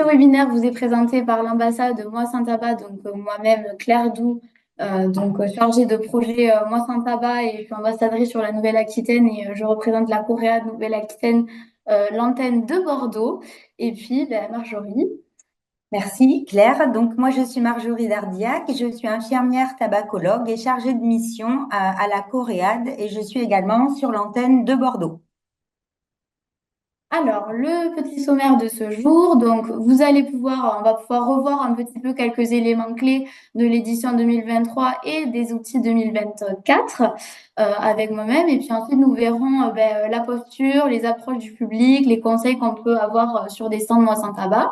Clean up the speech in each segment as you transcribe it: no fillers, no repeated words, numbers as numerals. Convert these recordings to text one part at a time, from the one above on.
Ce webinaire vous est présenté par l'ambassade Moi Sans Tabac, donc moi-même Claire Doux, chargée de projet Moi Sans Tabac et je suis ambassadrice sur la Nouvelle-Aquitaine et je représente la Coréade Nouvelle-Aquitaine, l'antenne de Bordeaux. Et puis Marjorie. Merci Claire. Donc moi je suis Marjorie Dardiac, je suis infirmière tabacologue et chargée de mission à la Coréade et je suis également sur l'antenne de Bordeaux. Alors, le petit sommaire de ce jour, donc on va pouvoir revoir un petit peu quelques éléments clés de l'édition 2023 et des outils 2024 avec moi-même. Et puis ensuite, nous verrons la posture, les approches du public, les conseils qu'on peut avoir sur des stands Moi Sans Tabac,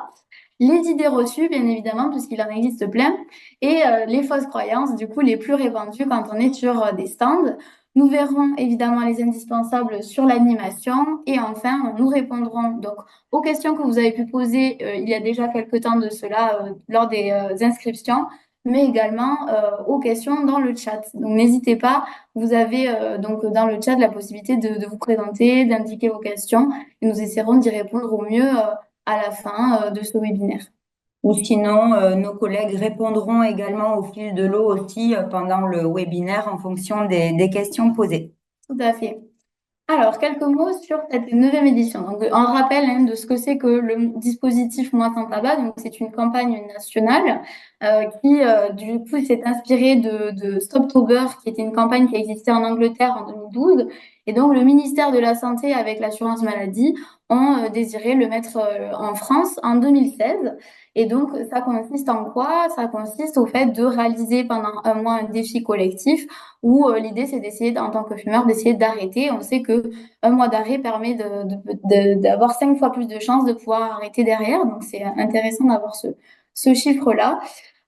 les idées reçues, bien évidemment, puisqu'il en existe plein, et les fausses croyances, du coup, les plus répandues quand on est sur des stands. Nous verrons évidemment les indispensables sur l'animation et enfin, nous répondrons donc aux questions que vous avez pu poser il y a déjà quelques temps de cela lors des inscriptions, mais également aux questions dans le chat. Donc n'hésitez pas, vous avez donc dans le chat la possibilité de vous présenter, d'indiquer vos questions et nous essaierons d'y répondre au mieux à la fin de ce webinaire. Ou sinon, nos collègues répondront également au fil de l'eau aussi pendant le webinaire en fonction des questions posées. Tout à fait. Alors, quelques mots sur cette neuvième édition. Donc, un rappel de ce que c'est que le dispositif Moi Sans Tabac. Donc, c'est une campagne nationale qui, du coup, s'est inspirée de Stoptober, qui était une campagne qui existait en Angleterre en 2012. Et donc, le ministère de la Santé, avec l'assurance maladie, ont désiré le mettre en France en 2016. Et donc, ça consiste en quoi? Ça consiste au fait de réaliser pendant un mois un défi collectif où l'idée, c'est d'essayer, en tant que fumeur, d'essayer d'arrêter. On sait que un mois d'arrêt permet d'avoir 5 fois plus de chances de pouvoir arrêter derrière. Donc, c'est intéressant d'avoir ce chiffre-là.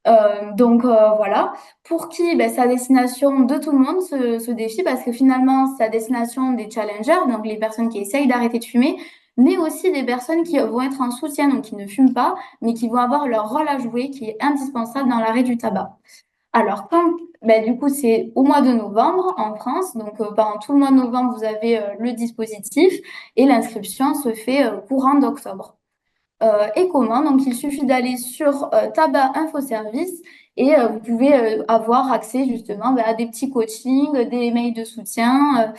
Voilà. Pour qui ben, c'est à destination de tout le monde ce défi parce que finalement c'est à destination des challengers, donc les personnes qui essayent d'arrêter de fumer, mais aussi des personnes qui vont être en soutien, donc qui ne fument pas, mais qui vont avoir leur rôle à jouer qui est indispensable dans l'arrêt du tabac. Alors, du coup, c'est au mois de novembre en France. Donc, pendant tout le mois de novembre, vous avez le dispositif et l'inscription se fait courant d'octobre. Et comment? Donc, il suffit d'aller sur Tabac Info Service et vous pouvez avoir accès justement à des petits coachings, des mails de soutien.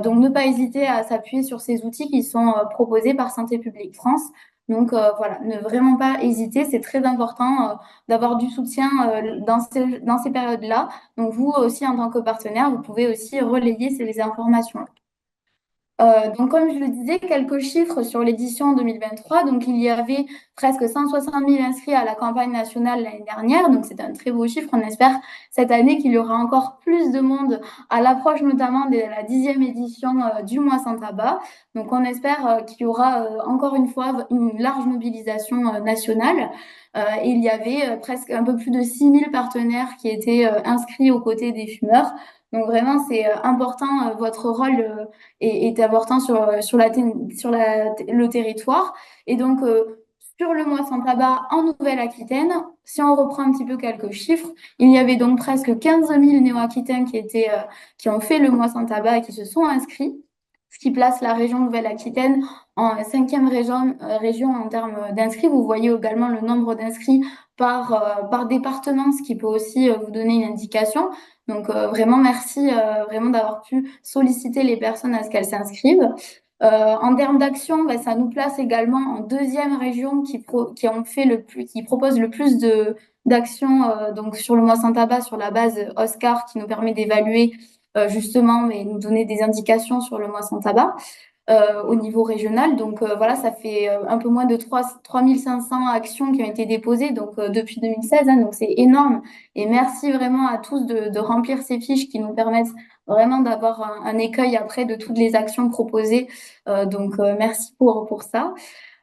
Donc, ne pas hésiter à s'appuyer sur ces outils qui sont proposés par Santé publique France. Donc, voilà, ne vraiment pas hésiter. C'est très important d'avoir du soutien dans ces périodes-là. Donc, vous aussi, en tant que partenaire, vous pouvez aussi relayer ces informations. Comme je le disais, quelques chiffres sur l'édition 2023. Donc, il y avait presque 160 000 inscrits à la campagne nationale l'année dernière. Donc, c'est un très beau chiffre. On espère cette année qu'il y aura encore plus de monde à l'approche notamment de la 10e édition du Mois sans tabac. Donc, on espère qu'il y aura encore une fois une large mobilisation nationale. Il y avait presque un peu plus de 6 000 partenaires qui étaient inscrits aux côtés des fumeurs. Donc, vraiment, c'est important. Votre rôle est important le territoire. Et donc, sur le mois sans tabac en Nouvelle-Aquitaine, si on reprend un petit peu quelques chiffres, il y avait donc presque 15 000 néo-aquitains qui ont fait le mois sans tabac et qui se sont inscrits, ce qui place la région Nouvelle-Aquitaine en cinquième région en termes d'inscrits. Vous voyez également le nombre d'inscrits par département, ce qui peut aussi vous donner une indication. Donc vraiment merci vraiment d'avoir pu solliciter les personnes à ce qu'elles s'inscrivent. En termes d'action, ça nous place également en deuxième région qui propose le plus d'actions donc sur le mois sans tabac sur la base Oscar qui nous permet d'évaluer justement et nous donner des indications sur le mois sans tabac au niveau régional. Donc voilà, ça fait un peu moins de 3 500 actions qui ont été déposées donc depuis 2016. Donc c'est énorme. Et merci vraiment à tous de remplir ces fiches qui nous permettent vraiment d'avoir un écueil après de toutes les actions proposées. Merci pour ça.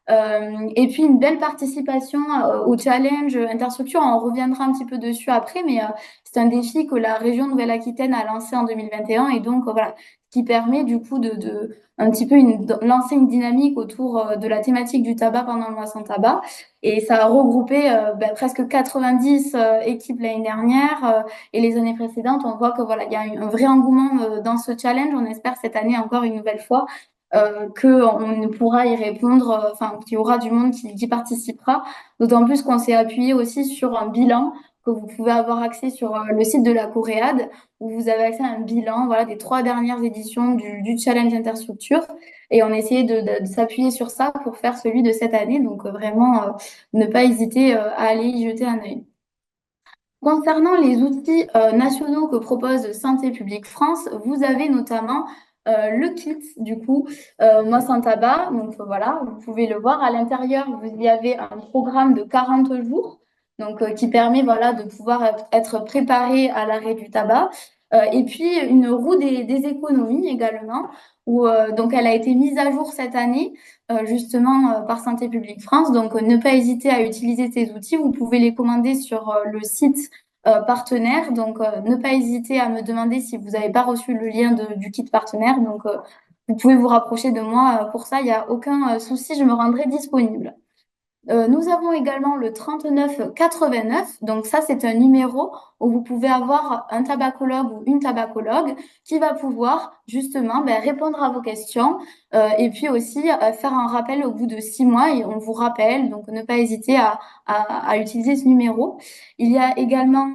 Et puis une belle participation au challenge Interstructure. On reviendra un petit peu dessus après, mais c'est un défi que la région Nouvelle-Aquitaine a lancé en 2021 et donc voilà, qui permet du coup de un petit peu lancer une dynamique autour de la thématique du tabac pendant le mois sans tabac. Et ça a regroupé presque 90 équipes l'année dernière et les années précédentes. On voit que voilà, il y a un vrai engouement dans ce challenge. On espère cette année encore une nouvelle fois qu'on pourra y répondre, enfin, qu'il y aura du monde qui participera. D'autant plus qu'on s'est appuyé aussi sur un bilan que vous pouvez avoir accès sur le site de la Coréade, où vous avez accès à un bilan, voilà, des 3 dernières éditions du Challenge Interstructure. Et on essayait de s'appuyer sur ça pour faire celui de cette année. Donc, vraiment, ne pas hésiter à aller y jeter un œil. Concernant les outils nationaux que propose Santé publique France, vous avez notamment le kit, du coup, Moi sans tabac. Donc voilà, vous pouvez le voir. À l'intérieur, vous y avez un programme de 40 jours, donc qui permet voilà, de pouvoir être préparé à l'arrêt du tabac. Et puis une roue des économies également, où donc elle a été mise à jour cette année justement par Santé publique France. Donc, ne pas hésiter à utiliser ces outils. Vous pouvez les commander sur le site partenaire. Donc, ne pas hésiter à me demander si vous n'avez pas reçu le lien du kit partenaire. Donc, vous pouvez vous rapprocher de moi pour ça. Il n'y a aucun souci, je me rendrai disponible. Nous avons également le 39 89. Donc ça, c'est un numéro où vous pouvez avoir un tabacologue ou une tabacologue qui va pouvoir justement répondre à vos questions et puis aussi faire un rappel au bout de 6 mois et on vous rappelle. Donc ne pas hésiter à utiliser ce numéro. Il y a également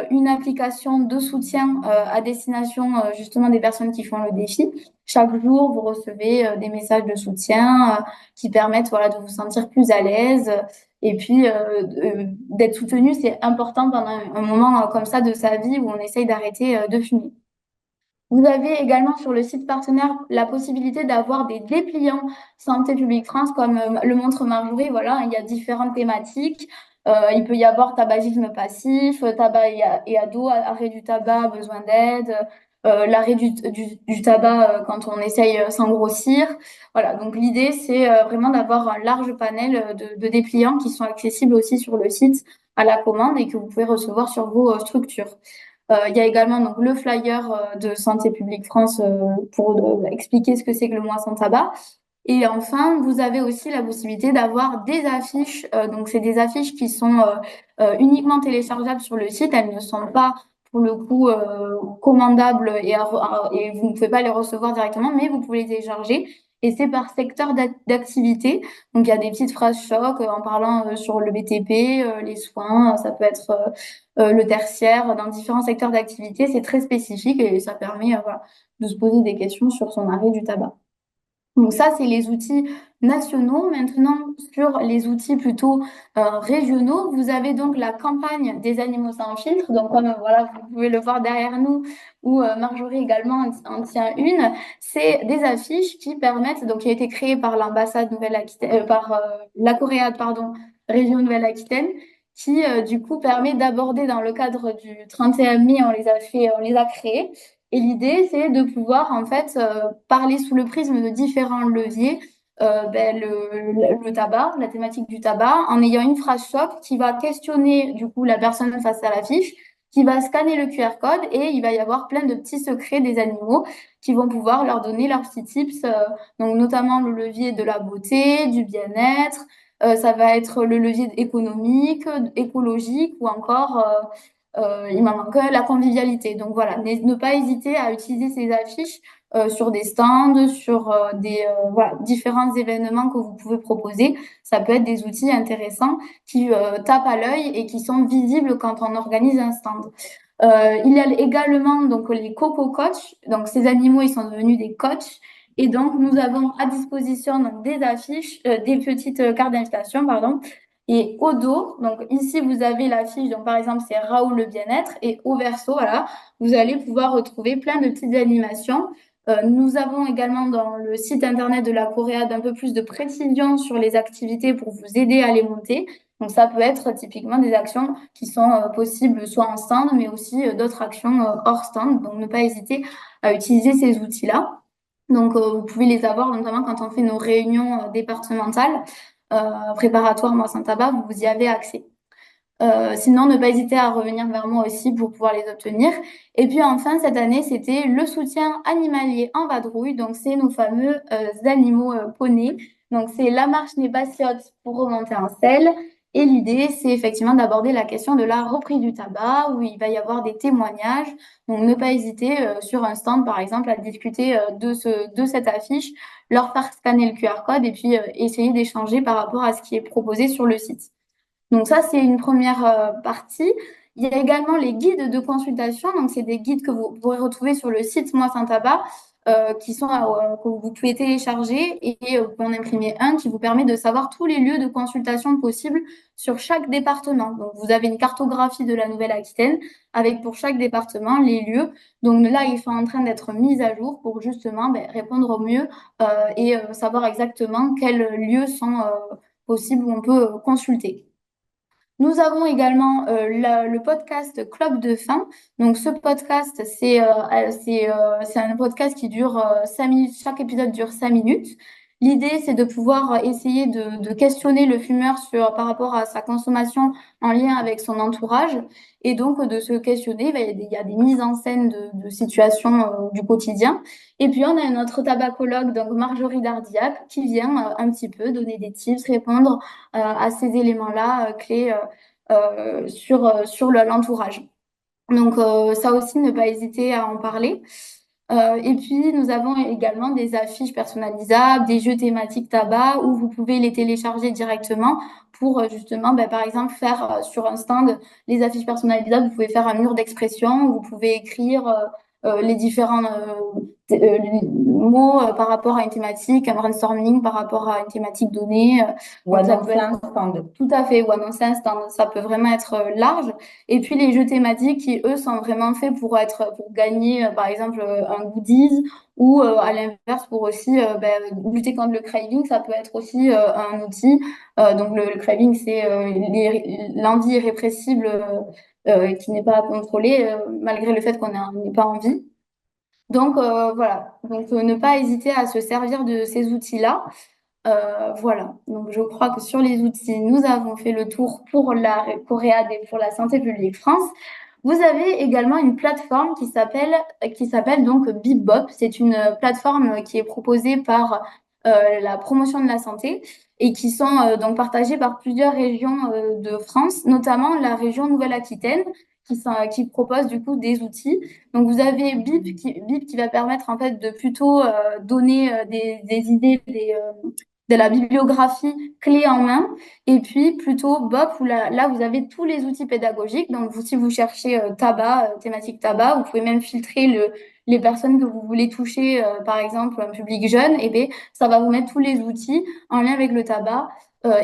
une application de soutien à destination justement des personnes qui font le défi. Chaque jour, vous recevez des messages de soutien qui permettent voilà, de vous sentir plus à l'aise. Et puis, d'être soutenu, c'est important pendant un moment comme ça de sa vie où on essaye d'arrêter de fumer. Vous avez également sur le site partenaire la possibilité d'avoir des dépliants Santé publique France, comme le montre Marjorie. Voilà, il y a différentes thématiques. Il peut y avoir tabagisme passif, tabac et ado, arrêt du tabac, besoin d'aide, l'arrêt du tabac quand on essaye sans grossir. Voilà, donc l'idée, c'est vraiment d'avoir un large panel de dépliants qui sont accessibles aussi sur le site à la commande et que vous pouvez recevoir sur vos structures. Il y a également donc, le flyer de Santé publique France pour expliquer ce que c'est que le mois sans tabac. Et enfin, vous avez aussi la possibilité d'avoir des affiches. Donc, c'est des affiches qui sont uniquement téléchargeables sur le site. Elles ne sont pas, pour le coup, commandables et vous ne pouvez pas les recevoir directement, mais vous pouvez les télécharger. Et c'est par secteur d'activité. Donc, il y a des petites phrases choc en parlant sur le BTP, les soins, ça peut être le tertiaire, dans différents secteurs d'activité. C'est très spécifique et ça permet voilà, de se poser des questions sur son arrêt du tabac. Donc ça, c'est les outils nationaux. Maintenant, sur les outils plutôt régionaux, vous avez donc la campagne des animaux sans filtre. Donc comme voilà, vous pouvez le voir derrière nous, où Marjorie également en tient une. C'est des affiches qui permettent, donc qui a été créée par l'ambassade Nouvelle-Aquitaine, par la Coréade, pardon, région Nouvelle-Aquitaine, qui du coup permet d'aborder dans le cadre du 31 mai, on les a créés. Et l'idée, c'est de pouvoir en fait parler sous le prisme de différents leviers, le tabac, la thématique du tabac, en ayant une phrase choc qui va questionner du coup la personne face à l'affiche, qui va scanner le QR code et il va y avoir plein de petits secrets des animaux qui vont pouvoir leur donner leurs petits tips, donc notamment le levier de la beauté, du bien-être, ça va être le levier économique, écologique ou encore il m'en manque la convivialité. Donc voilà, ne pas hésiter à utiliser ces affiches sur des stands, sur voilà, différents événements que vous pouvez proposer. Ça peut être des outils intéressants qui tapent à l'œil et qui sont visibles quand on organise un stand. Il y a également donc les coco coachs. Donc ces animaux, ils sont devenus des coachs. Et donc nous avons à disposition donc, des affiches, des petites cartes d'invitation, pardon, et au dos, donc ici vous avez l'affiche, donc par exemple c'est Raoul le bien-être, et au verso, voilà, vous allez pouvoir retrouver plein de petites animations. Nous avons également dans le site internet de la Coréade un peu plus de précision sur les activités pour vous aider à les monter. Donc ça peut être typiquement des actions qui sont possibles soit en stand, mais aussi d'autres actions hors stand. Donc ne pas hésiter à utiliser ces outils-là. Donc vous pouvez les avoir notamment quand on fait nos réunions départementales préparatoires Moi sans tabac, vous y avez accès. Sinon, ne pas hésiter à revenir vers moi aussi pour pouvoir les obtenir. Et puis enfin, cette année, c'était le soutien animalier en vadrouille. Donc, c'est nos fameux animaux poneys. Donc, c'est la marche n'est pas si haute pour remonter en selle. Et l'idée, c'est effectivement d'aborder la question de la reprise du tabac, où il va y avoir des témoignages. Donc, ne pas hésiter sur un stand, par exemple, à discuter de cette affiche leur faire scanner le QR code et puis essayer d'échanger par rapport à ce qui est proposé sur le site. Donc ça, c'est une première partie. Il y a également les guides de consultation. Donc, c'est des guides que vous pourrez retrouver sur le site Moi Sans Tabac, que vous pouvez télécharger et vous pouvez en imprimer un qui vous permet de savoir tous les lieux de consultation possibles sur chaque département. Donc, vous avez une cartographie de la Nouvelle-Aquitaine avec pour chaque département les lieux. Donc là, ils sont en train d'être mis à jour pour justement répondre au mieux et savoir exactement quels lieux sont possibles où on peut consulter. Nous avons également le podcast Club de fin. Donc, ce podcast, c'est un podcast qui dure 5 minutes. Chaque épisode dure 5 minutes. L'idée, c'est de pouvoir essayer de questionner le fumeur par rapport à sa consommation en lien avec son entourage. Et donc, de se questionner, il y a des mises en scène de situations du quotidien. Et puis, on a notre tabacologue, donc Marjorie Dardiac, qui vient un petit peu donner des tips, répondre à ces éléments-là clés sur l'entourage. Donc, ça aussi, ne pas hésiter à en parler. Et puis, nous avons également des affiches personnalisables, des jeux thématiques tabac où vous pouvez les télécharger directement pour justement, par exemple, faire sur un stand les affiches personnalisables. Vous pouvez faire un mur d'expression, vous pouvez écrire les différents mots par rapport à une thématique, un brainstorming par rapport à une thématique donnée. Ou Donc, ça peut annoncer être un stand. tout à fait, ou annoncer un stand. Ça peut vraiment être large. Et puis les jeux thématiques qui, eux, sont vraiment faits pour gagner, par exemple, un goodies ou à l'inverse pour aussi lutter contre le craving. Ça peut être aussi un outil. Donc le craving, c'est l'envie irrépressible qui n'est pas contrôlée malgré le fait qu'on n'ait pas envie. Donc voilà, donc ne pas hésiter à se servir de ces outils-là. Voilà, donc je crois que sur les outils, nous avons fait le tour pour la Coréade et pour la Santé publique France. Vous avez également une plateforme qui s'appelle donc Bibop. C'est une plateforme qui est proposée par la promotion de la santé et qui sont donc partagées par plusieurs régions de France, notamment la région Nouvelle-Aquitaine, qui propose du coup des outils. Donc vous avez Bip qui va permettre en fait de plutôt donner des idées, de la bibliographie clé en main. Et puis plutôt Bob, où là, vous avez tous les outils pédagogiques. Donc, si vous cherchez tabac, thématique tabac, vous pouvez même filtrer les personnes que vous voulez toucher, par exemple, un public jeune. Et bien, ça va vous mettre tous les outils en lien avec le tabac.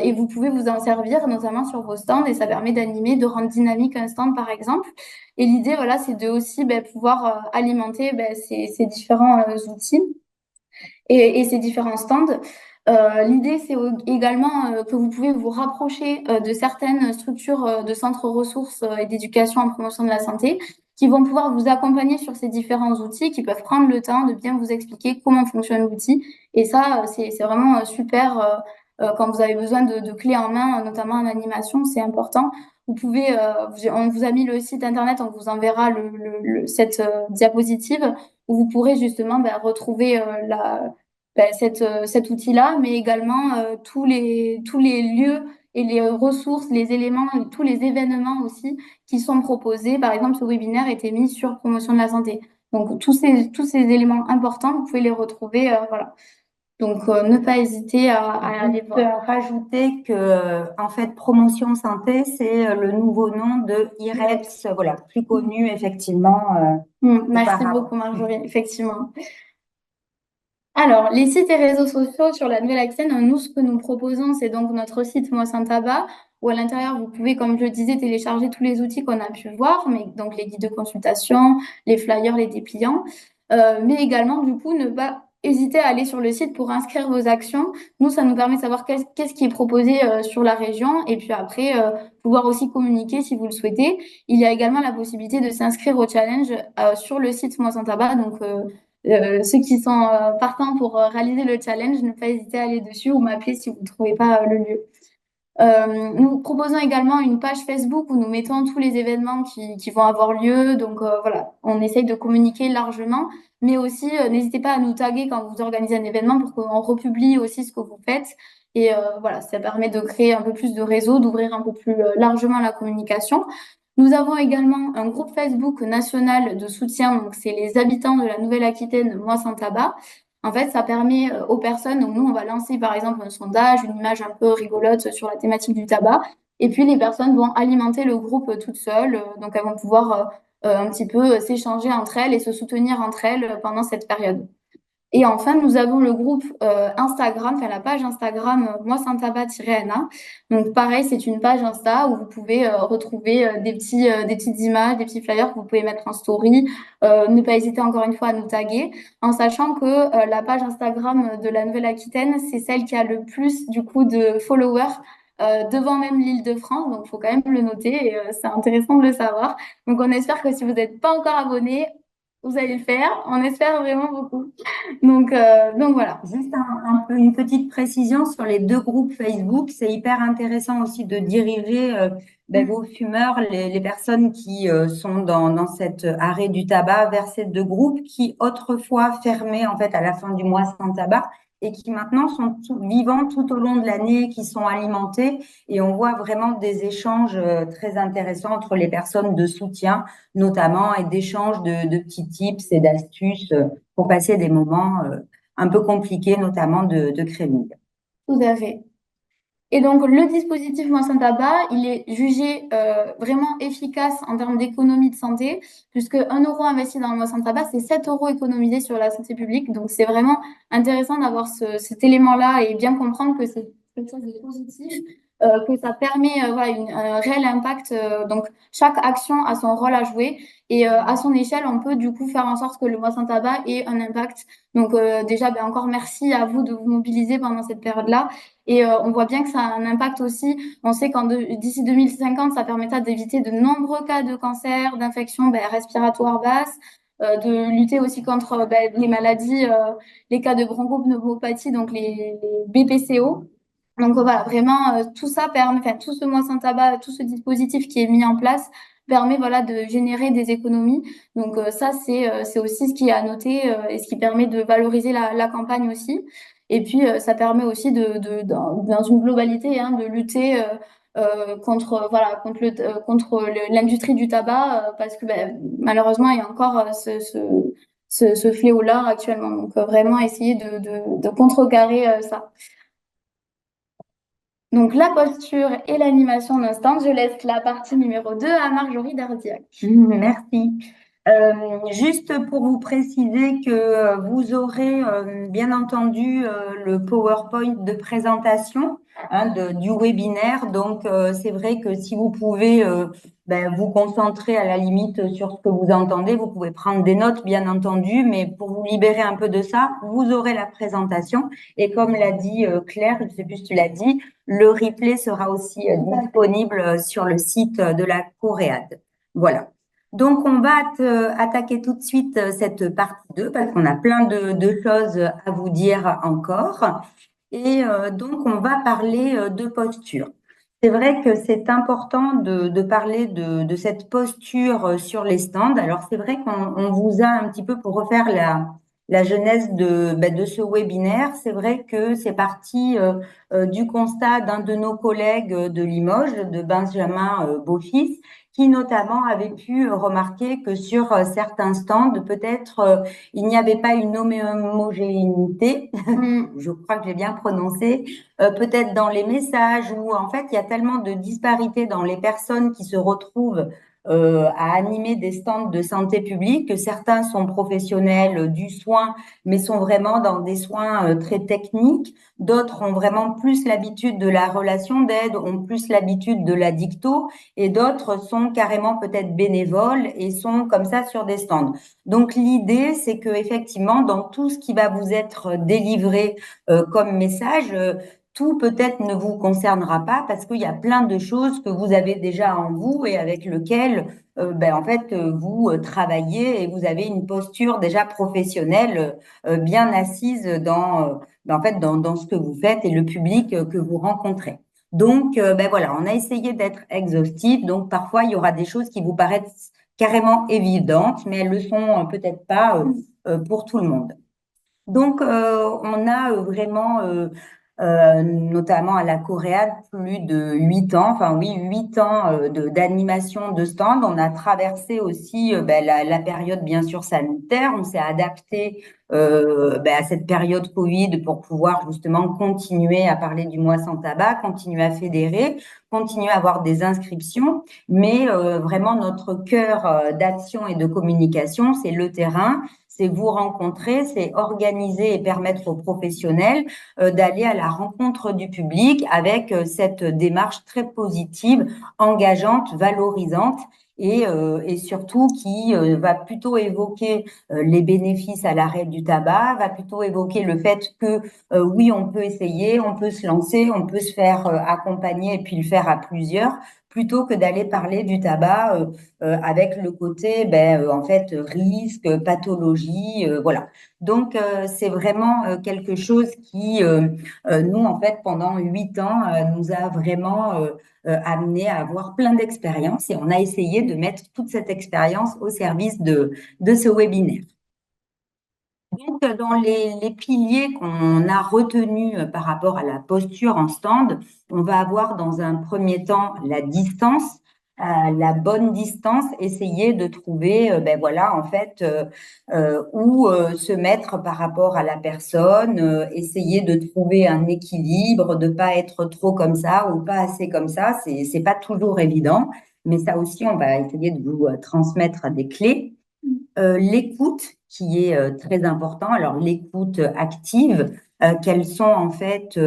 Et vous pouvez vous en servir, notamment sur vos stands. Et ça permet d'animer, de rendre dynamique un stand, par exemple. Et l'idée, voilà, c'est de aussi pouvoir alimenter ces différents outils et ces différents stands. L'idée, c'est également que vous pouvez vous rapprocher de certaines structures de centres ressources et d'éducation en promotion de la santé qui vont pouvoir vous accompagner sur ces différents outils, qui peuvent prendre le temps de bien vous expliquer comment fonctionne l'outil. Et ça, c'est vraiment super quand vous avez besoin de clés en main, notamment en animation, c'est important. Vous pouvez, on vous a mis le site internet, on vous enverra cette diapositive où vous pourrez justement retrouver cet outil-là, mais également tous les lieux et les ressources, les éléments, et tous les événements aussi qui sont proposés. Par exemple, ce webinaire était mis sur promotion de la santé. Donc, tous ces éléments importants, vous pouvez les retrouver. Voilà. Donc, ne pas hésiter à aller Juste voir. rajouter que, en fait, Promotion Santé, c'est le nouveau nom de IREPS, voilà, plus connu effectivement Merci auparavant. beaucoup, Marjorie, effectivement. Alors, les sites et réseaux sociaux sur la Nouvelle-Aquitaine, nous, ce que nous proposons, c'est donc notre site Moi Sans Tabac, où à l'intérieur, vous pouvez, comme je le disais, télécharger tous les outils qu'on a pu voir, mais donc les guides de consultation, les flyers, les dépliants, mais également, du coup, ne pas hésiter à aller sur le site pour inscrire vos actions. Nous, ça nous permet de savoir qu'est-ce qui est proposé sur la région, et puis après, pouvoir aussi communiquer si vous le souhaitez. Il y a également la possibilité de s'inscrire au challenge sur le site Moi Sans Tabac, donc ceux qui sont partants pour réaliser le challenge, ne pas hésiter à aller dessus ou m'appeler si vous ne trouvez pas le lieu. Nous proposons également une page Facebook où nous mettons tous les événements qui vont avoir lieu. Donc voilà, on essaye de communiquer largement, mais aussi n'hésitez pas à nous taguer quand vous organisez un événement pour qu'on republie aussi ce que vous faites. Et voilà, ça permet de créer un peu plus de réseau, d'ouvrir un peu plus largement la communication. Nous avons également un groupe Facebook national de soutien, donc c'est les habitants de la Nouvelle-Aquitaine, Moi Sans Tabac. En fait, ça permet aux personnes, donc nous, on va lancer par exemple un sondage, une image un peu rigolote sur la thématique du tabac, et puis les personnes vont alimenter le groupe toutes seules, donc elles vont pouvoir un petit peu s'échanger entre elles et se soutenir entre elles pendant cette période. Et enfin, nous avons le groupe Instagram, enfin la page Instagram Moi Sans Tabac-NA. Donc pareil, c'est une page Insta où vous pouvez retrouver des petites images, des petits flyers que vous pouvez mettre en story. Ne pas hésiter encore une fois à nous taguer, en sachant que la page Instagram de la Nouvelle-Aquitaine, c'est celle qui a le plus du coup de followers. Devant même l'Île-de-France, donc il faut quand même le noter et c'est intéressant de le savoir. Donc on espère que si vous n'êtes pas encore abonné, vous allez le faire. On espère vraiment beaucoup. Donc voilà. Juste un peu une petite précision sur les deux groupes Facebook. C'est hyper intéressant aussi de diriger vos fumeurs, les personnes qui sont dans cet arrêt du tabac vers ces deux groupes qui autrefois fermaient en fait à la fin du mois sans tabac et qui maintenant sont vivants tout au long de l'année, qui sont alimentés et on voit vraiment des échanges très intéressants entre les personnes de soutien notamment et d'échanges de petits tips et d'astuces pour passer des moments un peu compliqué, notamment de craving. Tout à fait. Et donc, le dispositif Moi Sans Tabac, il est jugé vraiment efficace en termes d'économie de santé, puisque 1 € investi dans le Moi Sans Tabac, c'est 7 € économisés sur la santé publique. Donc, c'est vraiment intéressant d'avoir cet élément-là et bien comprendre que c'est quelque chose de positif, que ça permet voilà, un réel impact. Donc, chaque action a son rôle à jouer et à son échelle, on peut du coup faire en sorte que le Moi Sans Tabac ait un impact. Donc, déjà, ben, encore merci à vous de vous mobiliser pendant cette période-là. Et on voit bien que ça a un impact aussi. On sait qu'en d'ici 2050, ça permettra d'éviter de nombreux cas de cancer, d'infections respiratoires basses, de lutter aussi contre les maladies, les cas de bronchopneumopathie, donc les BPCO. Donc voilà, vraiment, tout ça permet, enfin, tout ce mois sans tabac, tout ce dispositif qui est mis en place permet voilà, de générer des économies. Donc ça, c'est aussi ce qui est à noter et ce qui permet de valoriser la campagne aussi. Et puis, ça permet aussi dans une globalité, hein, de lutter contre, voilà, contre l'industrie du tabac, parce que malheureusement, il y a encore ce fléau-là actuellement. Donc, vraiment essayer de contrecarrer ça. Donc, la posture et l'animation d'un stand, je laisse la partie numéro 2 à Marjorie Dardiac. Merci. Juste pour vous préciser que vous aurez bien entendu le PowerPoint de présentation du webinaire. Donc, c'est vrai que si vous pouvez vous concentrer à la limite sur ce que vous entendez, vous pouvez prendre des notes, bien entendu, mais pour vous libérer un peu de ça, vous aurez la présentation. Et comme l'a dit Claire, je ne sais plus si tu l'as dit, le replay sera aussi disponible sur le site de la Coréade. Voilà. Donc, on va attaquer tout de suite cette partie 2 parce qu'on a plein de choses à vous dire encore. Et donc, on va parler de posture. C'est vrai que c'est important de parler de cette posture sur les stands. Alors, c'est vrai qu'on vous a un petit peu pour refaire la genèse de ce webinaire. C'est vrai que c'est parti du constat d'un de nos collègues de Limoges, de Benjamin Beaufils, qui notamment avait pu remarquer que sur certains stands, peut-être il n'y avait pas une homogénéité, je crois que j'ai bien prononcé, peut-être dans les messages où en fait il y a tellement de disparités dans les personnes qui se retrouvent à animer des stands de santé publique, que certains sont professionnels du soin, mais sont vraiment dans des soins très techniques. D'autres ont vraiment plus l'habitude de la relation d'aide, ont plus l'habitude de la dicto, et d'autres sont carrément peut-être bénévoles et sont comme ça sur des stands. Donc l'idée, c'est que effectivement, dans tout ce qui va vous être délivré comme message, tout peut-être ne vous concernera pas parce qu'il y a plein de choses que vous avez déjà en vous et avec lesquelles vous travaillez et vous avez une posture déjà professionnelle bien assise dans ce que vous faites et le public que vous rencontrez. Donc, voilà, on a essayé d'être exhaustif. Donc, parfois, il y aura des choses qui vous paraissent carrément évidentes, mais elles le sont peut-être pas pour tout le monde. Donc, on a vraiment notamment à la Coréade, plus de 8 ans, enfin oui, 8 ans d'animation de stand. On a traversé aussi ben, la période bien sûr sanitaire. On s'est adapté ben, à cette période Covid pour pouvoir justement continuer à parler du mois sans tabac, continuer à fédérer, continuer à avoir des inscriptions. Mais vraiment notre cœur d'action et de communication, c'est le terrain. C'est vous rencontrer, c'est organiser et permettre aux professionnels d'aller à la rencontre du public avec cette démarche très positive, engageante, valorisante et surtout qui va plutôt évoquer les bénéfices à l'arrêt du tabac, va plutôt évoquer le fait que oui, on peut essayer, on peut se lancer, on peut se faire accompagner et puis le faire à plusieurs, plutôt que d'aller parler du tabac avec le côté, en fait, risque, pathologie, voilà. Donc, c'est vraiment quelque chose qui, nous, en fait, pendant 8 ans, nous a vraiment amené à avoir plein d'expériences et on a essayé de mettre toute cette expérience au service de ce webinaire. Donc, dans les piliers qu'on a retenus par rapport à la posture en stand, on va avoir dans un premier temps la distance, la bonne distance, essayer de trouver, voilà, en fait, où se mettre par rapport à la personne, essayer de trouver un équilibre, de pas être trop comme ça ou pas assez comme ça. C'est pas toujours évident, mais ça aussi, on va essayer de vous transmettre des clés. L'écoute qui est très important. Alors l'écoute active, qu'elles sont en fait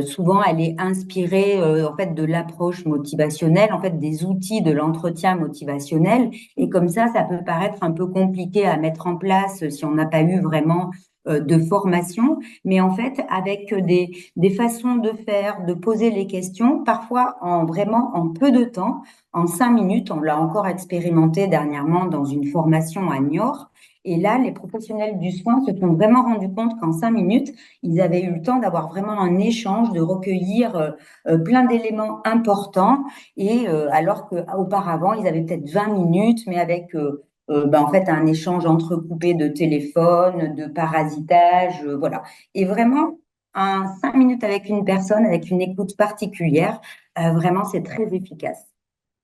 souvent elle est inspirée en fait de l'approche motivationnelle, en fait des outils de l'entretien motivationnel. Et comme ça peut paraître un peu compliqué à mettre en place si on n'a pas eu vraiment de formation, mais en fait avec des façons de faire, de poser les questions, parfois en vraiment en peu de temps, en 5 minutes. On l'a encore expérimenté dernièrement dans une formation à Niort. Et là, les professionnels du soin se sont vraiment rendus compte qu'en 5 minutes, ils avaient eu le temps d'avoir vraiment un échange, de recueillir plein d'éléments importants. Et alors qu'auparavant, ils avaient peut-être 20 minutes, mais avec en fait un échange entrecoupé de téléphone, de parasitage, voilà. Et vraiment, 5 minutes avec une personne, avec une écoute particulière, vraiment, c'est très efficace.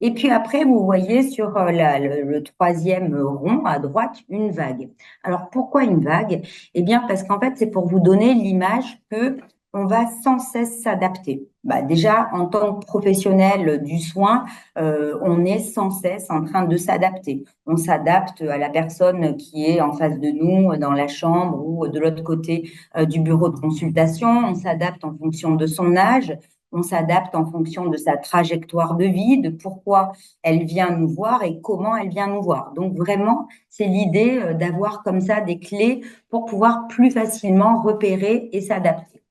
Et puis après, vous voyez sur le troisième rond à droite une vague. Alors pourquoi une vague? Eh bien parce qu'en fait, c'est pour vous donner l'image que on va sans cesse s'adapter. Bah, déjà, en tant que professionnel du soin, on est sans cesse en train de s'adapter. On s'adapte à la personne qui est en face de nous, dans la chambre ou de l'autre côté du bureau de consultation. On s'adapte en fonction de son âge. On s'adapte en fonction de sa trajectoire de vie, de pourquoi elle vient nous voir et comment elle vient nous voir. Donc vraiment, c'est l'idée d'avoir comme ça des clés pour pouvoir plus facilement repérer et s'adapter.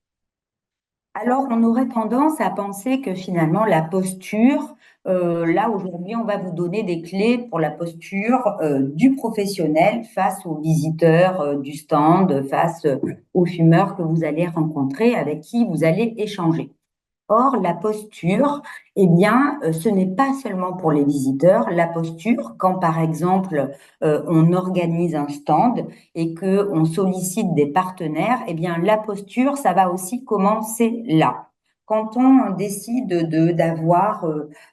Alors, on aurait tendance à penser que finalement, la posture, là aujourd'hui, on va vous donner des clés pour la posture du professionnel face aux visiteurs du stand, face aux fumeurs que vous allez rencontrer, avec qui vous allez échanger. Or, la posture, eh bien, ce n'est pas seulement pour les visiteurs. La posture, quand par exemple on organise un stand et que on sollicite des partenaires, eh bien, la posture, ça va aussi commencer là. Quand on décide d'avoir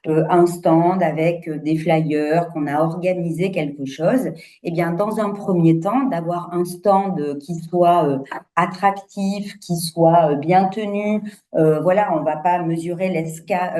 un stand avec des flyers, qu'on a organisé quelque chose, eh bien, dans un premier temps, d'avoir un stand qui soit attractif, qui soit bien tenu, voilà, on va pas mesurer l'escar.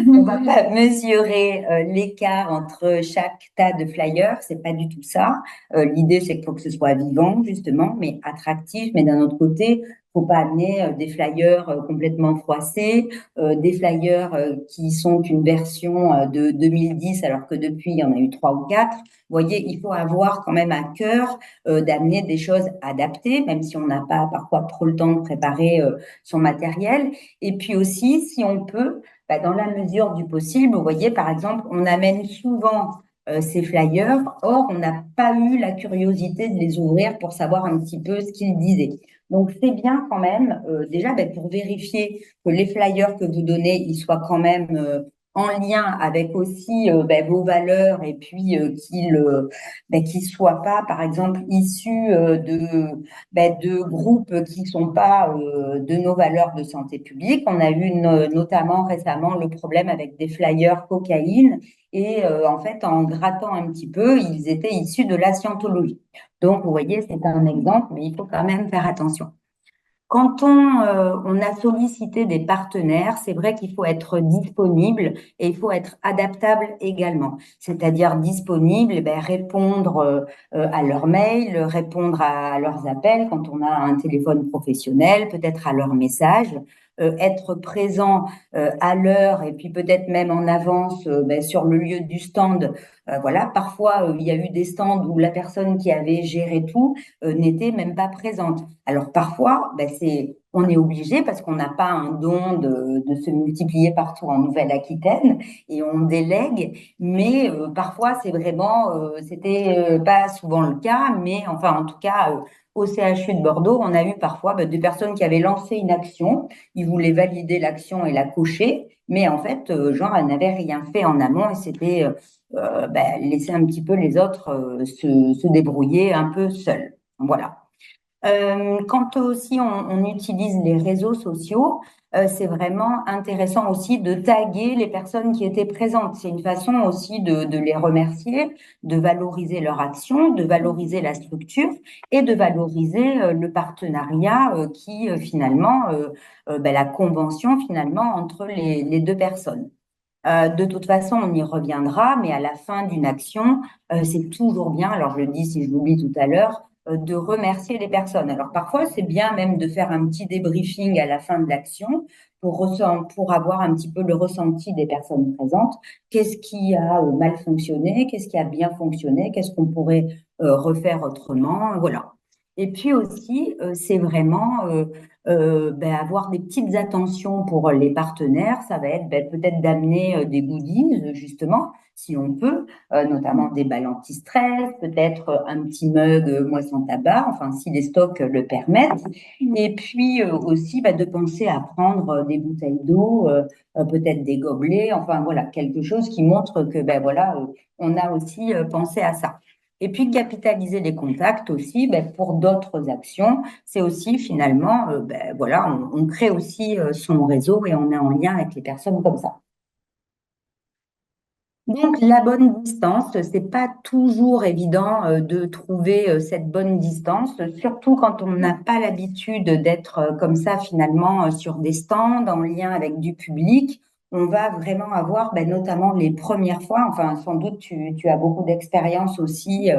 On va pas mesurer l'écart entre chaque tas de flyers, c'est pas du tout ça. L'idée, c'est qu'il faut que ce soit vivant, justement, mais attractif. Mais d'un autre côté, faut pas amener des flyers complètement froissés, des flyers qui sont une version de 2010, alors que depuis, il y en a eu trois ou quatre. Vous voyez, il faut avoir quand même à cœur d'amener des choses adaptées, même si on n'a pas parfois trop le temps de préparer son matériel. Et puis aussi, si on peut, dans la mesure du possible, vous voyez, par exemple, on amène souvent ces flyers, or on n'a pas eu la curiosité de les ouvrir pour savoir un petit peu ce qu'ils disaient. Donc c'est bien quand même, déjà pour vérifier que les flyers que vous donnez, ils soient quand même en lien avec aussi vos valeurs et puis qu'ils soient pas, par exemple, issus de groupes qui sont pas de nos valeurs de santé publique. On a eu notamment récemment le problème avec des flyers cocaïne et en fait, en grattant un petit peu, ils étaient issus de la scientologie. Donc, vous voyez, c'est un exemple, mais il faut quand même faire attention. Quand on a sollicité des partenaires, c'est vrai qu'il faut être disponible et il faut être adaptable également. C'est-à-dire disponible, répondre à leurs mails, répondre à leurs appels quand on a un téléphone professionnel, peut-être à leurs messages, être présent à l'heure et puis peut-être même en avance sur le lieu du stand. Voilà, parfois il y a eu des stands où la personne qui avait géré tout n'était même pas présente. Alors parfois, on est obligé parce qu'on n'a pas un don de se multiplier partout en Nouvelle-Aquitaine et on délègue, mais parfois c'est vraiment, c'était pas souvent le cas, mais enfin en tout cas au CHU de Bordeaux, on a eu parfois des personnes qui avaient lancé une action, ils voulaient valider l'action et la cocher, mais en fait, genre, elles n'avaient rien fait en amont et c'était laisser un petit peu les autres se débrouiller un peu seuls. Voilà. Quand aussi on utilise les réseaux sociaux, c'est vraiment intéressant aussi de taguer les personnes qui étaient présentes. C'est une façon aussi de les remercier, de valoriser leur action, de valoriser la structure et de valoriser le partenariat qui finalement, la convention finalement entre les deux personnes. De toute façon, on y reviendra, mais à la fin d'une action, c'est toujours bien, alors je le dis si je l'oublie tout à l'heure, de remercier les personnes. Alors parfois, c'est bien même de faire un petit débriefing à la fin de l'action pour avoir un petit peu le ressenti des personnes présentes. Qu'est-ce qui a mal fonctionné? Qu'est-ce qui a bien fonctionné? Qu'est-ce qu'on pourrait refaire autrement? Voilà. Et puis aussi, c'est vraiment avoir des petites attentions pour les partenaires. Ça va être peut-être d'amener des goodies, justement, si on peut, notamment des balles anti-stress, peut-être un petit mug moi sans tabac, enfin si les stocks le permettent. Et puis aussi de penser à prendre des bouteilles d'eau, peut-être des gobelets, enfin voilà, quelque chose qui montre que voilà, on a aussi pensé à ça. Et puis capitaliser les contacts aussi pour d'autres actions. C'est aussi finalement, voilà, on crée aussi son réseau et on est en lien avec les personnes comme ça. Donc, la bonne distance, c'est pas toujours évident de trouver cette bonne distance, surtout quand on n'a pas l'habitude d'être comme ça finalement sur des stands en lien avec du public. On va vraiment avoir, notamment les premières fois, enfin sans doute tu as beaucoup d'expérience aussi,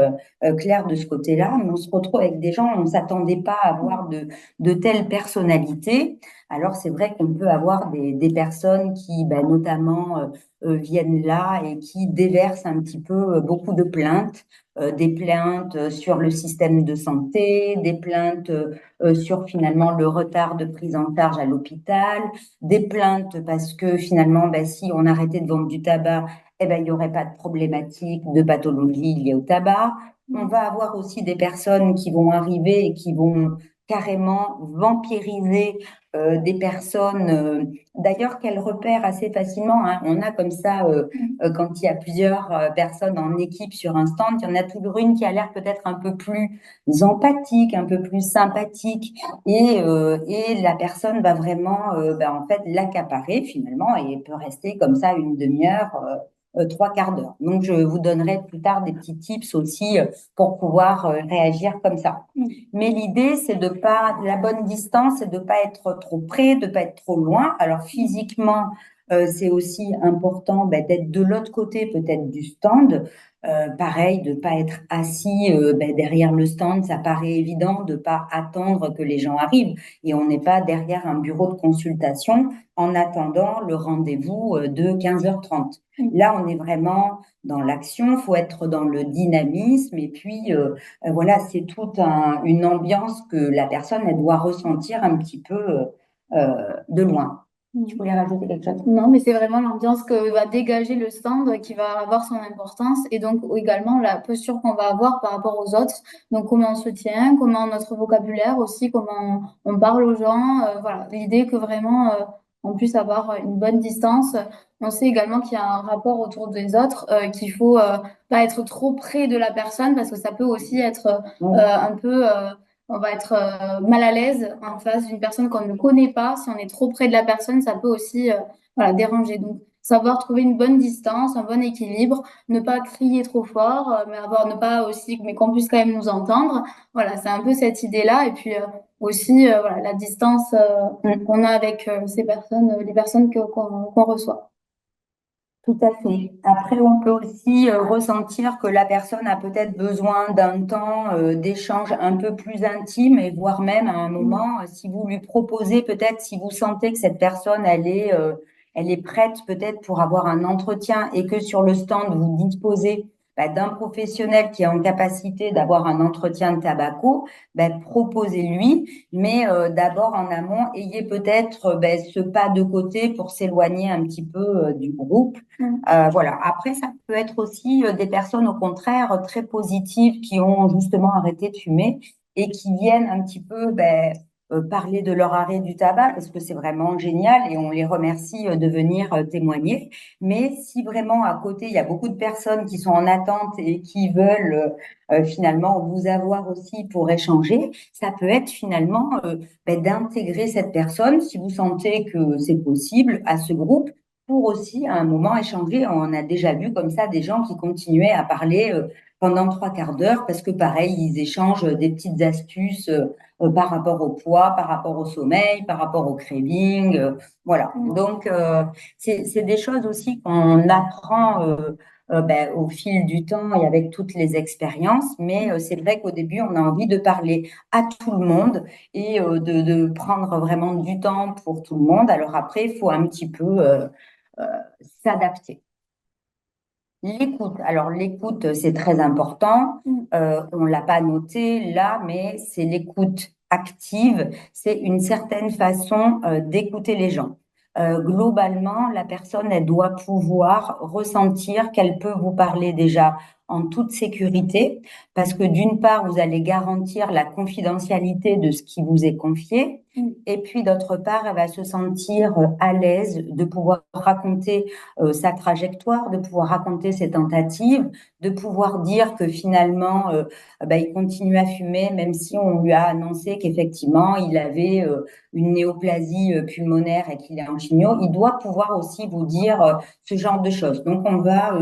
Claire, de ce côté-là, mais on se retrouve avec des gens, on ne s'attendait pas à avoir de telles personnalités. Alors c'est vrai qu'on peut avoir des personnes qui, notamment viennent là et qui déversent un petit peu beaucoup de plaintes, des plaintes sur le système de santé, des plaintes sur finalement le retard de prise en charge à l'hôpital, des plaintes parce que finalement, si on arrêtait de vendre du tabac, il n'y aurait pas de problématique de pathologie liée au tabac. On va avoir aussi des personnes qui vont arriver et qui vont carrément vampiriser des personnes, d'ailleurs qu'elles repèrent assez facilement. Hein. On a comme ça, quand il y a plusieurs personnes en équipe sur un stand, il y en a toujours une qui a l'air peut-être un peu plus empathique, un peu plus sympathique, et la personne va vraiment, en fait, l'accaparer finalement et peut rester comme ça une demi-heure. Trois quarts d'heure. Donc, je vous donnerai plus tard des petits tips aussi pour pouvoir réagir comme ça. Mais l'idée, c'est de pas, la bonne distance, c'est de pas être trop près, de pas être trop loin. Alors physiquement, c'est aussi important d'être de l'autre côté peut-être du stand. Pareil, de pas être assis derrière le stand, ça paraît évident de pas attendre que les gens arrivent et on n'est pas derrière un bureau de consultation en attendant le rendez-vous de 15h30. Là, on est vraiment dans l'action, faut être dans le dynamisme et puis voilà, c'est toute une ambiance que la personne elle doit ressentir un petit peu de loin. Tu voulais rajouter quelque chose? Non, mais c'est vraiment l'ambiance que va dégager le stand qui va avoir son importance et donc également la posture qu'on va avoir par rapport aux autres. Donc comment on se tient, comment notre vocabulaire aussi, comment on parle aux gens. Voilà, l'idée que vraiment on puisse avoir une bonne distance. On sait également qu'il y a un rapport autour des autres, qu'il faut pas être trop près de la personne parce que ça peut aussi être un peu, on va être mal à l'aise en face d'une personne qu'on ne connaît pas. Si on est trop près de la personne, ça peut aussi voilà, déranger. Donc, savoir trouver une bonne distance, un bon équilibre, ne pas crier trop fort, mais avoir, ne pas aussi, mais qu'on puisse quand même nous entendre. Voilà, c'est un peu cette idée-là. Et puis aussi, voilà, la distance Mm. qu'on a avec ces personnes, les personnes qu'on reçoit. Tout à fait. Après, on peut aussi ressentir que la personne a peut-être besoin d'un temps d'échange un peu plus intime et voire même à un Mm. moment, si vous lui proposez peut-être, si vous sentez que cette personne, elle est prête peut-être pour avoir un entretien et que sur le stand, vous disposez d'un professionnel qui est en capacité d'avoir un entretien de tabaco, proposez-lui, mais d'abord en amont, ayez peut-être ce pas de côté pour s'éloigner un petit peu du groupe. Mm. Voilà. Après, ça peut être aussi des personnes, au contraire, très positives qui ont justement arrêté de fumer et qui viennent un petit peu parler de leur arrêt du tabac parce que c'est vraiment génial et on les remercie de venir témoigner. Mais si vraiment à côté, il y a beaucoup de personnes qui sont en attente et qui veulent finalement vous avoir aussi pour échanger, ça peut être finalement d'intégrer cette personne, si vous sentez que c'est possible, à ce groupe pour aussi, à un moment, échanger. On a déjà vu comme ça des gens qui continuaient à parler pendant trois quarts d'heure parce que, pareil, ils échangent des petites astuces par rapport au poids, par rapport au sommeil, par rapport au craving. Voilà. Mm. Donc, c'est des choses aussi qu'on apprend au fil du temps et avec toutes les expériences. Mais c'est vrai qu'au début, on a envie de parler à tout le monde et de prendre vraiment du temps pour tout le monde. Alors après, il faut un petit peu euh, s'adapter. L'écoute, alors l'écoute, c'est très important. Mm. On l'a pas noté là, mais c'est l'écoute active. C'est une certaine façon d'écouter les gens. Globalement, la personne, elle doit pouvoir ressentir qu'elle peut vous parler déjà en toute sécurité, parce que d'une part, vous allez garantir la confidentialité de ce qui vous est confié, Mm. et puis d'autre part, elle va se sentir à l'aise de pouvoir raconter sa trajectoire, de pouvoir raconter ses tentatives, de pouvoir dire que finalement, il continue à fumer, même si on lui a annoncé qu'effectivement, il avait une néoplasie pulmonaire et qu'il est en chimio. Il doit pouvoir aussi vous dire ce genre de choses. Donc, on va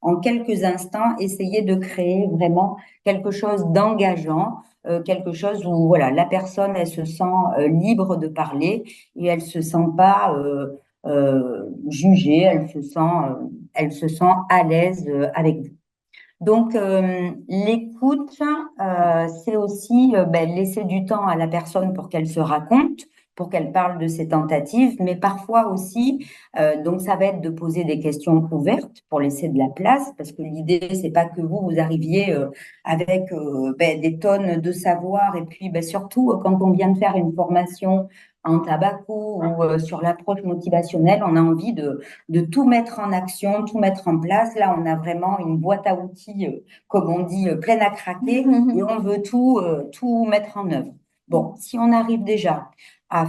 en quelques instants essayer de créer vraiment quelque chose d'engageant, quelque chose où voilà, la personne, elle se sent libre de parler et elle se sent pas jugée, elle se sent à l'aise avec vous. Donc, l'écoute, c'est aussi laisser du temps à la personne pour qu'elle se raconte, pour qu'elle parle de ses tentatives, mais parfois aussi, donc ça va être de poser des questions ouvertes pour laisser de la place, parce que l'idée, c'est pas que vous arriviez avec des tonnes de savoir, et puis surtout quand on vient de faire une formation en tabaco ou sur l'approche motivationnelle, on a envie de tout mettre en action, tout mettre en place. Là, on a vraiment une boîte à outils, comme on dit, pleine à craquer et on veut tout mettre en œuvre. Bon, si on arrive déjà à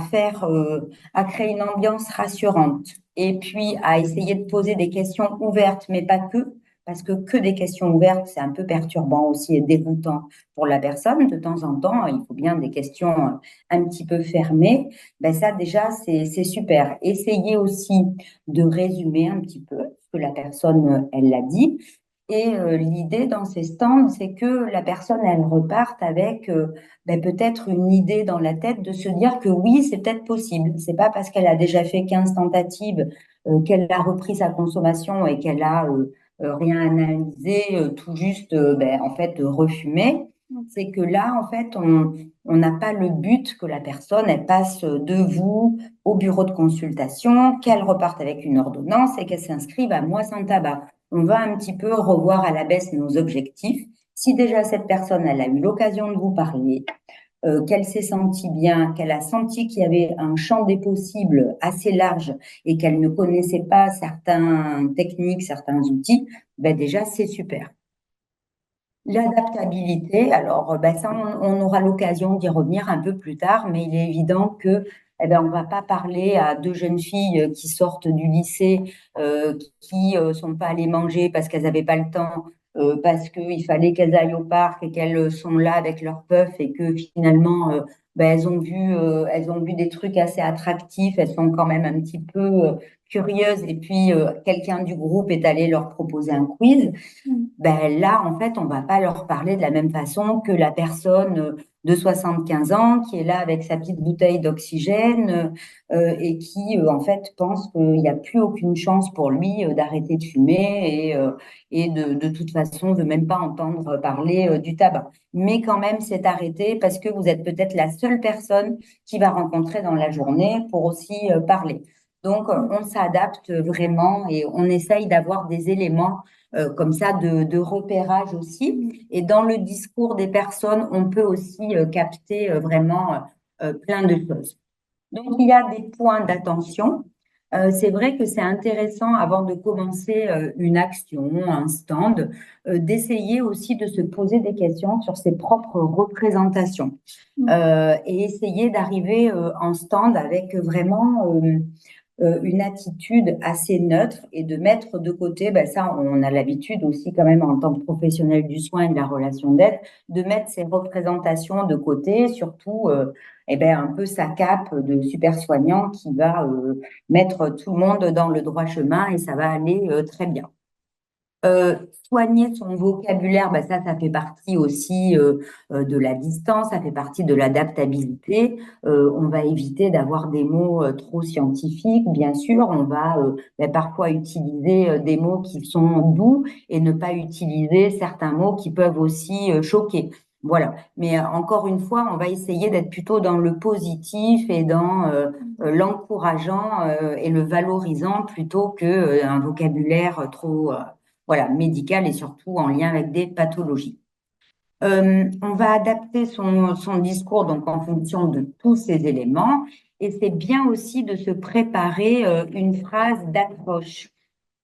à créer une ambiance rassurante et puis à essayer de poser des questions ouvertes, mais pas que, parce que des questions ouvertes, c'est un peu perturbant aussi et déroutant pour la personne. De temps en temps, il faut bien des questions un petit peu fermées. Ça, déjà, c'est super. Essayez aussi de résumer un petit peu ce que la personne, elle l'a dit. Et l'idée dans ces stands, c'est que la personne, elle reparte avec peut-être une idée dans la tête de se dire que oui, c'est peut-être possible. C'est pas parce qu'elle a déjà fait 15 tentatives qu'elle a repris sa consommation et qu'elle a rien analysé, tout juste en fait refumé. C'est que là, en fait, on n'a pas le but que la personne, elle passe de vous au bureau de consultation, qu'elle reparte avec une ordonnance et qu'elle s'inscrive à Moi sans tabac. On va un petit peu revoir à la baisse nos objectifs. Si déjà cette personne, elle a eu l'occasion de vous parler, qu'elle s'est sentie bien, qu'elle a senti qu'il y avait un champ des possibles assez large et qu'elle ne connaissait pas certaines techniques, certains outils, déjà c'est super. L'adaptabilité, alors ça, on aura l'occasion d'y revenir un peu plus tard, mais il est évident que eh ben, on va pas parler à deux jeunes filles qui sortent du lycée, qui sont pas allées manger parce qu'elles n'avaient pas le temps, parce qu'il fallait qu'elles aillent au parc et qu'elles sont là avec leur puff et que finalement, ben, elles ont vu des trucs assez attractifs, elles sont quand même un petit peu curieuses et puis quelqu'un du groupe est allé leur proposer un quiz. Ben là, en fait, on va pas leur parler de la même façon que la personne de 75 ans qui est là avec sa petite bouteille d'oxygène et qui, en fait, pense qu'il n'y a plus aucune chance pour lui d'arrêter de fumer et de toute façon, veut même pas entendre parler du tabac. Mais quand même, c'est arrêté parce que vous êtes peut-être la seule personne qui va rencontrer dans la journée pour aussi parler. Donc, on s'adapte vraiment et on essaye d'avoir des éléments comme ça de repérage aussi. Et dans le discours des personnes, on peut aussi capter vraiment plein de choses. Donc, il y a des points d'attention. C'est vrai que c'est intéressant avant de commencer une action, un stand, d'essayer aussi de se poser des questions sur ses propres représentations et essayer d'arriver en stand avec vraiment une attitude assez neutre et de mettre de côté, ben ça, on a l'habitude aussi quand même en tant que professionnel du soin et de la relation d'aide, de mettre ces représentations de côté, surtout eh ben, un peu sa cape de super soignant qui va mettre tout le monde dans le droit chemin et ça va aller très bien. Euh, Soigner son vocabulaire, ben ça fait partie aussi de la distance, ça fait partie de l'adaptabilité. On va éviter d'avoir des mots trop scientifiques, bien sûr. On va ben, parfois utiliser des mots qui sont doux et ne pas utiliser certains mots qui peuvent aussi choquer. Voilà. Mais encore une fois, on va essayer d'être plutôt dans le positif et dans l'encourageant et le valorisant plutôt que un vocabulaire trop voilà, médical et surtout en lien avec des pathologies. On va adapter son discours donc en fonction de tous ces éléments et c'est bien aussi de se préparer une phrase d'accroche.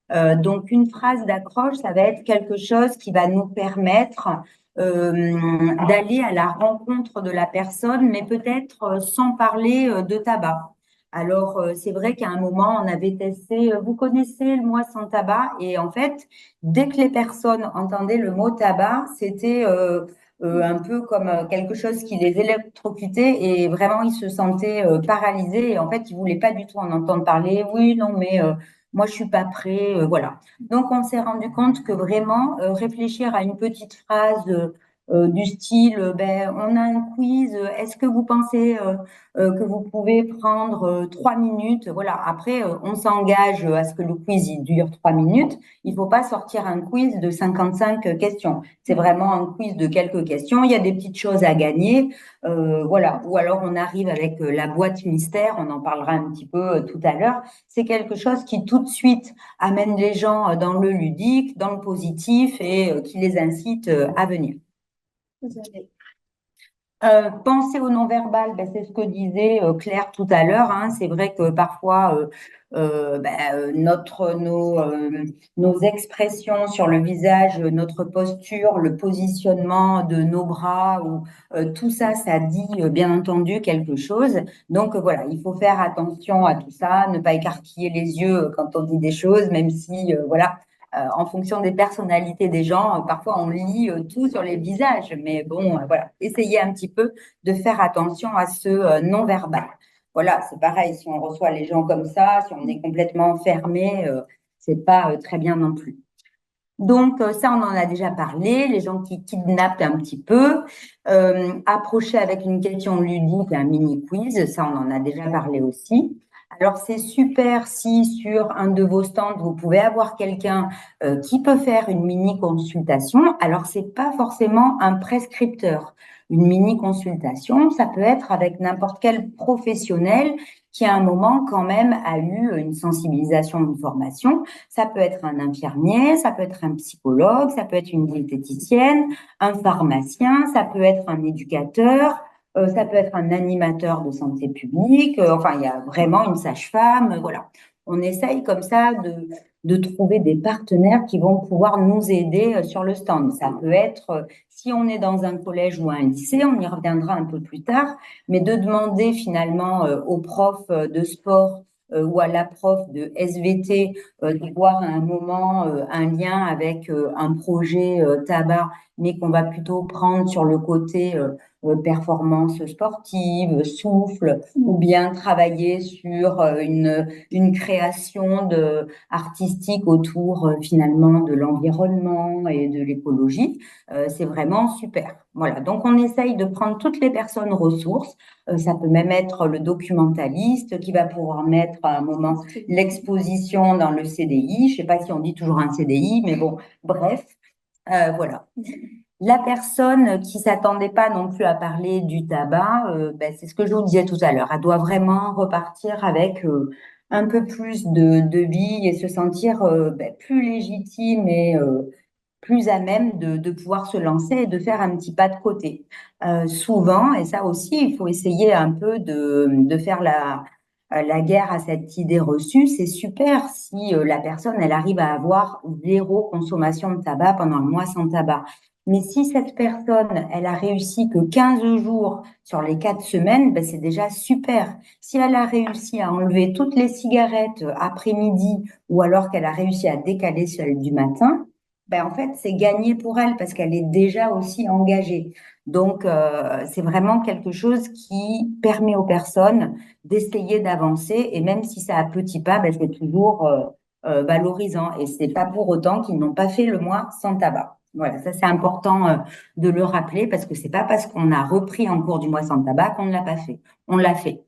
Donc une phrase d'accroche, ça va être quelque chose qui va nous permettre d'aller à la rencontre de la personne, mais peut-être sans parler de tabac. Alors, c'est vrai qu'à un moment, on avait testé, vous connaissez le mois sans tabac, et en fait, dès que les personnes entendaient le mot tabac, c'était un peu comme quelque chose qui les électrocutait, et vraiment, ils se sentaient paralysés, et en fait, ils voulaient pas du tout en entendre parler. Oui, non, mais moi, je suis pas prêt, voilà. Donc, on s'est rendu compte que vraiment, réfléchir à une petite phrase du style, ben, on a un quiz, est-ce que vous pensez que vous pouvez prendre 3 minutes. Voilà. Après, on s'engage à ce que le quiz il dure 3 minutes. Il ne faut pas sortir un quiz de 55 questions. C'est vraiment un quiz de quelques questions. Il y a des petites choses à gagner. Voilà. Ou alors on arrive avec la boîte mystère. On en parlera un petit peu tout à l'heure. C'est quelque chose qui tout de suite amène les gens dans le ludique, dans le positif et qui les incite à venir. Penser au non-verbal, ben, c'est ce que disait Claire tout à l'heure. Hein. C'est vrai que parfois, nos expressions sur le visage, notre posture, le positionnement de nos bras, ou, tout ça, ça dit bien entendu quelque chose. Donc voilà, il faut faire attention à tout ça, ne pas écarquiller les yeux quand on dit des choses, même si voilà en fonction des personnalités des gens, parfois on lit tout sur les visages, mais bon, voilà, essayez un petit peu de faire attention à ce non-verbal. Voilà, c'est pareil, si on reçoit les gens comme ça, si on est complètement fermé, c'est pas très bien non plus. Donc, ça, on en a déjà parlé, les gens qui kidnappent un petit peu, approcher avec une question ludique, un mini quiz, ça, on en a déjà parlé aussi. Alors, c'est super si sur un de vos stands, vous pouvez avoir quelqu'un qui peut faire une mini consultation. Alors, c'est pas forcément un prescripteur. Une mini consultation, ça peut être avec n'importe quel professionnel qui à un moment quand même a eu une sensibilisation, une formation. Ça peut être un infirmier, ça peut être un psychologue, ça peut être une diététicienne, un pharmacien, ça peut être un éducateur, ça peut être un animateur de santé publique. Enfin, il y a vraiment une sage-femme, voilà. on essaye comme ça de trouver des partenaires qui vont pouvoir nous aider sur le stand. Ça peut être, si on est dans un collège ou un lycée, on y reviendra un peu plus tard, mais de demander finalement au prof de sport ou à la prof de SVT de voir à un moment un lien avec un projet tabac, mais qu'on va plutôt prendre sur le côté performance sportive, souffle, ou bien travailler sur une création artistique autour finalement de l'environnement et de l'écologie. C'est vraiment super. Voilà, donc on essaye de prendre toutes les personnes ressources. Ça peut même être le documentaliste qui va pouvoir mettre à un moment l'exposition dans le CDI. Je ne sais pas si on dit toujours un CDI, mais bon, bref, voilà. La personne qui s'attendait pas non plus à parler du tabac, ben, c'est ce que je vous disais tout à l'heure. Elle doit vraiment repartir avec un peu plus de billes et se sentir ben, plus légitime et plus à même de pouvoir se lancer et de faire un petit pas de côté. Souvent, et ça aussi, il faut essayer un peu de faire la guerre à cette idée reçue. C'est super si la personne, elle arrive à avoir zéro consommation de tabac pendant un mois sans tabac. Mais si cette personne, elle a réussi que 15 jours sur les 4 semaines, ben c'est déjà super. Si elle a réussi à enlever toutes les cigarettes après-midi ou alors qu'elle a réussi à décaler celles du matin, ben en fait, c'est gagné pour elle parce qu'elle est déjà aussi engagée. Donc, c'est vraiment quelque chose qui permet aux personnes d'essayer d'avancer et même si c'est à petits pas, ben, c'est toujours valorisant et c'est pas pour autant qu'ils n'ont pas fait le mois sans tabac. Voilà, ça c'est important de le rappeler parce que c'est pas parce qu'on a repris en cours du mois sans tabac qu'on ne l'a pas fait. On l'a fait.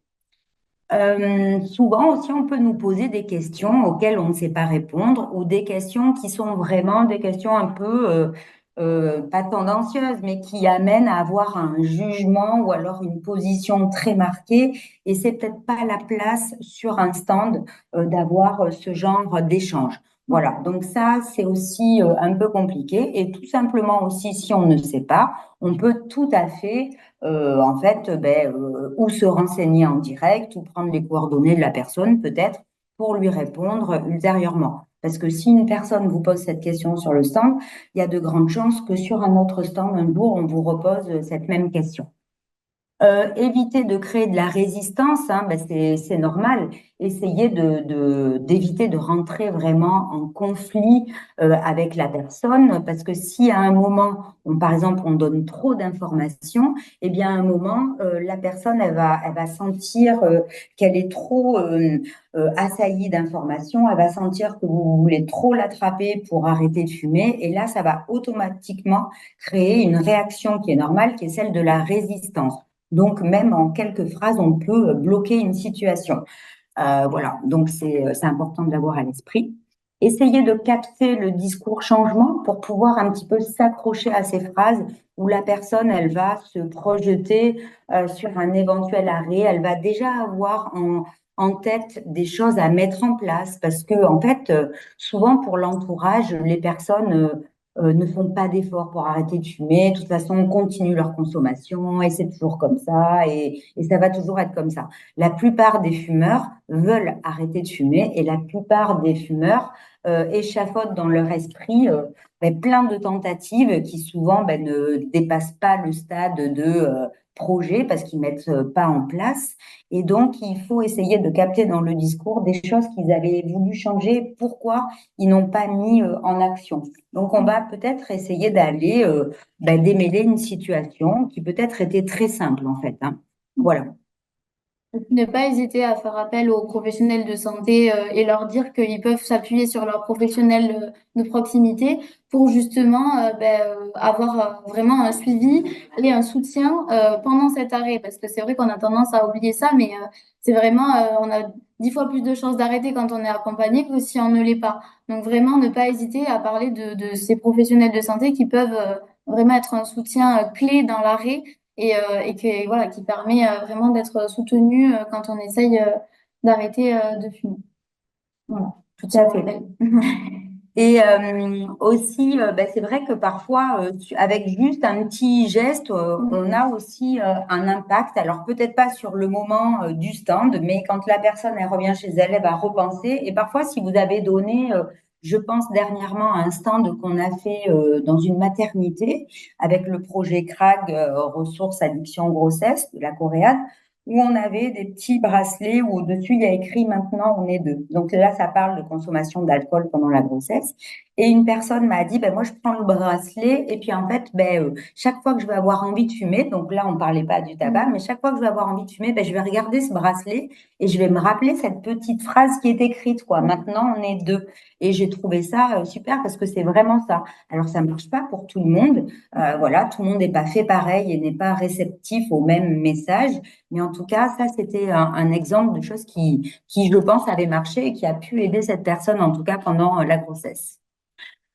Souvent aussi, on peut nous poser des questions auxquelles on ne sait pas répondre ou des questions qui sont vraiment des questions un peu, pas tendancieuses, mais qui amènent à avoir un jugement ou alors une position très marquée. Et c'est peut-être pas la place sur un stand, d'avoir ce genre d'échange. Voilà, donc ça, c'est aussi un peu compliqué. Et tout simplement aussi, si on ne sait pas, on peut tout à fait en fait, ben, ou se renseigner en direct ou prendre les coordonnées de la personne peut-être pour lui répondre ultérieurement. Parce que si une personne vous pose cette question sur le stand, il y a de grandes chances que sur un autre stand, un jour, on vous repose cette même question. Éviter de créer de la résistance, hein, ben c'est normal. Essayer d'éviter de rentrer vraiment en conflit avec la personne, parce que si à un moment, par exemple, on donne trop d'informations, eh bien à un moment, la personne, elle va sentir qu'elle est trop assaillie d'informations, elle va sentir que vous voulez trop l'attraper pour arrêter de fumer, et là, ça va automatiquement créer une réaction qui est normale, qui est celle de la résistance. Donc, même en quelques phrases, on peut bloquer une situation. Voilà, donc c'est important de l'avoir à l'esprit. Essayez de capter le discours changement pour pouvoir un petit peu s'accrocher à ces phrases où la personne, elle va se projeter sur un éventuel arrêt. Elle va déjà avoir en tête des choses à mettre en place parce que, en fait, souvent pour l'entourage, les personnes ne font pas d'efforts pour arrêter de fumer. De toute façon, on continue leur consommation et c'est toujours comme ça et ça va toujours être comme ça. La plupart des fumeurs veulent arrêter de fumer et la plupart des fumeurs échafaudent dans leur esprit ben, plein de tentatives qui souvent ben, ne dépassent pas le stade de projet parce qu'ils mettent pas en place. Et donc, il faut essayer de capter dans le discours des choses qu'ils avaient voulu changer, pourquoi ils n'ont pas mis en action. Donc, on va peut-être essayer d'aller ben, démêler une situation qui peut-être était très simple en fait. Hein. Voilà. Ne pas hésiter à faire appel aux professionnels de santé et leur dire qu'ils peuvent s'appuyer sur leurs professionnels de proximité pour justement avoir vraiment un suivi et un soutien pendant cet arrêt. Parce que c'est vrai qu'on a tendance à oublier ça, mais c'est vraiment, on a 10 fois plus de chances d'arrêter quand on est accompagné que si on ne l'est pas. Donc vraiment, ne pas hésiter à parler de ces professionnels de santé qui peuvent vraiment être un soutien clé dans l'arrêt et que, voilà, qui permet vraiment d'être soutenu quand on essaye d'arrêter de fumer. Voilà, Tout à fait. Et aussi, ben, c'est vrai que parfois, avec juste un petit geste, on a aussi un impact. Alors peut-être pas sur le moment du stand, mais quand la personne elle revient chez elle, elle va repenser. Et parfois, si vous avez donné, je pense dernièrement à un stand qu'on a fait dans une maternité avec le projet CRAG, ressources addiction grossesse de la Coréade, où on avait des petits bracelets où au-dessus il y a écrit maintenant on est deux. Donc là, ça parle de consommation d'alcool pendant la grossesse. Et une personne m'a dit, ben moi je prends le bracelet et puis en fait, chaque fois que je vais avoir envie de fumer, donc là on parlait pas du tabac, mais chaque fois que je vais avoir envie de fumer, ben, je vais regarder ce bracelet et je vais me rappeler cette petite phrase qui est écrite, quoi. Maintenant on est deux. Et j'ai trouvé ça super parce que c'est vraiment ça. Alors ça marche pas pour tout le monde, voilà, tout le monde n'est pas fait pareil et n'est pas réceptif au même message. Mais en tout cas, ça, c'était un exemple de choses qui, je pense, avait marché et qui a pu aider cette personne, en tout cas pendant la grossesse.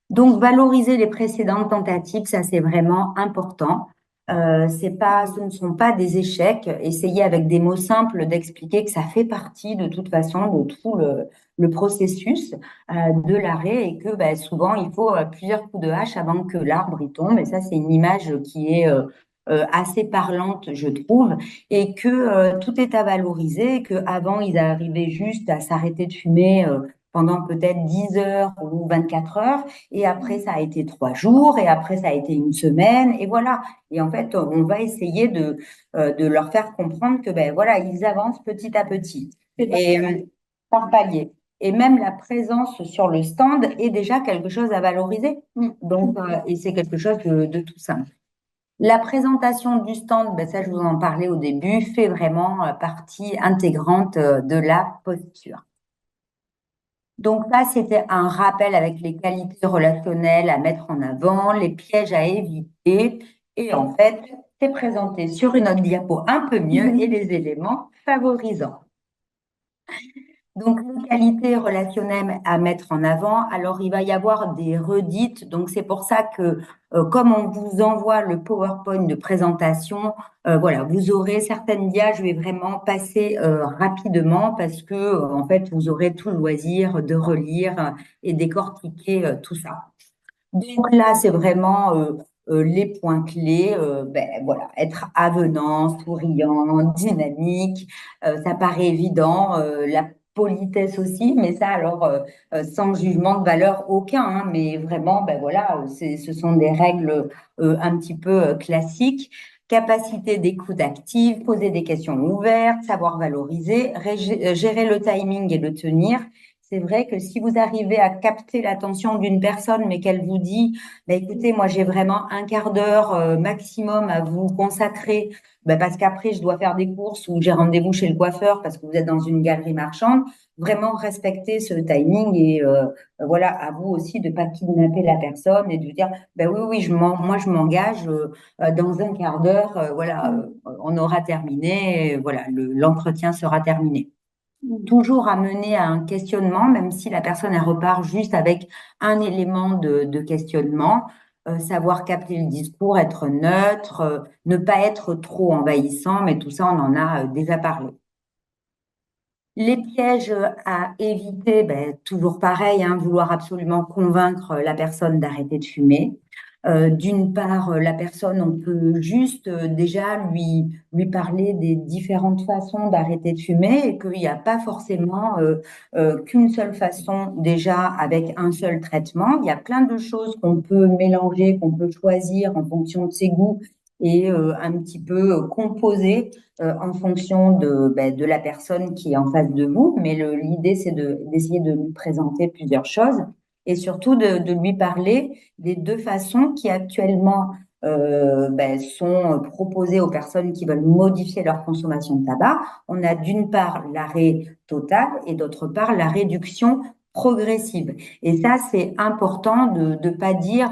Donc, valoriser les précédentes tentatives, ça, c'est vraiment important. C'est pas, ce ne sont pas des échecs. Essayez avec des mots simples d'expliquer que ça fait partie de toute façon de tout le processus de l'arrêt et que ben, souvent il faut plusieurs coups de hache avant que l'arbre y tombe. Et ça, c'est une image qui est assez parlante, je trouve, et que tout est à valoriser, et que avant ils arrivaient juste à s'arrêter de fumer pendant peut-être 10 heures ou 24 heures, et après ça a été 3 jours, et après ça a été une semaine, et voilà. Et en fait, on va essayer de leur faire comprendre que ben voilà, ils avancent petit à petit et par palier. Et même la présence sur le stand est déjà quelque chose à valoriser. Donc, et c'est quelque chose de tout simple. La présentation du stand, ben ça je vous en parlais au début, fait vraiment partie intégrante de la posture. Donc là, c'était un rappel avec les qualités relationnelles à mettre en avant, les pièges à éviter. Et en fait, c'est présenté sur une autre diapo un peu mieux et les éléments favorisants. Donc, les qualités relationnelles à mettre en avant. Alors, il va y avoir des redites. Donc, c'est pour ça que, comme on vous envoie le PowerPoint de présentation, voilà, vous aurez certaines dias. Je vais vraiment passer rapidement parce que, en fait, vous aurez tout le loisir de relire et décortiquer tout ça. Donc là, c'est vraiment les points clés. Ben, voilà, être avenant, souriant, dynamique. Ça paraît évident. La politesse aussi, mais ça, alors, sans jugement de valeur aucun. Hein, mais vraiment, ben voilà, ce sont des règles un petit peu classiques. Capacité d'écoute active, poser des questions ouvertes, savoir valoriser, gérer le timing et le tenir. C'est vrai que si vous arrivez à capter l'attention d'une personne, mais qu'elle vous dit, bah, écoutez, moi j'ai vraiment un quart d'heure maximum à vous consacrer, bah, parce qu'après je dois faire des courses ou j'ai rendez-vous chez le coiffeur parce que vous êtes dans une galerie marchande, vraiment respecter ce timing et voilà, à vous aussi de pas kidnapper la personne et de dire, bah oui, oui, moi je m'engage dans un quart d'heure, voilà, on aura terminé, voilà, l'entretien sera terminé. Toujours amener à un questionnement, même si la personne elle repart juste avec un élément de questionnement, savoir capter le discours, être neutre, ne pas être trop envahissant, mais tout ça, on en a déjà parlé. Les pièges à éviter, ben, toujours pareil, hein, vouloir absolument convaincre la personne d'arrêter de fumer. D'une part, la personne, on peut juste déjà lui parler des différentes façons d'arrêter de fumer et qu'il n'y a pas forcément qu'une seule façon déjà avec un seul traitement. Il y a plein de choses qu'on peut mélanger, qu'on peut choisir en fonction de ses goûts et un petit peu composer en fonction de la personne qui est en face de vous. Mais l'idée, c'est d'essayer de lui présenter plusieurs choses et surtout de lui parler des deux façons qui actuellement sont proposées aux personnes qui veulent modifier leur consommation de tabac. On a d'une part l'arrêt total et d'autre part la réduction progressive. Et ça, c'est important de pas dire,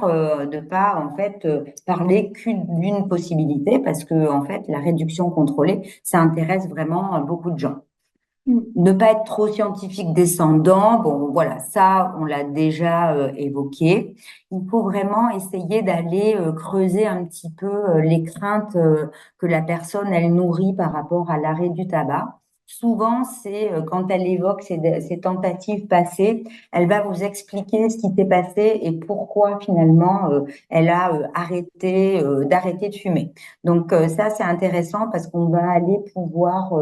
de pas en fait parler d'une possibilité parce que en fait la réduction contrôlée, ça intéresse vraiment beaucoup de gens. Ne pas être trop scientifique descendant, bon voilà, ça on l'a déjà évoqué. Il faut vraiment essayer d'aller creuser un petit peu les craintes que la personne elle nourrit par rapport à l'arrêt du tabac. souvent, c'est quand elle évoque ces tentatives passées, elle va vous expliquer ce qui s'est passé et pourquoi finalement elle a d'arrêter de fumer. Donc ça, c'est intéressant parce qu'on va aller pouvoir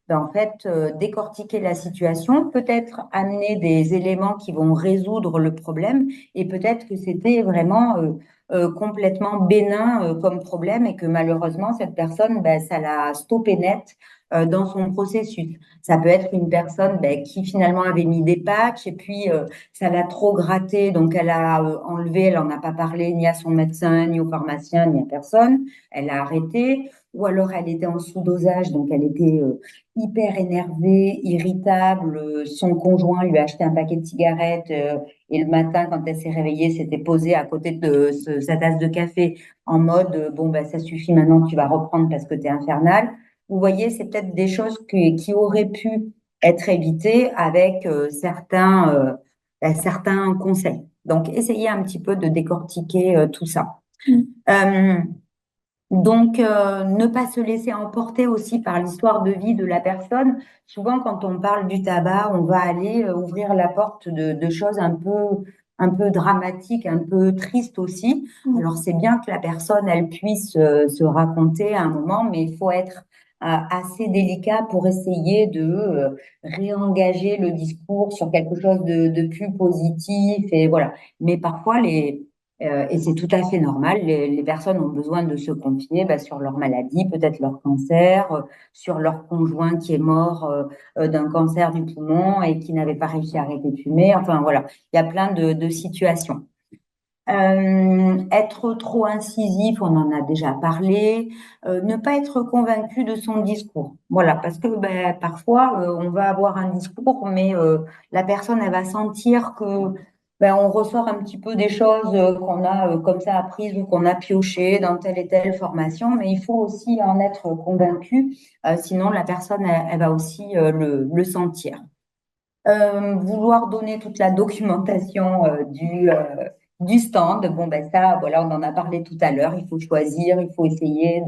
en fait décortiquer la situation, peut-être amener des éléments qui vont résoudre le problème et peut-être que c'était vraiment complètement bénin comme problème et que malheureusement cette personne, ben, ça l'a stoppé net dans son processus. Ça peut être une personne ben, qui finalement avait mis des patchs et puis ça l'a trop gratté, donc elle a enlevé, elle n'en a pas parlé ni à son médecin, ni au pharmacien, ni à personne. Elle a arrêté. Ou alors elle était en sous-dosage, donc elle était hyper énervée, irritable. Son conjoint lui a acheté un paquet de cigarettes et le matin, quand elle s'est réveillée, s'était posée à côté de sa tasse de café en mode bon, ben, ça suffit maintenant, tu vas reprendre parce que tu es infernal. Vous voyez, c'est peut-être des choses qui auraient pu être évitées avec certains conseils. Donc, essayez un petit peu de décortiquer tout ça. Mm. Euh, donc, ne pas se laisser emporter aussi par l'histoire de vie de la personne. Souvent, quand on parle du tabac, on va aller ouvrir la porte de choses un peu dramatiques, un peu tristes aussi. Mm. Alors, c'est bien que la personne, elle puisse se raconter à un moment, mais il faut être assez délicat pour essayer de réengager le discours sur quelque chose de plus positif. Et voilà. Mais parfois, et c'est tout à fait normal. Les personnes ont besoin de se confier bah, sur leur maladie, peut-être leur cancer, sur leur conjoint qui est mort d'un cancer du poumon et qui n'avait pas réussi à arrêter de fumer. Enfin voilà, il y a plein de situations. Être trop incisif, on en a déjà parlé. Ne pas être convaincu de son discours. Voilà, parce que ben, parfois, on va avoir un discours, mais la personne, elle va sentir que ben, on ressort un petit peu des choses qu'on a comme ça apprises ou qu'on a piochées dans telle et telle formation, mais il faut aussi en être convaincu, sinon la personne, elle va aussi le sentir. Vouloir donner toute la documentation du stand, bon ben ça, voilà, on en a parlé tout à l'heure. Il faut choisir, il faut essayer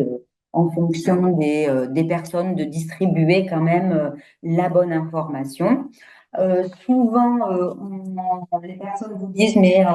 en fonction des personnes, de distribuer quand même la bonne information. Souvent, les personnes vous disent, mais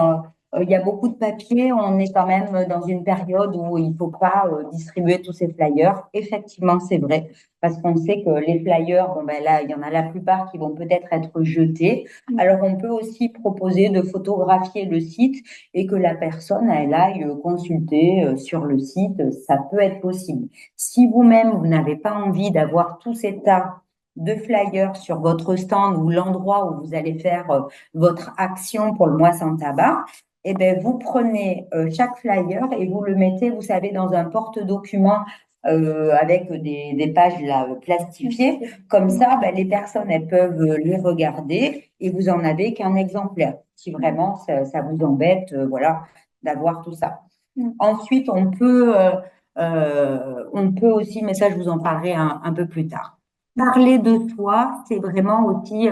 il y a beaucoup de papiers, on est quand même dans une période où il ne faut pas distribuer tous ces flyers. Effectivement, c'est vrai, parce qu'on sait que les flyers, bon ben là, il y en a la plupart qui vont peut-être être jetés. Alors, on peut aussi proposer de photographier le site et que la personne, elle aille consulter sur le site. Ça peut être possible. Si vous-même, vous n'avez pas envie d'avoir tout cet tas de flyers sur votre stand ou l'endroit où vous allez faire votre action pour le mois sans tabac, eh ben, vous prenez chaque flyer et vous le mettez, vous savez, dans un porte-document avec des pages là, plastifiées. Comme ça, ben, les personnes, elles peuvent les regarder et vous en avez qu'un exemplaire. Si vraiment ça vous embête, voilà, d'avoir tout ça. Ensuite, on peut aussi, mais ça, je vous en parlerai un peu plus tard. Parler de soi, c'est vraiment aussi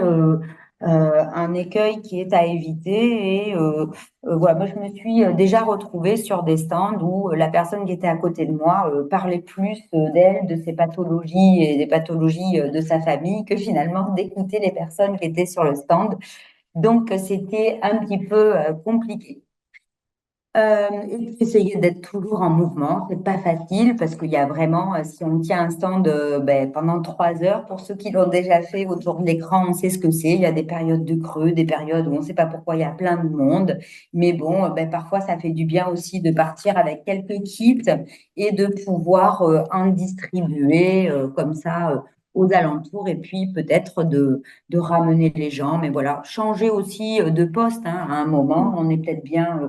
un écueil qui est à éviter. Et voilà, moi, je me suis déjà retrouvée sur des stands où la personne qui était à côté de moi parlait plus d'elle, de ses pathologies et des pathologies de sa famille que finalement d'écouter les personnes qui étaient sur le stand. Donc, c'était un petit peu compliqué. Et puis essayer d'être toujours en mouvement, c'est pas facile parce qu'il y a vraiment, si on tient un stand ben, pendant 3 heures, pour ceux qui l'ont déjà fait autour de l'écran, on sait ce que c'est. Il y a des périodes de creux, des périodes où on ne sait pas pourquoi il y a plein de monde. Mais bon, ben, parfois ça fait du bien aussi de partir avec quelques kits et de pouvoir en distribuer comme ça aux alentours et puis peut-être de ramener les gens. Mais voilà, changer aussi de poste hein, à un moment. On est peut-être bien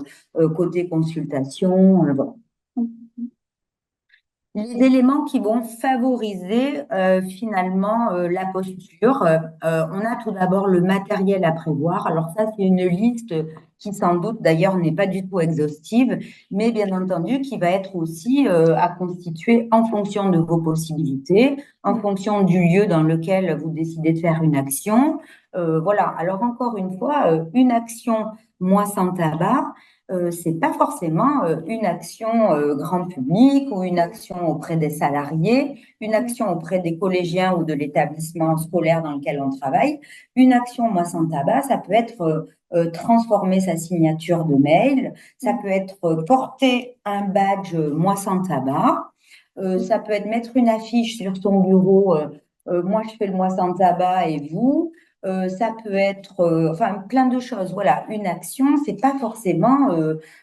côté consultation. Voilà. Les éléments qui vont favoriser finalement la posture, on a tout d'abord le matériel à prévoir. Alors ça, c'est une liste qui sans doute d'ailleurs n'est pas du tout exhaustive, mais bien entendu qui va être aussi à constituer en fonction de vos possibilités, en fonction du lieu dans lequel vous décidez de faire une action. Voilà. Alors encore une fois, une action, moi sans tabac. c'est pas forcément une action grand public ou une action auprès des salariés, une action auprès des collégiens ou de l'établissement scolaire dans lequel on travaille. Une action Moi sans tabac, ça peut être transformer sa signature de mail, ça peut être porter un badge Moi sans tabac, ça peut être mettre une affiche sur son bureau, moi je fais le Moi sans tabac et vous. Ça peut être, enfin, plein de choses. Voilà, une action, c'est pas forcément,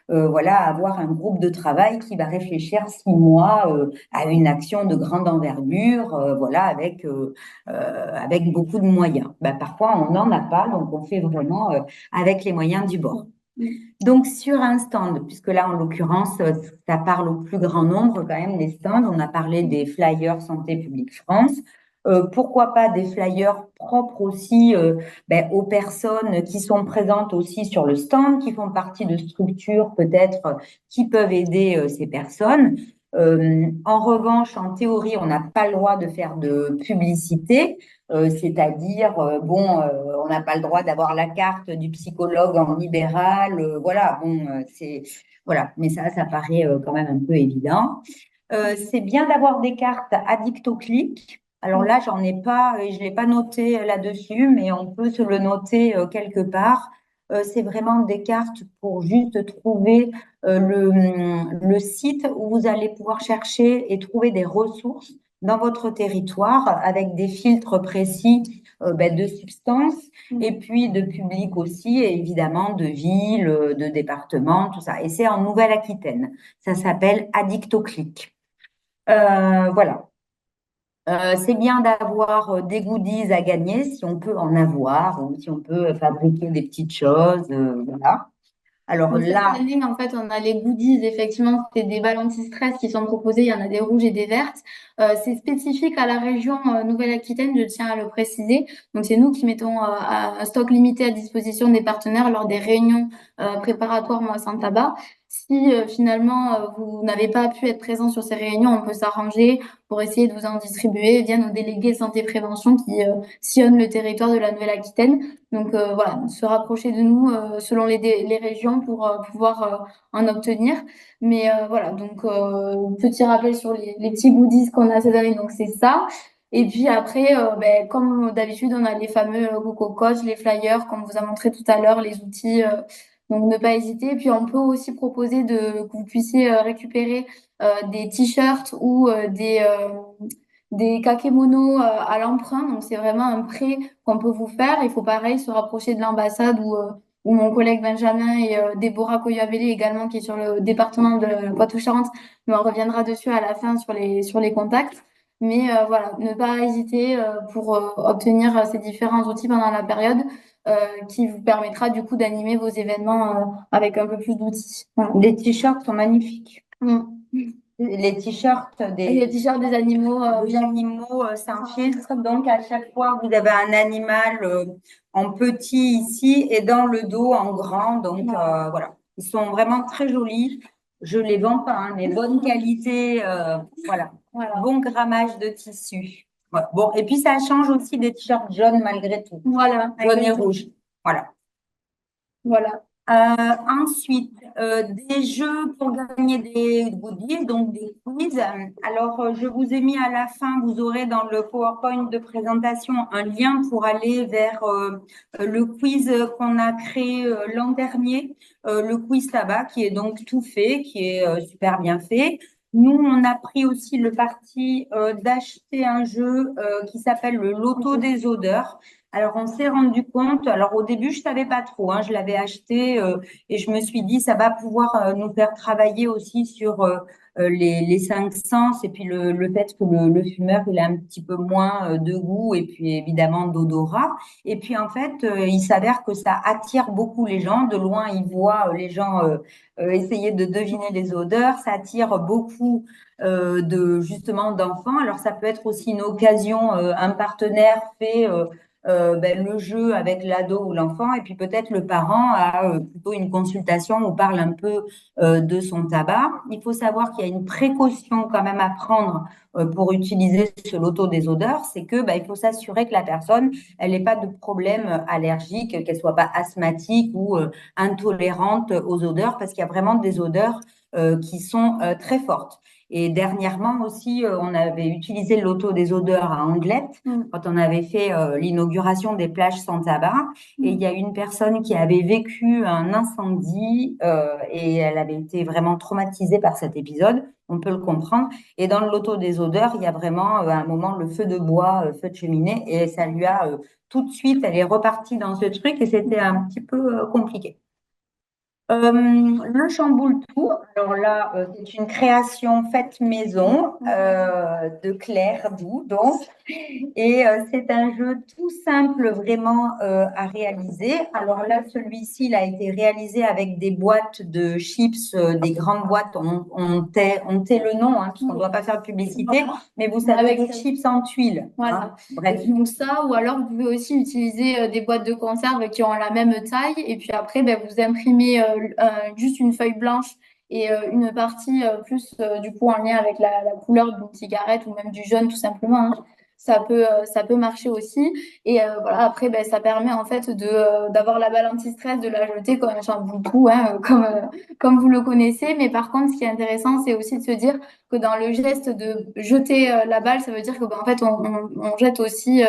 voilà, avoir un groupe de travail qui va réfléchir 6 mois à une action de grande envergure, voilà, avec beaucoup de moyens. Ben, parfois, on n'en a pas, donc on fait vraiment avec les moyens du bord. Donc, sur un stand, puisque là, en l'occurrence, ça parle au plus grand nombre quand même, les stands. On a parlé des flyers Santé publique France. Pourquoi pas des flyers propres aussi aux personnes qui sont présentes aussi sur le stand, qui font partie de structures peut-être qui peuvent aider ces personnes. En revanche, en théorie, on n'a pas le droit de faire de publicité, c'est-à-dire, on n'a pas le droit d'avoir la carte du psychologue en libéral, voilà, voilà, mais ça paraît quand même un peu évident. C'est bien d'avoir des cartes addict au clic. Alors là, j'en ai pas, et je l'ai pas noté là-dessus, mais on peut se le noter quelque part. C'est vraiment des cartes pour juste trouver le site où vous allez pouvoir chercher et trouver des ressources dans votre territoire avec des filtres précis de substances et puis de public aussi, et évidemment de villes, de départements, tout ça. Et c'est en Nouvelle-Aquitaine. Ça s'appelle Addict au clic. Voilà. C'est bien d'avoir des goodies à gagner si on peut en avoir ou si on peut fabriquer des petites choses. Voilà. Alors Donc cette là, année, en fait, on a les goodies, effectivement, c'est des balles anti-stress qui sont proposées. Il y en a des rouges et des vertes. C'est spécifique à la région Nouvelle-Aquitaine, je tiens à le préciser. Donc c'est nous qui mettons un stock limité à disposition des partenaires lors des réunions préparatoires Moi sans tabac. Si finalement vous n'avez pas pu être présent sur ces réunions, on peut s'arranger pour essayer de vous en distribuer via nos délégués santé prévention qui sillonnent le territoire de la Nouvelle-Aquitaine. Donc voilà, se rapprocher de nous selon les régions pour pouvoir en obtenir. Mais voilà, donc petit rappel sur les petits goodies qu'on a cette année, donc c'est ça. Et puis après, comme d'habitude, on a les fameux Coco Coach, les flyers, comme on vous a montré tout à l'heure, les outils. Donc ne pas hésiter. Et puis on peut aussi proposer que vous puissiez récupérer des t-shirts ou des kakémonos à l'emprunt. Donc, c'est vraiment un prêt qu'on peut vous faire. Il faut pareil se rapprocher de l'ambassade où mon collègue Benjamin et Déborah Coyabelli également, qui est sur le département de Poitou-Charentes, mais on reviendra dessus à la fin sur les contacts. Mais voilà, ne pas hésiter pour obtenir ces différents outils pendant la période qui vous permettra du coup d'animer vos événements avec un peu plus d'outils. Voilà. les t-shirts sont magnifiques. Mm. Les t-shirts Et les t-shirts des animaux, des animaux sans filtre. Donc, à chaque fois, vous avez un animal en petit ici et dans le dos en grand. Donc, voilà. Ils sont vraiment très jolis. Je les vends pas, hein, mais bonne qualité. Voilà. Voilà. Bon grammage de tissu. Voilà. Bon, et puis, ça change aussi des t-shirts jaunes malgré tout. Voilà. Jaune et rouge. Voilà. Voilà. Ensuite, des jeux pour gagner des goodies, donc des quiz. Alors, je vous ai mis à la fin, vous aurez dans le PowerPoint de présentation un lien pour aller vers le quiz qu'on a créé l'an dernier, le quiz tabac, qui est donc tout fait, qui est super bien fait. Nous, on a pris aussi le parti d'acheter un jeu qui s'appelle le Loto des odeurs. Alors, on s'est rendu compte, alors au début, je savais pas trop, hein, je l'avais acheté et je me suis dit, ça va pouvoir nous faire travailler aussi sur les 5 sens et puis le fait que le fumeur, il a un petit peu moins de goût et puis évidemment d'odorat. Et puis en fait, il s'avère que ça attire beaucoup les gens. De loin, ils voient les gens essayer de deviner les odeurs. Ça attire beaucoup justement d'enfants. Alors, ça peut être aussi une occasion, un partenaire fait le jeu avec l'ado ou l'enfant, et puis peut-être le parent a plutôt une consultation ou parle un peu de son tabac. Il faut savoir qu'il y a une précaution quand même à prendre pour utiliser ce loto des odeurs, c'est que il faut s'assurer que la personne, elle n'ait pas de problème allergique, qu'elle soit pas asthmatique ou intolérante aux odeurs, parce qu'il y a vraiment des odeurs qui sont très fortes. Et dernièrement aussi, on avait utilisé le loto des odeurs à Anglette quand on avait fait l'inauguration des plages sans tabac. Et il y a une personne qui avait vécu un incendie et elle avait été vraiment traumatisée par cet épisode. On peut le comprendre. Et dans le loto des odeurs, il y a vraiment à un moment le feu de bois, feu de cheminée, et ça lui a tout de suite, elle est repartie dans ce truc et c'était un petit peu compliqué. Le chamboule tout, alors là, c'est une création faite maison de Claire Doux, donc, et c'est un jeu tout simple vraiment à réaliser. Alors là, celui-ci, il a été réalisé avec des boîtes de chips, des grandes boîtes. On tait le nom, hein, parce qu'on ne doit pas faire de publicité, mais vous savez, Avec des chips en tuiles. voilà. Hein. Bref. Donc ça, ou alors vous pouvez aussi utiliser des boîtes de conserve qui ont la même taille. Et puis après, vous imprimez juste une feuille blanche et une partie plus du coup en lien avec la couleur d'une cigarette ou même du jaune tout simplement. Hein. Ça peut marcher aussi. Et voilà, après, ça permet en fait d'avoir la balle anti-stress, de la jeter comme un shampoo tout, hein, comme vous le connaissez. Mais par contre, ce qui est intéressant, c'est aussi de se dire que dans le geste de jeter la balle, ça veut dire que en fait on jette aussi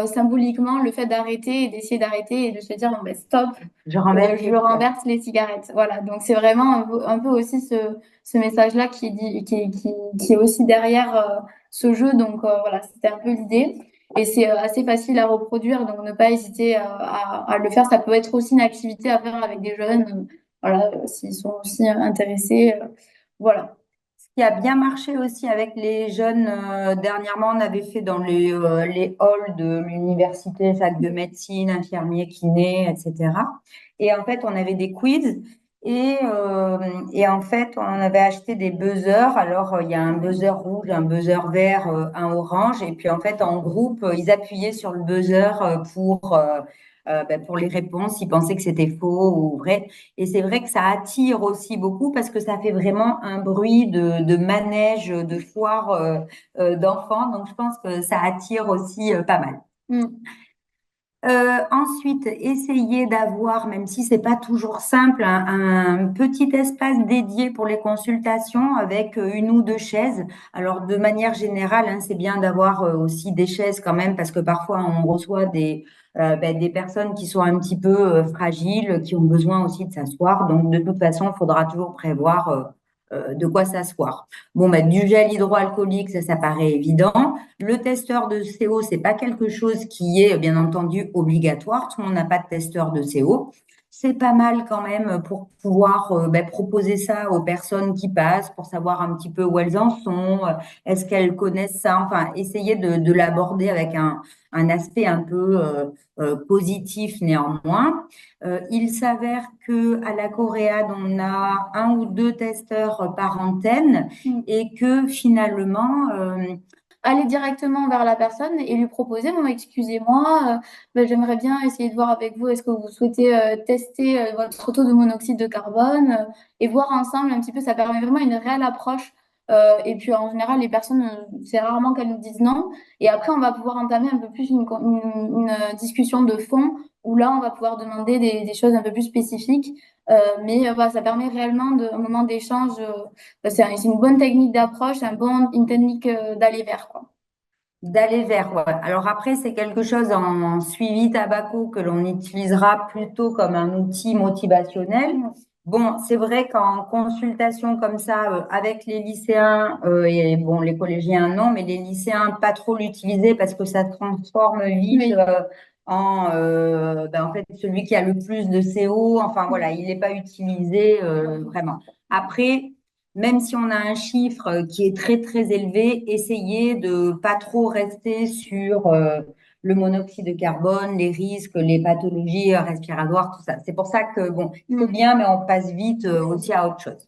symboliquement le fait d'arrêter et d'essayer d'arrêter et de se dire bon, stop, je renverse les cigarettes. Voilà, donc c'est vraiment un peu aussi ce message-là qui est aussi derrière ce jeu. Donc voilà, c'était un peu l'idée. Et c'est assez facile à reproduire, donc ne pas hésiter à le faire. Ça peut être aussi une activité à faire avec des jeunes, voilà, s'ils sont aussi intéressés. Voilà. Ce qui a bien marché aussi avec les jeunes, dernièrement, on avait fait dans les halls de l'université, fac de médecine, infirmier, kiné, etc. Et en fait, on avait des quiz et en fait, on avait acheté des buzzers. Alors, il y a un buzzer rouge, un buzzer vert, un orange. Et puis, en fait, en groupe, ils appuyaient sur le buzzer pour les réponses, ils pensaient que c'était faux ou vrai. Et c'est vrai que ça attire aussi beaucoup parce que ça fait vraiment un bruit de manège, de foire d'enfants. Donc, je pense que ça attire aussi pas mal. Mm. Ensuite, essayer d'avoir, même si c'est pas toujours simple, un petit espace dédié pour les consultations avec une ou deux chaises. Alors, de manière générale, hein, c'est bien d'avoir aussi des chaises quand même parce que parfois on reçoit des personnes qui sont un petit peu fragiles, qui ont besoin aussi de s'asseoir. Donc, de toute façon, il faudra toujours prévoir de quoi s'asseoir. Bon, du gel hydroalcoolique, ça paraît évident. Le testeur de CO, c'est pas quelque chose qui est bien entendu obligatoire. Tout le monde n'a pas de testeur de CO. C'est pas mal quand même pour pouvoir proposer ça aux personnes qui passent, pour savoir un petit peu où elles en sont, est-ce qu'elles connaissent ça, enfin, essayer de l'aborder avec un aspect un peu positif néanmoins. Il s'avère que à la Coréade, on a un ou deux testeurs par antenne et que finalement, Aller directement vers la personne et lui proposer, bon, excusez-moi, j'aimerais bien essayer de voir avec vous, est-ce que vous souhaitez tester votre taux de monoxyde de carbone et voir ensemble un petit peu, ça permet vraiment une réelle approche. Et puis en général, les personnes, c'est rarement qu'elles nous disent non. Et après, on va pouvoir entamer un peu plus une discussion de fond où là, on va pouvoir demander des choses un peu plus spécifiques. Mais voilà, ça permet réellement un moment d'échange. C'est une bonne technique d'approche, une technique d'aller vers, quoi. d'aller vers. Ouais. Alors après, c'est quelque chose en suivi tabaco que l'on utilisera plutôt comme un outil motivationnel. Bon, c'est vrai qu'en consultation comme ça, avec les lycéens, et bon, les collégiens non, mais les lycéens, pas trop l'utiliser parce que ça transforme vite Oui. en fait, celui qui a le plus de CO. Enfin, voilà, il n'est pas utilisé vraiment. Après, même si on a un chiffre qui est très, très élevé, essayez de pas trop rester sur le monoxyde de carbone, les risques, les pathologies respiratoires, tout ça. C'est pour ça que, bon, c'est bien, mais on passe vite aussi à autre chose.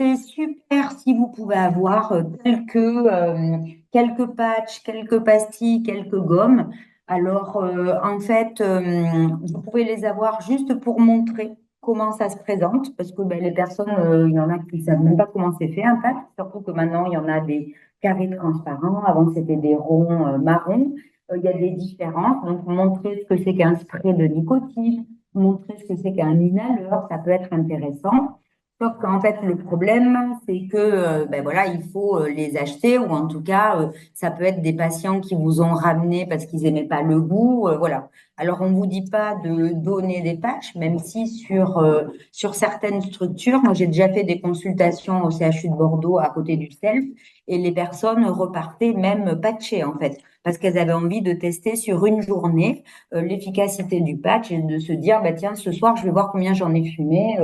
C'est super si vous pouvez avoir quelques patchs, quelques pastilles, quelques gommes. Alors, en fait, vous pouvez les avoir juste pour montrer comment ça se présente, parce que ben, les personnes, il y en a qui ne savent même pas comment c'est fait un patch, surtout que maintenant, il y en a des carrés transparents, avant c'était des ronds marrons. Il y a des différences, donc montrer ce que c'est qu'un spray de nicotine, montrer ce que c'est qu'un inhaleur, ça peut être intéressant. Sauf qu'en fait, le problème, c'est que ben voilà, il faut les acheter ou en tout cas, ça peut être des patients qui vous ont ramené parce qu'ils aimaient pas le goût, voilà. Alors, on vous dit pas de donner des patchs, même si sur certaines structures, moi j'ai déjà fait des consultations au CHU de Bordeaux à côté du SELF et les personnes repartaient même patchées en fait, parce qu'elles avaient envie de tester sur une journée l'efficacité du patch et de se dire, bah tiens, ce soir je vais voir combien j'en ai fumé.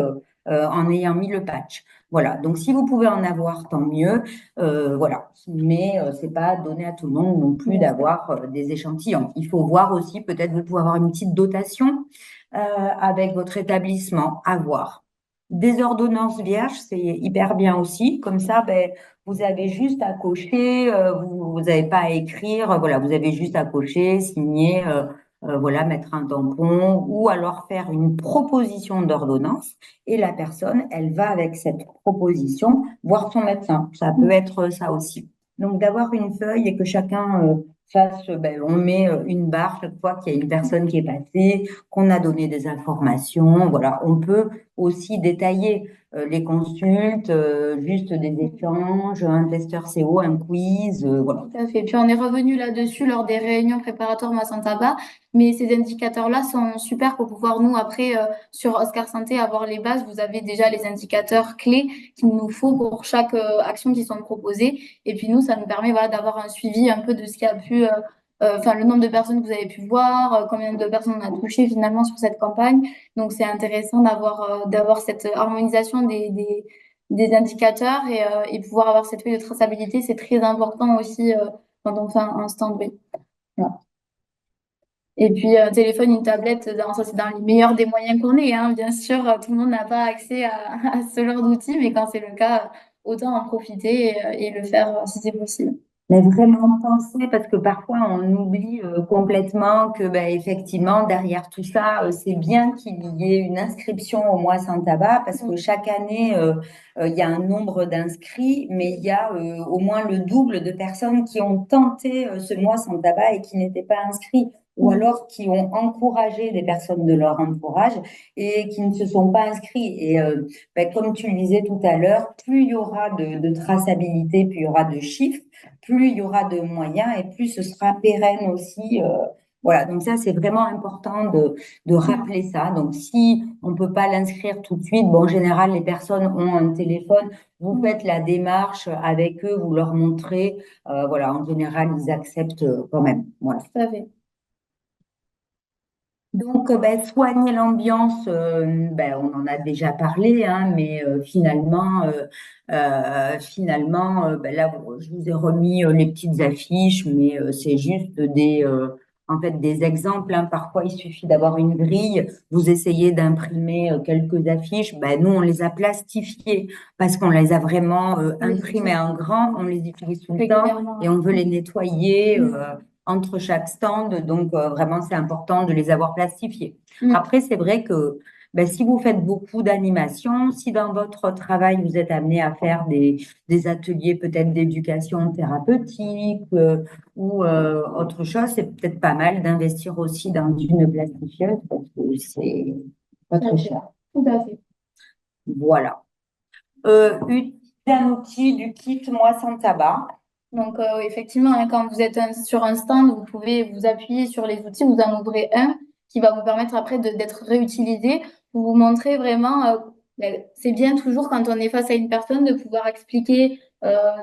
En ayant mis le patch. Voilà. Donc, si vous pouvez en avoir, tant mieux. Voilà. Mais c'est pas donné à tout le monde non plus d'avoir des échantillons. Il faut voir aussi, peut-être vous pouvez avoir une petite dotation avec votre établissement à voir. Des ordonnances vierges, c'est hyper bien aussi. Comme ça, ben, vous avez juste à cocher, vous n'avez pas à écrire, voilà, vous avez juste à cocher, signer, voilà, mettre un tampon ou alors faire une proposition d'ordonnance et la personne, elle va avec cette proposition voir son médecin. Ça peut être ça aussi. Donc d'avoir une feuille et que chacun fasse, ben, on met une barre chaque fois qu'il y a une personne qui est passée, qu'on a donné des informations. Voilà, on peut aussi détailler les consultes, juste des échanges, un testeur CO, un quiz, voilà. Tout à fait. Puis on est revenu là-dessus lors des réunions préparatoires Moi Sans Tabac, mais ces indicateurs-là sont super pour pouvoir nous après sur Oscar Santé avoir les bases. Vous avez déjà les indicateurs clés qu'il nous faut pour chaque action qui sont proposées, et puis nous ça nous permet voilà d'avoir un suivi un peu de ce qui a pu, enfin le nombre de personnes que vous avez pu voir, combien de personnes on a touché finalement sur cette campagne. Donc c'est intéressant d'avoir cette harmonisation des indicateurs et pouvoir avoir cette feuille de traçabilité, c'est très important aussi quand on fait un stand. Oui. Voilà. Et puis un téléphone, une tablette, ça c'est dans les meilleurs des moyens qu'on ait, hein. Bien sûr, tout le monde n'a pas accès à ce genre d'outils, mais quand c'est le cas, autant en profiter et le faire si c'est possible. Mais vraiment penser, parce que parfois on oublie complètement que ben, effectivement, derrière tout ça, c'est bien qu'il y ait une inscription au mois sans tabac, parce que chaque année, il y a un nombre d'inscrits, mais il y a au moins le double de personnes qui ont tenté ce mois sans tabac et qui n'étaient pas inscrits, ou alors qui ont encouragé des personnes de leur entourage et qui ne se sont pas inscrits. Et ben, comme tu le disais tout à l'heure, plus il y aura de traçabilité, plus il y aura de chiffres, plus il y aura de moyens et plus ce sera pérenne aussi. Voilà, donc ça, c'est vraiment important de rappeler ça. Donc, si on ne peut pas l'inscrire tout de suite, bon, en général, les personnes ont un téléphone, vous faites la démarche avec eux, vous leur montrez, voilà, en général, ils acceptent quand même. Voilà. Tout à fait. Donc, ben, soigner l'ambiance, ben, on en a déjà parlé, hein, mais finalement, ben, là, je vous ai remis les petites affiches, mais c'est juste en fait, des exemples, hein. Parfois, il suffit d'avoir une grille, vous essayez d'imprimer quelques affiches, ben, nous, on les a plastifiées parce qu'on les a vraiment imprimées en grand, on les utilise tout le temps et on veut les nettoyer. Entre chaque stand. Donc, vraiment, c'est important de les avoir plastifiés. Après, c'est vrai que ben, si vous faites beaucoup d'animation, si dans votre travail, vous êtes amené à faire des ateliers peut-être d'éducation thérapeutique ou autre chose, c'est peut-être pas mal d'investir aussi dans une plastifieuse parce que c'est pas trop cher. Tout à fait. Voilà. Utiliser un outil du kit Moi sans tabac. Donc, effectivement, hein, quand vous êtes sur un stand, vous pouvez vous appuyer sur les outils, vous en ouvrez un qui va vous permettre après d'être réutilisé pour vous montrer vraiment, ben, c'est bien toujours quand on est face à une personne de pouvoir expliquer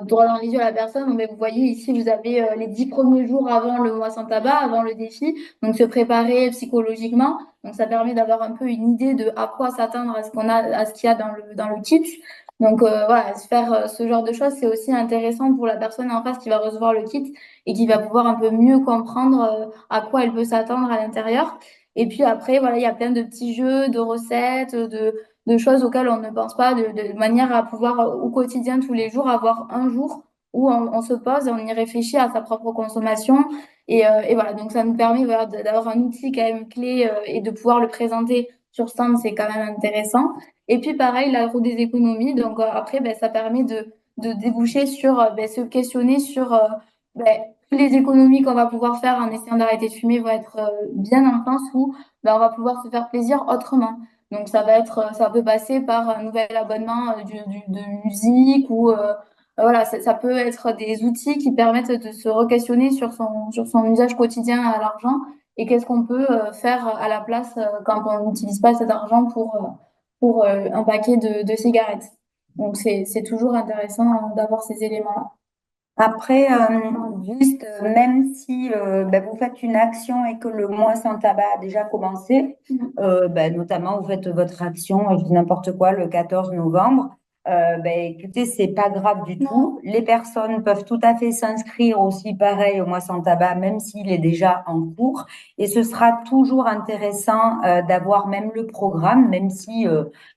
droit dans les yeux à la personne. Donc, ben, vous voyez ici, vous avez les 10 premiers jours avant le mois sans tabac, avant le défi, donc se préparer psychologiquement. Donc, ça permet d'avoir un peu une idée de à quoi s'attendre, à ce qu'il y a dans le kit. Donc voilà, faire ce genre de choses, c'est aussi intéressant pour la personne en face qui va recevoir le kit et qui va pouvoir un peu mieux comprendre à quoi elle peut s'attendre à l'intérieur. Et puis après, voilà, il y a plein de petits jeux, de recettes, de choses auxquelles on ne pense pas, de manière à pouvoir au quotidien, tous les jours, avoir un jour où on se pose, on y réfléchit à sa propre consommation. Et voilà, donc ça nous permet voilà, d'avoir un outil quand même clé et de pouvoir le présenter sur stand, c'est quand même intéressant. Et puis pareil, la roue des économies, donc après, ben, ça permet de déboucher sur, ben, se questionner sur ben, les économies qu'on va pouvoir faire en essayant d'arrêter de fumer vont être bien en France où ben, on va pouvoir se faire plaisir autrement. Donc ça va être, ça peut passer par un nouvel abonnement de musique ou voilà, ça peut être des outils qui permettent de se re-questionner sur son usage quotidien à l'argent et qu'est-ce qu'on peut faire à la place quand on n'utilise pas cet argent pour un paquet de cigarettes. Donc c'est toujours intéressant d'avoir ces éléments-là. Après, juste, même si ben, vous faites une action et que le mois sans tabac a déjà commencé, ben, notamment vous faites votre action, je dis n'importe quoi, le 14 novembre, ben, écoutez, c'est pas grave du tout. Les personnes peuvent tout à fait s'inscrire aussi pareil au mois sans tabac, même s'il est déjà en cours. Et ce sera toujours intéressant d'avoir même le programme, même si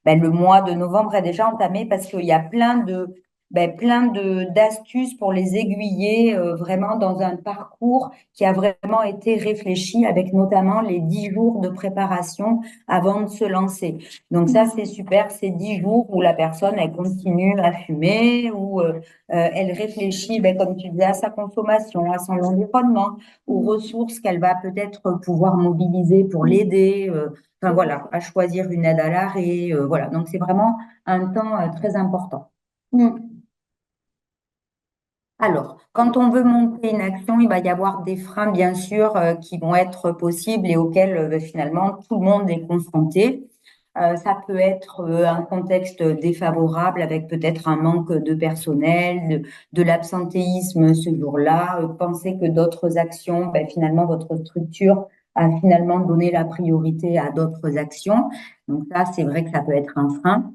ben, le mois de novembre est déjà entamé, parce qu'il y a plein de d'astuces pour les aiguiller vraiment dans un parcours qui a vraiment été réfléchi avec notamment les 10 jours de préparation avant de se lancer. Donc ça, c'est super, c'est 10 jours où la personne, elle continue à fumer, où elle réfléchit, ben, comme tu disais, à sa consommation, à son environnement, aux ressources qu'elle va peut-être pouvoir mobiliser pour l'aider, enfin voilà, à choisir une aide à l'arrêt, voilà. Donc c'est vraiment un temps très important. Mm. Alors, quand on veut monter une action, il va y avoir des freins, bien sûr, qui vont être possibles et auxquels finalement tout le monde est confronté. Ça peut être un contexte défavorable avec peut-être un manque de personnel, de l'absentéisme ce jour-là. Penser que d'autres actions, ben, finalement, votre structure a finalement donné la priorité à d'autres actions. Donc ça, c'est vrai que ça peut être un frein.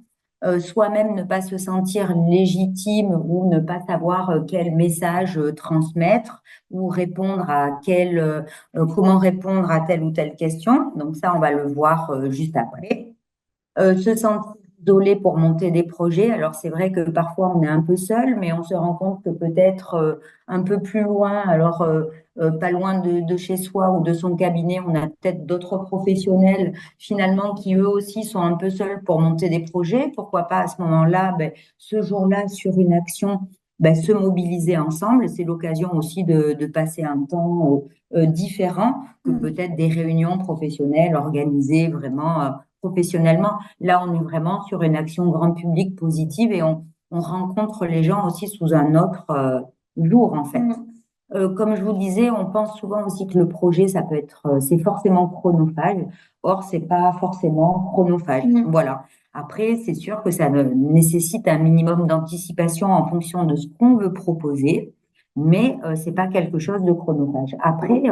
Soi-même ne pas se sentir légitime ou ne pas savoir quel message transmettre ou répondre à comment répondre à telle ou telle question. Donc ça, on va le voir juste après. Se sentir isolé pour monter des projets. Alors c'est vrai que parfois on est un peu seul, mais on se rend compte que peut-être un peu plus loin, alors pas loin de chez soi ou de son cabinet, on a peut-être d'autres professionnels finalement qui eux aussi sont un peu seuls pour monter des projets. Pourquoi pas à ce moment-là, ben, ce jour-là sur une action, ben, se mobiliser ensemble. C'est l'occasion aussi de passer un temps différent que peut-être des réunions professionnelles organisées vraiment professionnellement. Là, on est vraiment sur une action grand public positive et on rencontre les gens aussi sous un autre jour, en fait. Mm. Comme je vous disais, on pense souvent aussi que le projet, ça peut être, c'est forcément chronophage. Or, c'est pas forcément chronophage. Mm. Voilà. Après, c'est sûr que ça nécessite un minimum d'anticipation en fonction de ce qu'on veut proposer, mais c'est pas quelque chose de chronophage. Après,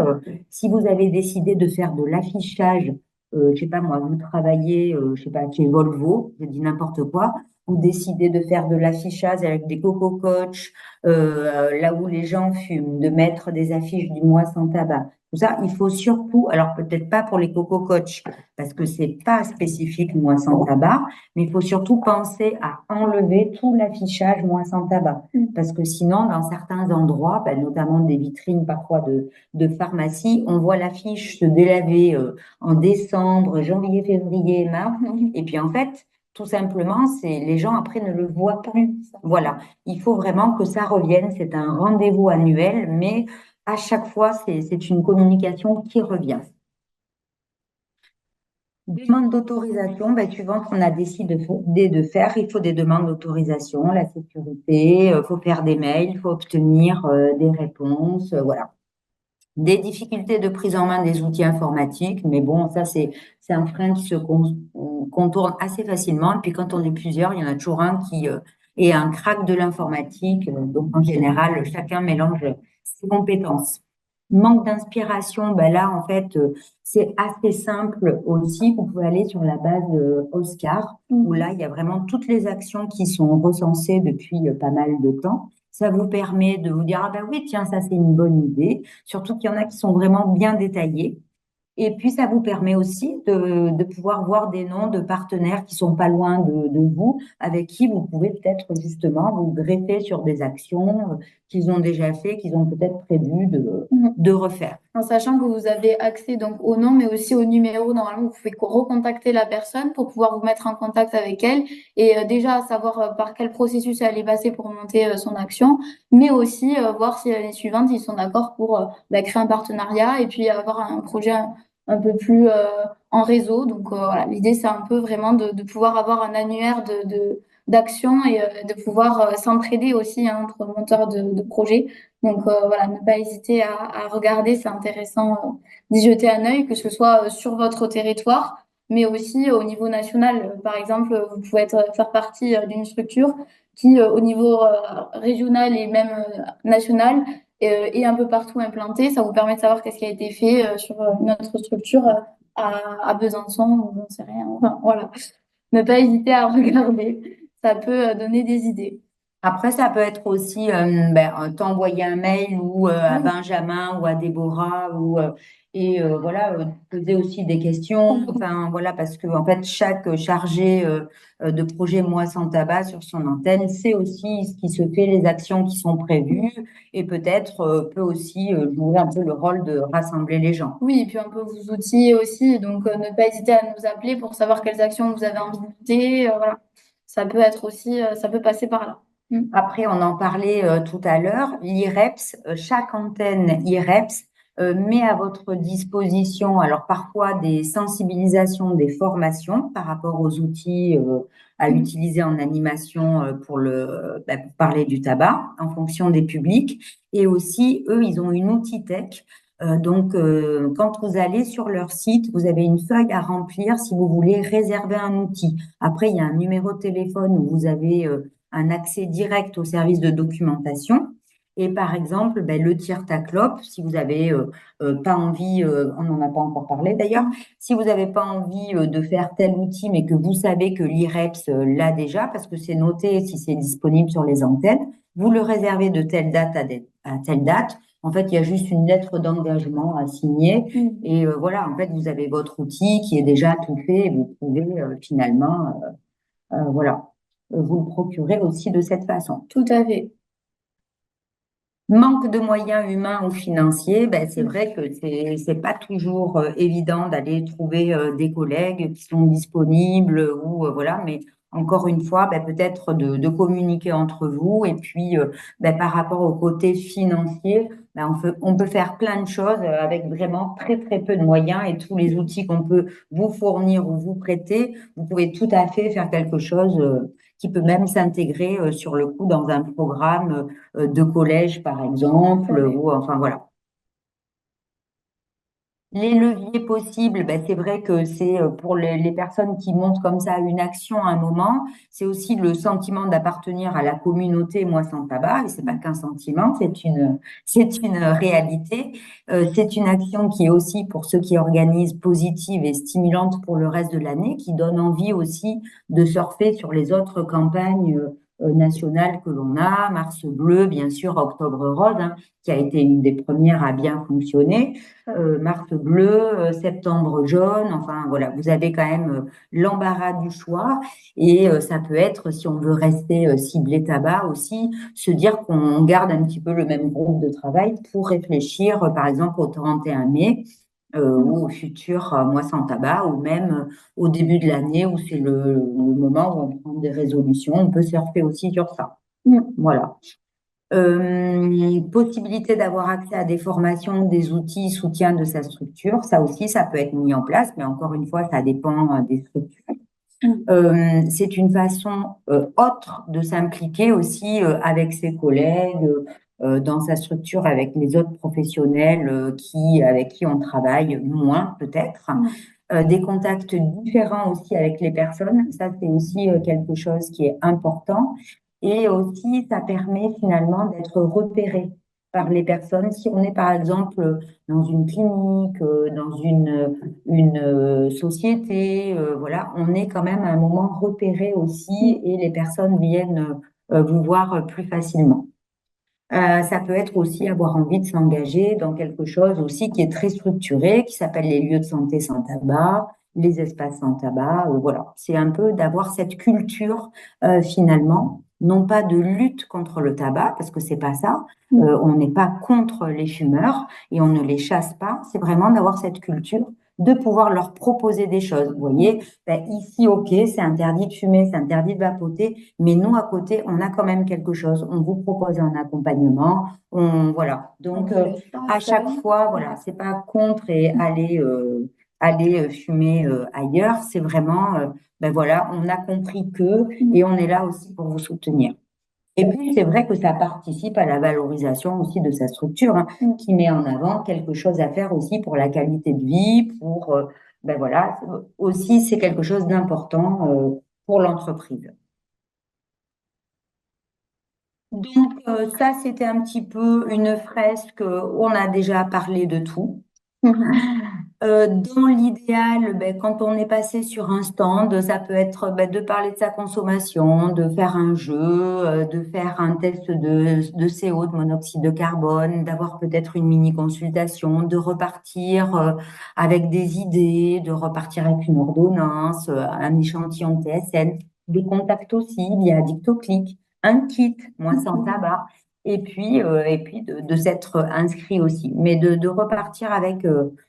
si vous avez décidé de faire de l'affichage, je sais pas moi, vous travaillez, je sais pas, chez Volvo, je dis n'importe quoi, vous décidez de faire de l'affichage avec des coco coach, là où les gens fument, de mettre des affiches du mois sans tabac. Tout ça, il faut surtout, alors peut-être pas pour les coco coach, parce que c'est pas spécifique mois sans tabac, mais il faut surtout penser à enlever tout l'affichage mois sans tabac. Parce que sinon, dans certains endroits, ben, notamment des vitrines parfois de pharmacie, on voit l'affiche se délaver en décembre, janvier, février, mars. Et puis en fait, tout simplement, c'est les gens après ne le voient plus. Voilà. Il faut vraiment que ça revienne. C'est un rendez-vous annuel, mais à chaque fois, c'est une communication qui revient. Demande d'autorisation, ben, suivant ce qu'on a décidé de faire, il faut des demandes d'autorisation, la sécurité, il faut faire des mails, il faut obtenir des réponses, voilà. Des difficultés de prise en main des outils informatiques, mais bon, ça, c'est un frein qui se contourne assez facilement. Et puis, quand on est plusieurs, il y en a toujours un qui est un crack de l'informatique. Donc, en général, chacun mélange ses compétences. Manque d'inspiration, ben là, en fait, c'est assez simple aussi. Vous pouvez aller sur la base Oscar, où là, il y a vraiment toutes les actions qui sont recensées depuis pas mal de temps. Ça vous permet de vous dire, ah ben oui, tiens, ça c'est une bonne idée. Surtout qu'il y en a qui sont vraiment bien détaillés. Et puis, ça vous permet aussi de pouvoir voir des noms de partenaires qui sont pas loin de vous, avec qui vous pouvez peut-être justement vous greffer sur des actions qu'ils ont déjà fait, qu'ils ont peut-être prévu Mhm. de refaire. En sachant que vous avez accès donc au nom, mais aussi au numéro. Normalement, vous pouvez recontacter la personne pour pouvoir vous mettre en contact avec elle et déjà savoir par quel processus elle est passée pour monter son action, mais aussi voir si l'année suivante, ils sont d'accord pour créer un partenariat et puis avoir un projet un peu plus en réseau. Donc voilà, l'idée, c'est un peu vraiment de pouvoir avoir un annuaire d'actions et de pouvoir s'entraider aussi hein, entre monteurs de projets. Donc voilà, ne pas hésiter à regarder, c'est intéressant d'y jeter un œil, que ce soit sur votre territoire, mais aussi au niveau national. Par exemple, vous pouvez faire partie d'une structure qui, au niveau régional et même national, est un peu partout implantée. Ça vous permet de savoir qu'est-ce qui a été fait sur notre structure à Besançon, ou j'en sais rien. Enfin, voilà, ne pas hésiter à regarder. Ça peut donner des idées. Après, ça peut être aussi t'envoyer un mail ou à Oui. Benjamin ou à Déborah voilà, poser aussi des questions. Enfin voilà, parce que en fait chaque chargé de projet Moi sans tabac sur son antenne sait aussi ce qui se fait, les actions qui sont prévues et peut-être peut aussi jouer un peu le rôle de rassembler les gens. Oui, et puis on peut vous outiller aussi, donc ne pas hésiter à nous appeler pour savoir quelles actions vous avez envie de monter. Voilà. Ça peut être aussi, ça peut passer par là. Mm. Après, on en parlait tout à l'heure, l'IREPS, chaque antenne IREPS met à votre disposition, alors parfois des sensibilisations, des formations par rapport aux outils à Mm. utiliser en animation pour parler du tabac en fonction des publics. Et aussi, eux, ils ont une outil tech. Quand vous allez sur leur site, vous avez une feuille à remplir si vous voulez réserver un outil. Après, il y a un numéro de téléphone où vous avez un accès direct au service de documentation. Et par exemple, le tir-ta-clope, si vous avez pas envie, on n'en a pas encore parlé d'ailleurs, si vous n'avez pas envie de faire tel outil, mais que vous savez que l'IREPS l'a déjà, parce que c'est noté si c'est disponible sur les antennes, vous le réservez de telle date à telle date. En fait, il y a juste une lettre d'engagement à signer. Mm. Et voilà, en fait, vous avez votre outil qui est déjà tout fait et vous pouvez finalement voilà, vous le procurez aussi de cette façon. Tout à fait. Manque de moyens humains ou financiers, c'est Mm. vrai que c'est pas toujours évident d'aller trouver des collègues qui sont disponibles ou voilà, mais encore une fois, peut-être de communiquer entre vous et puis par rapport au côté financier, on peut faire plein de choses avec vraiment très très peu de moyens et tous les outils qu'on peut vous fournir ou vous prêter, vous pouvez tout à fait faire quelque chose qui peut même s'intégrer sur le coup dans un programme de collège, par Tout exemple, à fait. ou enfin voilà. Les leviers possibles, c'est vrai que c'est pour les personnes qui montent comme ça une action à un moment, c'est aussi le sentiment d'appartenir à la communauté Moi sans tabac, et c'est pas qu'un sentiment, c'est une réalité. C'est une action qui est aussi pour ceux qui organisent positive et stimulante pour le reste de l'année, qui donne envie aussi de surfer sur les autres campagnes nationales que l'on a, Mars bleu, bien sûr, Octobre rose, hein, qui a été une des premières à bien fonctionner. Mars bleu, septembre jaune, enfin voilà, vous avez quand même l'embarras du choix et ça peut être, si on veut rester ciblé tabac aussi, se dire qu'on garde un petit peu le même groupe de travail pour réfléchir par exemple au 31 mai ou au futur mois sans tabac ou même au début de l'année où c'est le moment où on prend des résolutions, on peut surfer aussi sur ça. Mm. Voilà. Possibilité d'avoir accès à des formations, des outils, soutien de sa structure, ça aussi, ça peut être mis en place, mais encore une fois, ça dépend des structures. Mm. C'est une façon autre de s'impliquer aussi avec ses collègues, dans sa structure, avec les autres professionnels avec qui on travaille moins peut-être. Mm. Des contacts différents aussi avec les personnes, ça c'est aussi quelque chose qui est important. Et aussi, ça permet finalement d'être repéré par les personnes. Si on est par exemple dans une clinique, dans une société, voilà, on est quand même à un moment repéré aussi et les personnes viennent vous voir plus facilement. Ça peut être aussi avoir envie de s'engager dans quelque chose aussi qui est très structuré, qui s'appelle les lieux de santé sans tabac, les espaces sans tabac. Voilà, c'est un peu d'avoir cette culture finalement non pas de lutte contre le tabac, parce que c'est pas ça. On n'est pas contre les fumeurs et on ne les chasse pas. C'est vraiment d'avoir cette culture de pouvoir leur proposer des choses. Vous voyez, ben, ici, ok, c'est interdit de fumer, c'est interdit de vapoter, mais nous, à côté, on a quand même quelque chose. On vous propose un accompagnement. Voilà. Donc, à chaque fois, voilà, c'est pas contre et aller fumer ailleurs. C'est vraiment, ben voilà, on a compris que et on est là aussi pour vous soutenir. Et puis, c'est vrai que ça participe à la valorisation aussi de sa structure, hein, qui met en avant quelque chose à faire aussi pour la qualité de vie, pour, ben voilà, aussi c'est quelque chose d'important pour l'entreprise. Donc, ça, c'était un petit peu une fresque. On a déjà parlé de tout. Dans l'idéal, ben, quand on est passé sur un stand, ça peut être ben, de parler de sa consommation, de faire un jeu, de faire un test de CO, de monoxyde de carbone, d'avoir peut-être une mini-consultation, de repartir avec des idées, de repartir avec une ordonnance, un échantillon de TSN, des contacts aussi via Dictoclic, un kit, moi sans tabac. Et puis de s'être inscrit aussi, mais de repartir avec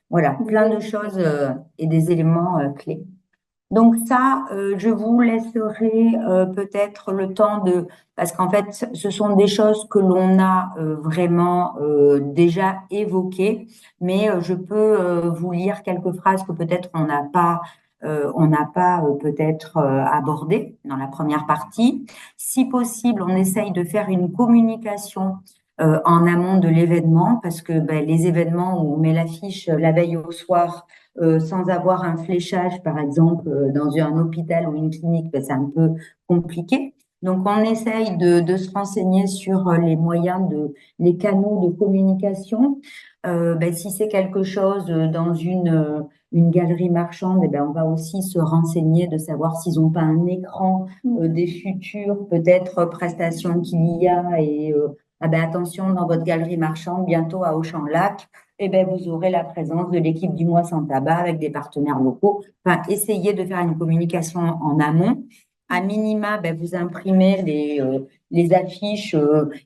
voilà, plein de choses et des éléments clés. Donc ça, je vous laisserai peut-être le temps de, parce qu'en fait, ce sont des choses que l'on a vraiment déjà évoquées, mais je peux vous lire quelques phrases que peut-être on n'a pas peut-être abordées dans la première partie. Si possible, on essaye de faire une communication en amont de l'événement, parce que ben, les événements où on met l'affiche la veille au soir sans avoir un fléchage, par exemple, dans un hôpital ou une clinique, ben, c'est un peu compliqué. Donc, on essaye de se renseigner sur les moyens les canaux de communication. Ben, si c'est quelque chose dans une galerie marchande, eh ben, on va aussi se renseigner de savoir s'ils n'ont pas un écran des futures peut-être prestations qu'il y a et ah ben, attention, dans votre galerie marchande, bientôt à Auchan-Lac, eh ben, vous aurez la présence de l'équipe du Mois sans tabac avec des partenaires locaux. Enfin, essayez de faire une communication en amont. À minima, ben, vous imprimez les affiches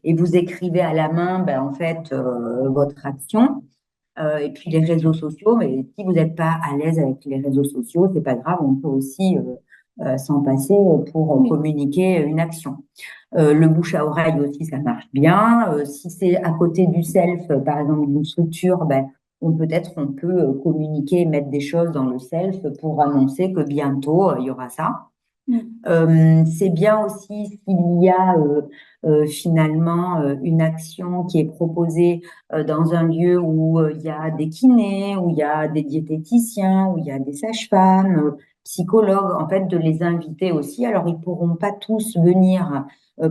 et vous écrivez à la main, ben, en fait, votre action. Et puis les réseaux sociaux, mais si vous n'êtes pas à l'aise avec les réseaux sociaux, c'est pas grave, on peut aussi s'en passer pour communiquer une action. Le bouche à oreille aussi, ça marche bien. Si c'est à côté du self, par exemple, d'une structure, ben, on peut communiquer, mettre des choses dans le self pour annoncer que bientôt, il y aura ça. C'est bien aussi s'il y a finalement une action qui est proposée dans un lieu où il y a des kinés, où il y a des diététiciens, où il y a des sages-femmes, psychologues, en fait, de les inviter aussi. Alors, ils pourront pas tous venir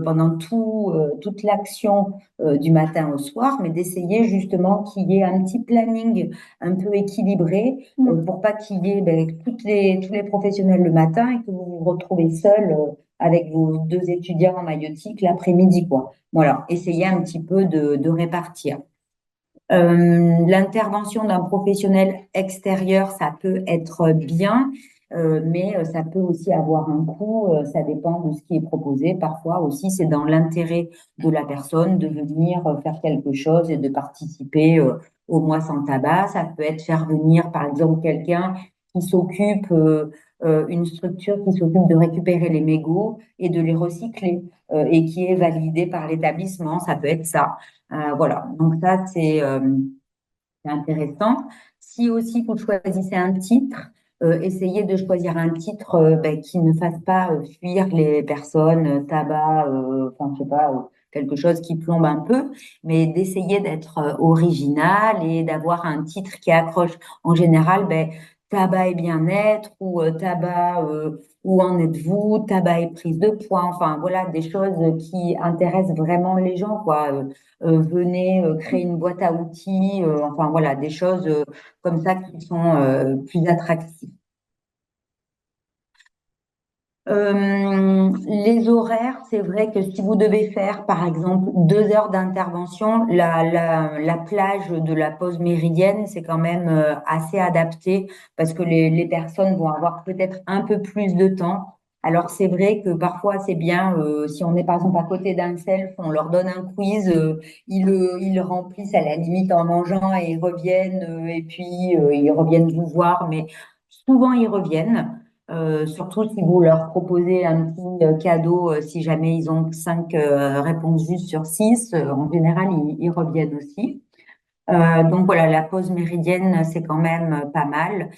pendant toute l'action du matin au soir, mais d'essayer justement qu'il y ait un petit planning un peu équilibré pour pas qu'il y ait ben, tous les professionnels le matin et que vous vous retrouvez seul avec vos deux étudiants en maïeutique l'après-midi, quoi. Voilà, essayez un petit peu de répartir. L'intervention d'un professionnel extérieur, ça peut être bien, mais ça peut aussi avoir un coût. Ça dépend de ce qui est proposé. Parfois aussi, c'est dans l'intérêt de la personne de venir faire quelque chose et de participer au mois sans tabac. Ça peut être faire venir, par exemple, quelqu'un qui s'occupe, une structure qui s'occupe de récupérer les mégots et de les recycler et qui est validé par l'établissement. Ça peut être ça. Voilà, donc ça, c'est intéressant. Si aussi vous choisissez un titre, essayez de choisir un titre ben, qui ne fasse pas fuir les personnes, tabac, enfin, je sais pas, quelque chose qui plombe un peu, mais d'essayer d'être original et d'avoir un titre qui accroche. En général, ben, tabac et bien-être ou tabac, où en êtes-vous, tabac et prise de poids, enfin voilà, des choses qui intéressent vraiment les gens, quoi. Venez créer une boîte à outils, enfin voilà, des choses comme ça qui sont plus attractives. Les horaires, c'est vrai que si vous devez faire, par exemple, 2 heures d'intervention, la plage de la pause méridienne, c'est quand même assez adapté parce que les personnes vont avoir peut-être un peu plus de temps Alors c'est vrai que parfois c'est bien, si on est par exemple à côté d'un self, on leur donne un quiz, ils le remplissent à la limite en mangeant et ils reviennent, et puis ils reviennent vous voir, mais souvent ils reviennent, surtout si vous leur proposez un petit cadeau, si jamais ils ont 5 réponses justes sur 6, en général ils reviennent aussi. Donc voilà, la pause méridienne, c'est quand même pas mal.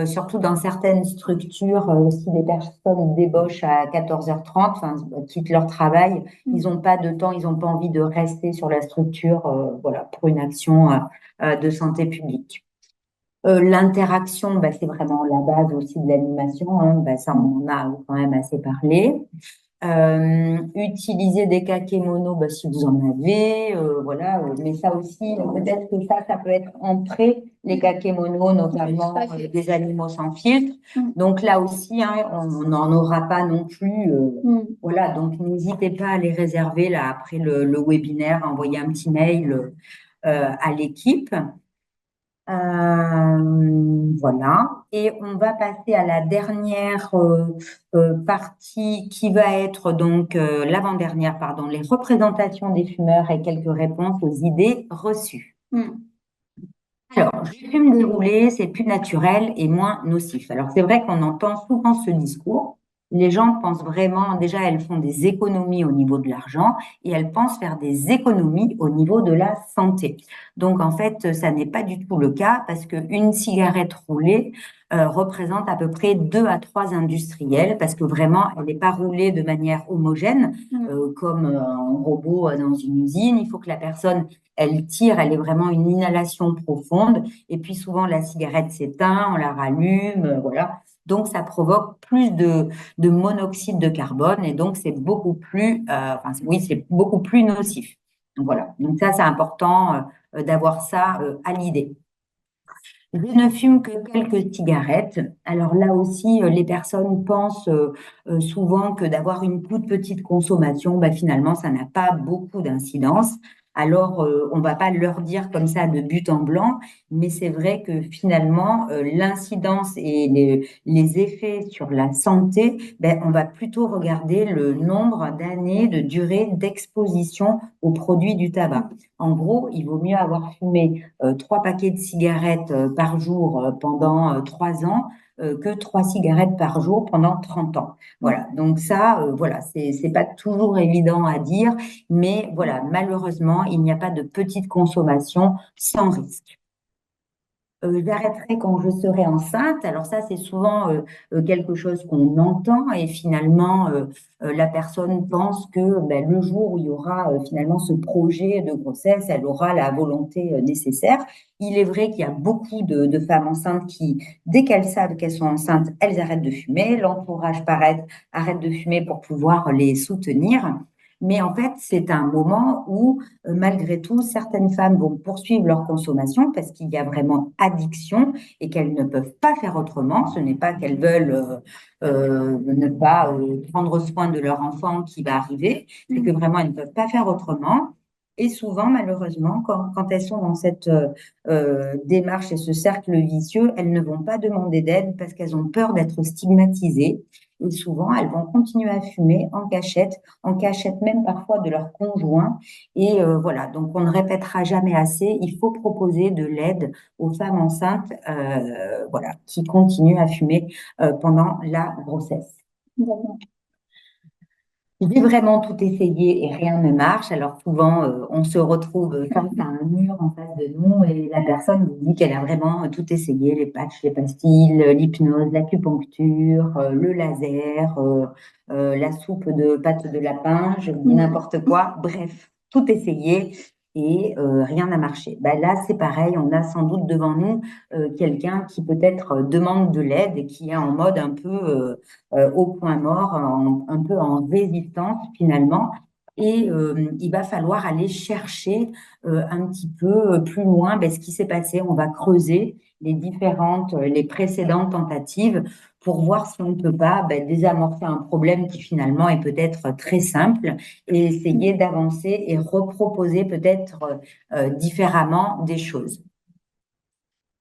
Surtout dans certaines structures, si les personnes débauchent à 14h30, enfin, quittent leur travail, ils n'ont pas de temps, ils n'ont pas envie de rester sur la structure, voilà, pour une action de santé publique. L'interaction, bah, c'est vraiment la base aussi de l'animation, hein. Bah, ça, on en a quand même assez parlé. Utiliser des kakémonos, bah, si vous en avez, voilà. Mais ça aussi, peut-être que ça peut être entré, les kakémonos, notamment des animaux sans filtre. Donc là aussi, hein, on n'en aura pas non plus. Voilà, donc n'hésitez pas à les réserver là après le webinaire, envoyer un petit mail à l'équipe. Voilà. Et on va passer à la dernière partie qui va être donc l'avant-dernière, pardon, les représentations des fumeurs et quelques réponses aux idées reçues. Alors, je fume déroulé, c'est plus naturel et moins nocif. Alors, c'est vrai qu'on entend souvent ce discours. Les gens pensent vraiment, déjà, elles font des économies au niveau de l'argent et elles pensent faire des économies au niveau de la santé. Donc, en fait, ça n'est pas du tout le cas parce qu'une cigarette roulée représente à peu près 2 à 3 industriels parce que vraiment, elle n'est pas roulée de manière homogène comme un robot dans une usine. Il faut que la personne elle tire, elle est vraiment une inhalation profonde. Et puis souvent, la cigarette s'éteint, on la rallume, voilà. Donc, ça provoque plus de monoxyde de carbone et donc c'est beaucoup plus, enfin, oui, c'est beaucoup plus nocif. Donc, voilà. Donc ça, c'est important d'avoir ça à l'idée. Je ne fume que quelques cigarettes. Alors là aussi, les personnes pensent souvent que d'avoir une toute petite consommation, bah, finalement, ça n'a pas beaucoup d'incidence. Alors, on va pas leur dire comme ça de but en blanc, mais c'est vrai que finalement, l'incidence et les effets sur la santé, ben, on va plutôt regarder le nombre d'années de durée d'exposition aux produits du tabac. En gros, il vaut mieux avoir fumé 3 paquets de cigarettes par jour pendant 3 ans que 3 cigarettes par jour pendant 30 ans. Voilà. Donc ça, voilà, c'est pas toujours évident à dire, mais voilà, malheureusement, il n'y a pas de petite consommation sans risque. J'arrêterai quand je serai enceinte. Alors ça, c'est souvent quelque chose qu'on entend et finalement, la personne pense que ben, le jour où il y aura finalement ce projet de grossesse, elle aura la volonté nécessaire. Il est vrai qu'il y a beaucoup de femmes enceintes qui, dès qu'elles savent qu'elles sont enceintes, elles arrêtent de fumer. L'entourage, pareil, arrête de fumer pour pouvoir les soutenir. Mais en fait, c'est un moment où malgré tout, certaines femmes vont poursuivre leur consommation parce qu'il y a vraiment addiction et qu'elles ne peuvent pas faire autrement. Ce n'est pas qu'elles veulent ne pas prendre soin de leur enfant qui va arriver, c'est que vraiment elles ne peuvent pas faire autrement. Et souvent, malheureusement, quand elles sont dans cette démarche et ce cercle vicieux, elles ne vont pas demander d'aide parce qu'elles ont peur d'être stigmatisées. Et souvent, elles vont continuer à fumer en cachette même parfois de leur conjoint. Et voilà, donc on ne répétera jamais assez, il faut proposer de l'aide aux femmes enceintes voilà, qui continuent à fumer pendant la grossesse. J'ai vraiment tout essayé et rien ne marche. Alors souvent, on se retrouve face à un mur en face de nous et la personne nous dit qu'elle a vraiment tout essayé, les patchs, les pastilles, l'hypnose, l'acupuncture, le laser, la soupe de pâte de lapin, je dis n'importe quoi. Bref, tout essayé et rien n'a marché. Ben là, c'est pareil, on a sans doute devant nous quelqu'un qui peut-être demande de l'aide et qui est en mode un peu au point mort, un peu en résistance finalement. Et il va falloir aller chercher un petit peu plus loin ben, ce qui s'est passé. On va creuser les précédentes tentatives pour voir si on ne peut pas ben, désamorcer un problème qui finalement est peut-être très simple et essayer d'avancer et reproposer peut-être différemment des choses.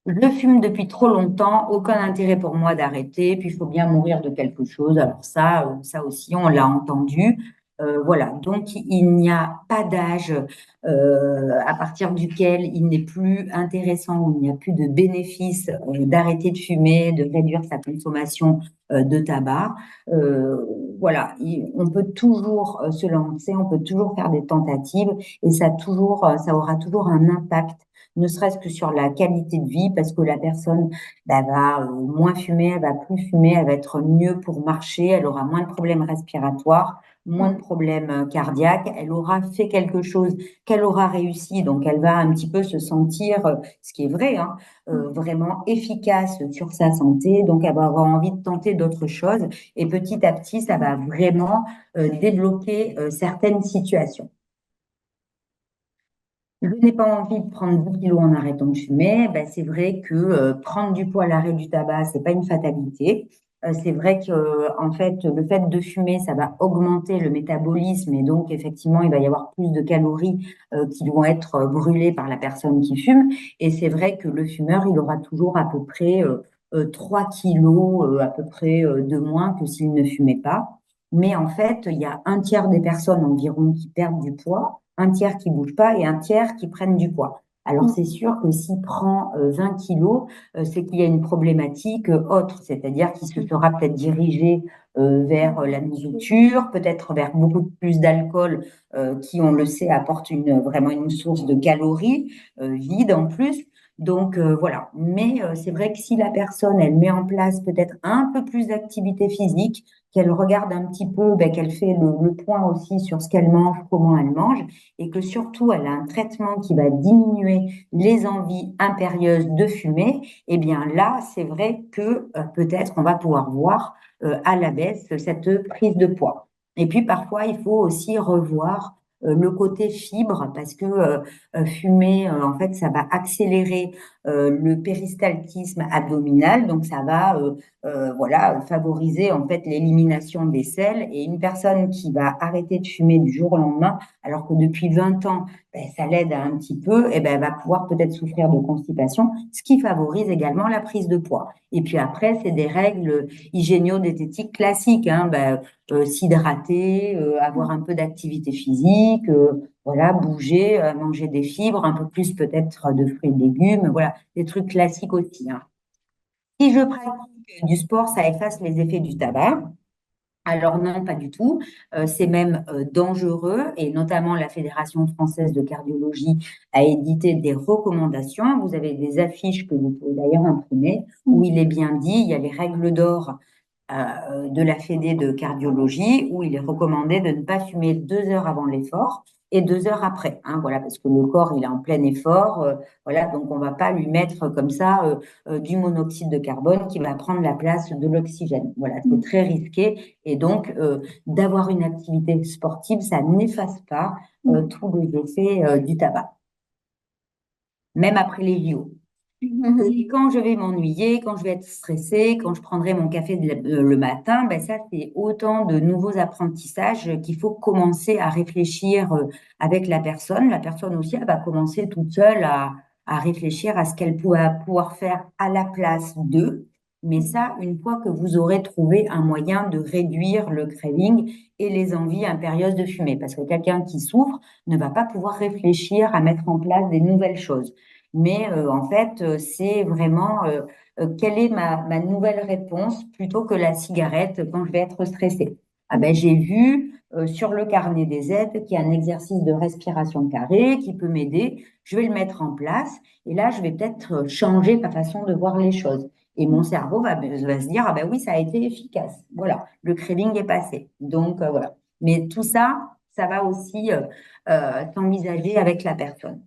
Je fume depuis trop longtemps, aucun intérêt pour moi d'arrêter, puis il faut bien mourir de quelque chose. Alors ça aussi, on l'a entendu. Voilà, donc il n'y a pas d'âge à partir duquel il n'est plus intéressant ou il n'y a plus de bénéfice d'arrêter de fumer, de réduire sa consommation de tabac. Euh, voilà, on peut toujours se lancer, on peut toujours faire des tentatives et ça aura toujours un impact ne serait-ce que sur la qualité de vie, parce que la personne bah, va moins fumer, elle va plus fumer, elle va être mieux pour marcher, elle aura moins de problèmes respiratoires, moins de problèmes cardiaques, elle aura fait quelque chose qu'elle aura réussi, donc elle va un petit peu se sentir, ce qui est vrai, hein, vraiment efficace sur sa santé, donc elle va avoir envie de tenter d'autres choses, et petit à petit, ça va vraiment débloquer certaines situations. Je n'ai pas envie de prendre 10 kilos en arrêtant de fumer. Ben, c'est vrai que prendre du poids à l'arrêt du tabac, c'est pas une fatalité. C'est vrai que en fait, le fait de fumer, ça va augmenter le métabolisme et donc effectivement, il va y avoir plus de calories qui vont être brûlées par la personne qui fume. Et c'est vrai que le fumeur, il aura toujours à peu près 3 kilos à peu près de moins que s'il ne fumait pas. Mais en fait, il y a un tiers des personnes environ qui perdent du poids, un tiers qui bouge pas et un tiers qui prennent du poids. Alors c'est sûr que s'il prend 20 kilos, c'est qu'il y a une problématique autre, c'est-à-dire qu'il se sera peut-être dirigé vers la nourriture, peut-être vers beaucoup plus d'alcool qui, on le sait, apporte vraiment une source de calories vide en plus. Donc voilà. Mais c'est vrai que si la personne, elle met en place peut-être un peu plus d'activité physique, qu'elle regarde un petit peu, ben, qu'elle fait le point aussi sur ce qu'elle mange, comment elle mange, et que surtout elle a un traitement qui va diminuer les envies impérieuses de fumer, eh bien là, c'est vrai que peut-être on va pouvoir voir à la baisse cette prise de poids. Et puis parfois, il faut aussi revoir le côté fibre parce que fumer, en fait, ça va accélérer le péristaltisme abdominal, donc ça va voilà, favoriser en fait l'élimination des selles. Et une personne qui va arrêter de fumer du jour au lendemain, alors que depuis 20 ans, ben, ça l'aide un petit peu, et ben, elle va pouvoir peut-être souffrir de constipation, ce qui favorise également la prise de poids. Et puis après, c'est des règles hygiéno-diététiques classiques, hein, ben, s'hydrater, avoir un peu d'activité physique, voilà, bouger, manger des fibres, un peu plus peut-être de fruits et de légumes, voilà, des trucs classiques aussi, hein. Si je pratique du sport, ça efface les effets du tabac. Alors non, pas du tout. C'est même dangereux et notamment la Fédération française de cardiologie a édité des recommandations. Vous avez des affiches que vous pouvez d'ailleurs imprimer où il est bien dit, il y a les règles d'or de la Fédé de cardiologie où il est recommandé de ne pas fumer 2 heures avant l'effort et 2 heures après. Hein, voilà, parce que le corps, il est en plein effort. Voilà, donc on ne va pas lui mettre comme ça du monoxyde de carbone qui va prendre la place de l'oxygène. Voilà, c'est très risqué. Et donc, d'avoir une activité sportive, ça n'efface pas tous les effets du tabac, même après les JO. Et quand je vais m'ennuyer, quand je vais être stressée, quand je prendrai mon café le matin, ben ça, c'est autant de nouveaux apprentissages qu'il faut commencer à réfléchir avec la personne. La personne aussi, elle va commencer toute seule à réfléchir à ce qu'elle pourra pouvoir faire à la place d'eux. Mais ça, une fois que vous aurez trouvé un moyen de réduire le craving et les envies impérieuses de fumer. Parce que quelqu'un qui souffre ne va pas pouvoir réfléchir à mettre en place des nouvelles choses. Mais en fait, c'est vraiment quelle est ma nouvelle réponse plutôt que la cigarette quand je vais être stressée. Ah ben, j'ai vu sur le carnet des aides qu'il y a un exercice de respiration carrée qui peut m'aider. Je vais le mettre en place et là, je vais peut-être changer ma façon de voir les choses. Et mon cerveau va se dire, ah ben oui, ça a été efficace. Voilà, le craving est passé. Donc, voilà. Mais tout ça, ça va aussi s'envisager avec la personne.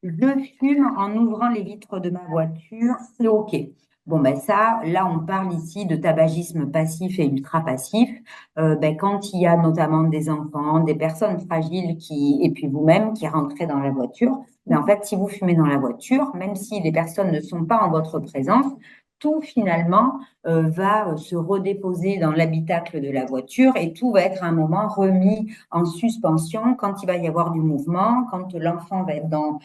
Je fume en ouvrant les vitres de ma voiture, c'est OK. Bon, ben ça, là, on parle ici de tabagisme passif et ultra passif. Ben, quand il y a notamment des enfants, des personnes fragiles et puis vous-même qui rentrez dans la voiture, ben, en fait, si vous fumez dans la voiture, même si les personnes ne sont pas en votre présence, tout finalement va se redéposer dans l'habitacle de la voiture et tout va être à un moment remis en suspension quand il va y avoir du mouvement, quand l'enfant va être dans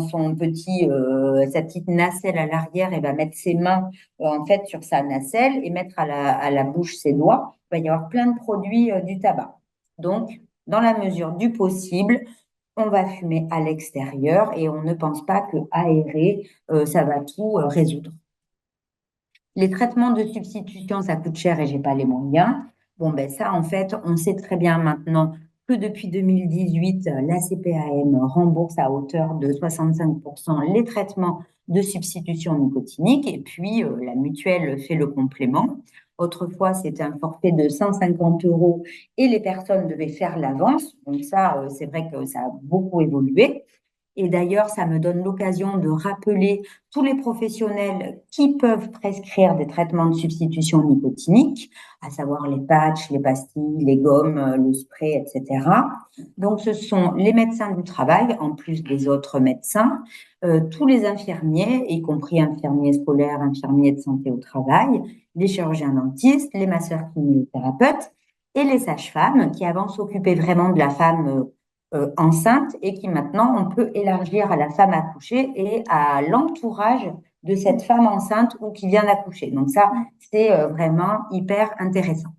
sa petite nacelle à l'arrière et va mettre ses mains en fait sur sa nacelle et mettre à la bouche ses doigts. Il va y avoir plein de produits du tabac. Donc, dans la mesure du possible, on va fumer à l'extérieur et on ne pense pas que aérer, ça va tout résoudre. Les traitements de substitution, ça coûte cher et j'ai pas les moyens. Bon, ben ça, en fait, on sait très bien maintenant que depuis 2018, la CPAM rembourse à hauteur de 65% les traitements de substitution nicotinique et puis la mutuelle fait le complément. Autrefois, c'était un forfait de 150 euros et les personnes devaient faire l'avance. Donc ça, c'est vrai que ça a beaucoup évolué. Et d'ailleurs, ça me donne l'occasion de rappeler tous les professionnels qui peuvent prescrire des traitements de substitution nicotinique, à savoir les patchs, les pastilles, les gommes, le spray, etc. Donc, ce sont les médecins du travail, en plus des autres médecins, tous les infirmiers, y compris infirmiers scolaires, infirmiers de santé au travail, les chirurgiens dentistes, les masseurs kinésithérapeutes et les sages-femmes qui avant s'occupaient vraiment de la femme enceinte et qui maintenant on peut élargir à la femme accouchée et à l'entourage de cette femme enceinte ou qui vient d'accoucher. Donc ça, c'est vraiment hyper intéressant.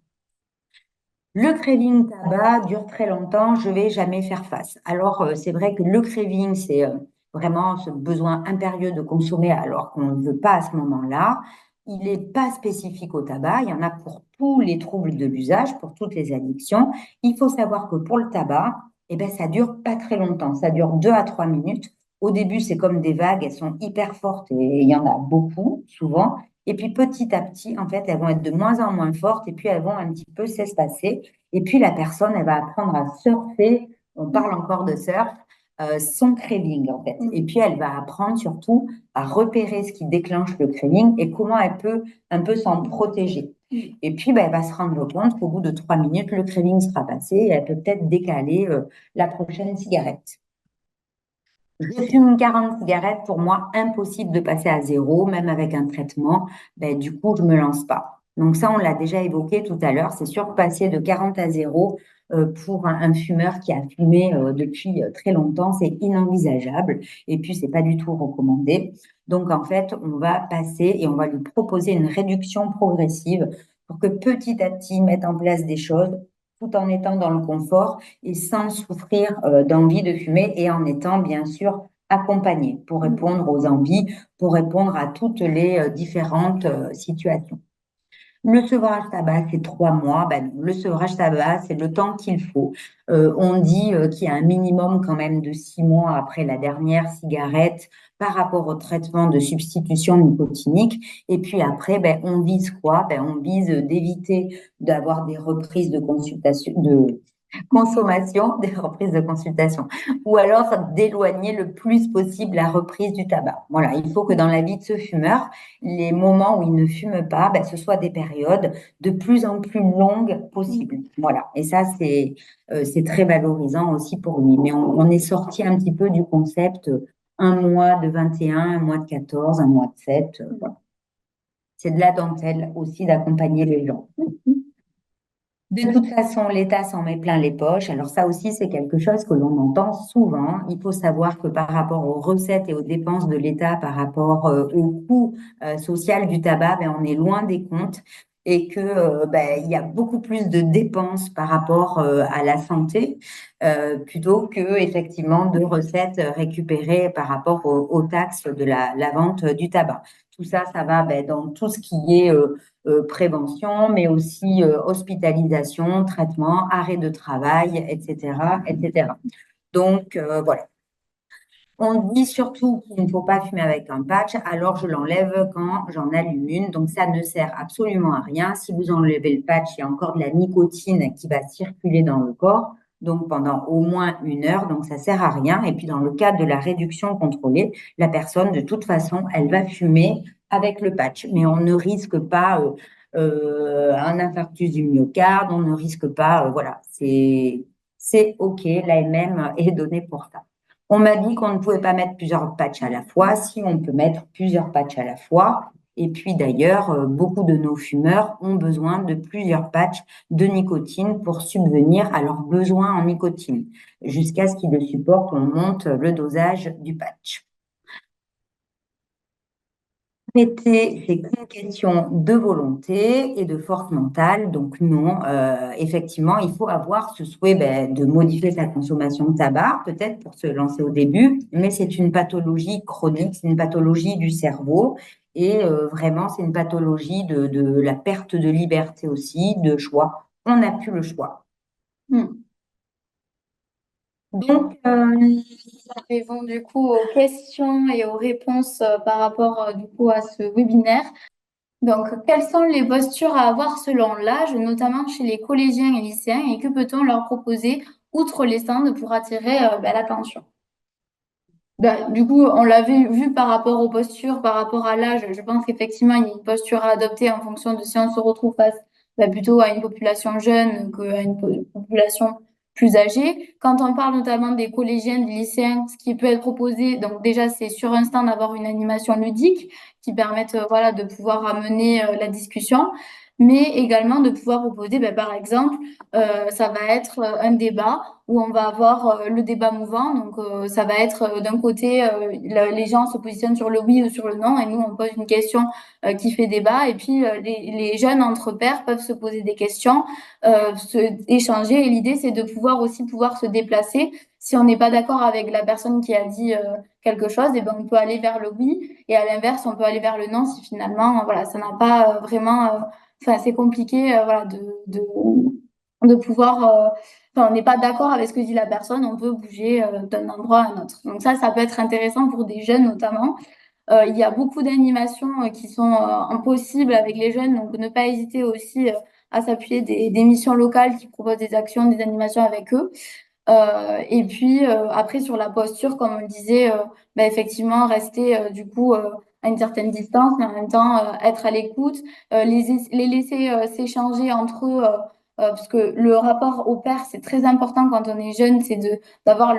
Le craving tabac dure très longtemps, je vais jamais faire face. Alors, c'est vrai que le craving, c'est vraiment ce besoin impérieux de consommer alors qu'on ne veut pas à ce moment-là. Il n'est pas spécifique au tabac, il y en a pour tous les troubles de l'usage, pour toutes les addictions. Il faut savoir que pour le tabac, eh ben, ça dure pas très longtemps, ça dure 2 à 3 minutes. Au début, c'est comme des vagues, elles sont hyper fortes et il y en a beaucoup, souvent. Et puis petit à petit, en fait, elles vont être de moins en moins fortes et puis elles vont un petit peu s'espacer. Et puis la personne, elle va apprendre à surfer, on parle encore de surf, son craving en fait. Et puis elle va apprendre surtout à repérer ce qui déclenche le craving et comment elle peut un peu s'en protéger. Et puis ben, elle va se rendre compte qu'au bout de 3 minutes, le craving sera passé et elle peut peut-être décaler la prochaine cigarette. Je fume 40 cigarettes, pour moi, impossible de passer à zéro, même avec un traitement. Ben, du coup, je ne me lance pas. Donc ça, on l'a déjà évoqué tout à l'heure. C'est sûr que passer de 40 à zéro pour un fumeur qui a fumé depuis très longtemps, c'est inenvisageable. Et puis, c'est pas du tout recommandé. Donc, en fait, on va passer et on va lui proposer une réduction progressive pour que petit à petit, mettre en place des choses tout en étant dans le confort et sans souffrir d'envie de fumer et en étant bien sûr accompagné pour répondre aux envies, pour répondre à toutes les différentes situations. Le sevrage tabac, c'est 3 mois. Ben, le sevrage tabac, c'est le temps qu'il faut. On dit qu'il y a un minimum quand même de 6 mois après la dernière cigarette par rapport au traitement de substitution nicotinique. Et puis après, ben, on vise quoi? Ben, on vise d'éviter d'avoir des reprises de consultation, de consommation, des reprises de consultation, ou alors d'éloigner le plus possible la reprise du tabac. Voilà, il faut que dans la vie de ce fumeur, les moments où il ne fume pas, ben, ce soit des périodes de plus en plus longues possibles. Voilà, et ça, c'est très valorisant aussi pour lui. Mais on est sorti un petit peu du concept un mois de 21, un mois de 14, un mois de 7. Voilà. C'est de la dentelle aussi d'accompagner les gens. De toute façon, l'État s'en met plein les poches. Alors ça aussi, c'est quelque chose que l'on entend souvent. Il faut savoir que par rapport aux recettes et aux dépenses de l'État, par rapport au coût social du tabac, ben, on est loin des comptes et que ben, il y a beaucoup plus de dépenses par rapport à la santé plutôt que effectivement de recettes récupérées par rapport aux taxes de la vente du tabac. Tout ça, ça va ben, dans tout ce qui est prévention, mais aussi hospitalisation, traitement, arrêt de travail, etc., etc. Donc, voilà. On dit surtout qu'il ne faut pas fumer avec un patch, alors je l'enlève quand j'en allume une. Donc, ça ne sert absolument à rien. Si vous enlevez le patch, il y a encore de la nicotine qui va circuler dans le corps, donc pendant au moins 1 heure. Donc, ça sert à rien. Et puis, dans le cas de la réduction contrôlée, la personne, de toute façon, elle va fumer avec le patch. Mais on ne risque pas un infarctus du myocarde, on ne risque pas, voilà, c'est OK, l'AMM est donnée pour ça. On m'a dit qu'on ne pouvait pas mettre plusieurs patchs à la fois. Si on peut mettre plusieurs patchs à la fois, Et puis d'ailleurs, beaucoup de nos fumeurs ont besoin de plusieurs patchs de nicotine pour subvenir à leurs besoins en nicotine. Jusqu'à ce qu'ils le supportent, on monte le dosage du patch. Arrêter, c'est qu'une question de volonté et de force mentale. Donc non, effectivement, il faut avoir ce souhait de modifier sa consommation de tabac, peut-être pour se lancer au début, mais c'est une pathologie chronique, c'est une pathologie du cerveau et vraiment, c'est une pathologie de la perte de liberté aussi, de choix. On n'a plus le choix. Hmm. Donc, Répond du coup aux questions et aux réponses par rapport du coup à ce webinaire. Donc, quelles sont les postures à avoir selon l'âge, notamment chez les collégiens et lycéens, et que peut-on leur proposer outre les stands pour attirer l'attention? Ben, du coup, on l'avait vu par rapport aux postures, par rapport à l'âge. Je pense qu'effectivement, il y a une posture à adopter en fonction de si on se retrouve face plutôt à une population jeune qu'à une population plus âgée. Quand on parle notamment des collégiens, des lycéens, ce qui peut être proposé, donc déjà, c'est sur un stand d'avoir une animation ludique qui permette voilà, de pouvoir amener la discussion, mais également de pouvoir proposer, par exemple, ça va être un débat où on va avoir le débat mouvant. Donc, ça va être d'un côté, les gens se positionnent sur le oui ou sur le non, et nous, on pose une question qui fait débat. Et puis, les jeunes entre pairs peuvent se poser des questions, échanger. Et l'idée, c'est de pouvoir aussi pouvoir se déplacer. Si on n'est pas d'accord avec la personne qui a dit quelque chose, et ben, on peut aller vers le oui. Et à l'inverse, on peut aller vers le non si finalement, voilà, ça n'a pas vraiment. Enfin, c'est compliqué, voilà, de pouvoir. Enfin, on n'est pas d'accord avec ce que dit la personne, on peut bouger d'un endroit à un autre. Donc ça peut être intéressant pour des jeunes notamment. Il y a beaucoup d'animations qui sont impossibles avec les jeunes, donc ne pas hésiter aussi à s'appuyer des missions locales qui proposent des actions, des animations avec eux. Et puis après sur la posture, comme on le disait, effectivement rester du coup à une certaine distance, mais en même temps être à l'écoute, les laisser s'échanger entre eux, parce que le rapport au pair c'est très important quand on est jeune, c'est de d'avoir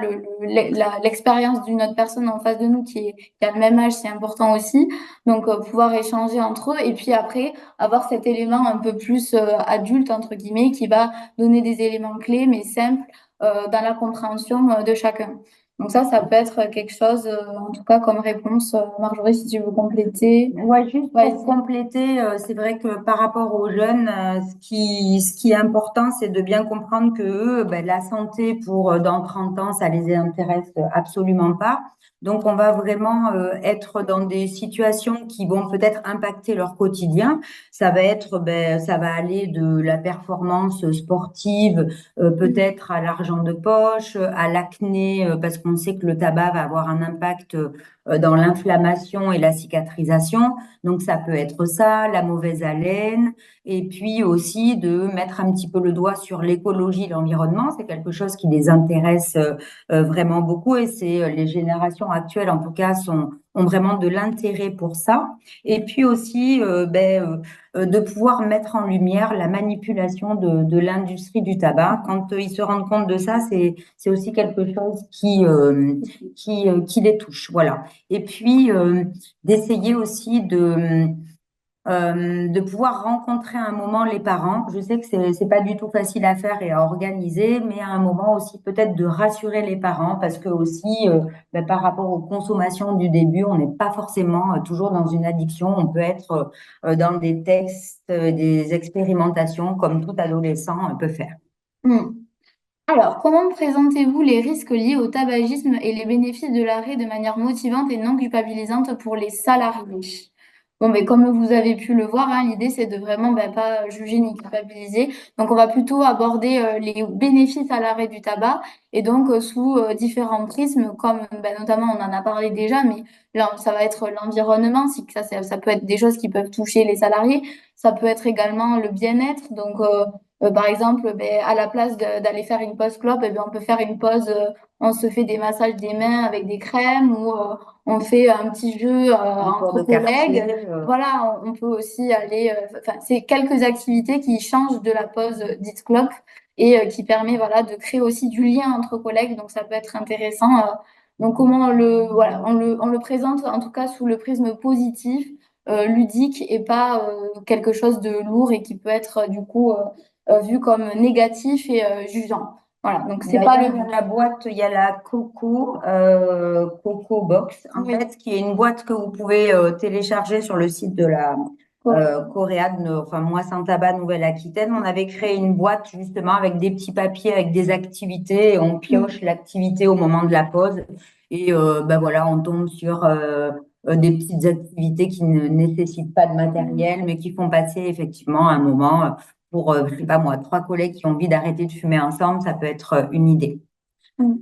l'expérience d'une autre personne en face de nous qui a le même âge, c'est important aussi. Donc pouvoir échanger entre eux et puis après avoir cet élément un peu plus adulte entre guillemets qui va donner des éléments clés mais simples dans la compréhension de chacun. Donc ça peut être quelque chose, en tout cas comme réponse. Marjorie, si tu veux compléter. ouais, juste Ouais, pour compléter, c'est vrai que par rapport aux jeunes, ce qui est important, c'est de bien comprendre que eux, la santé pour dans 30 ans, ça les intéresse absolument pas. Donc, on va vraiment être dans des situations qui vont peut-être impacter leur quotidien. Ça va être, ça va aller de la performance sportive, peut-être à l'argent de poche, à l'acné, parce qu'on sait que le tabac va avoir un impact dans l'inflammation et la cicatrisation. Donc, ça peut être ça, la mauvaise haleine, et puis aussi de mettre un petit peu le doigt sur l'écologie, l'environnement. C'est quelque chose qui les intéresse vraiment beaucoup et c'est les générations actuelles, en tout cas, ont vraiment de l'intérêt pour ça. Et puis aussi, de pouvoir mettre en lumière la manipulation de l'industrie du tabac. Quand ils se rendent compte de ça, c'est aussi quelque chose qui les touche. Voilà. Et puis, d'essayer aussi de pouvoir rencontrer à un moment les parents. Je sais que c'est pas du tout facile à faire et à organiser, mais à un moment aussi peut-être de rassurer les parents parce que aussi, par rapport aux consommations du début, on n'est pas forcément toujours dans une addiction. On peut être dans des textes, des expérimentations comme tout adolescent peut faire. Hmm. Alors, comment présentez-vous les risques liés au tabagisme et les bénéfices de l'arrêt de manière motivante et non culpabilisante pour les salariés? Bon, mais comme vous avez pu le voir, hein, l'idée c'est de vraiment pas juger ni culpabiliser. Donc, on va plutôt aborder les bénéfices à l'arrêt du tabac et donc sous différents prismes, comme notamment on en a parlé déjà, mais là ça va être l'environnement, si ça peut être des choses qui peuvent toucher les salariés. Ça peut être également le bien-être, donc par exemple, à la place d'aller faire une pause clope, on peut faire une pause, on se fait des massages des mains avec des crèmes ou on fait un petit jeu Un cours entre de quartier, collègues. Voilà, on peut aussi aller, enfin, c'est quelques activités qui changent de la pause dite clope et qui permet voilà, de créer aussi du lien entre collègues. Donc, ça peut être intéressant. Donc, comment voilà, on le présente en tout cas sous le prisme positif ludique et pas quelque chose de lourd et qui peut être du coup vu comme négatif et jugeant. Voilà, donc c'est pas D'ailleurs, le il y a but. la boîte, il y a la Coco Box, en Oui, fait, qui est une boîte que vous pouvez télécharger sur le site de la correct. Coréade, enfin moi, Saint-Tabac, Nouvelle-Aquitaine. On avait créé une boîte justement avec des petits papiers, avec des activités, et on pioche Mm. l'activité au moment de la pause. Et ben voilà, on tombe sur des petites activités qui ne nécessitent pas de Mm. matériel, mais qui font passer effectivement un moment pour, je sais pas moi, trois collègues qui ont envie d'arrêter de fumer ensemble, ça peut être une idée. Mm.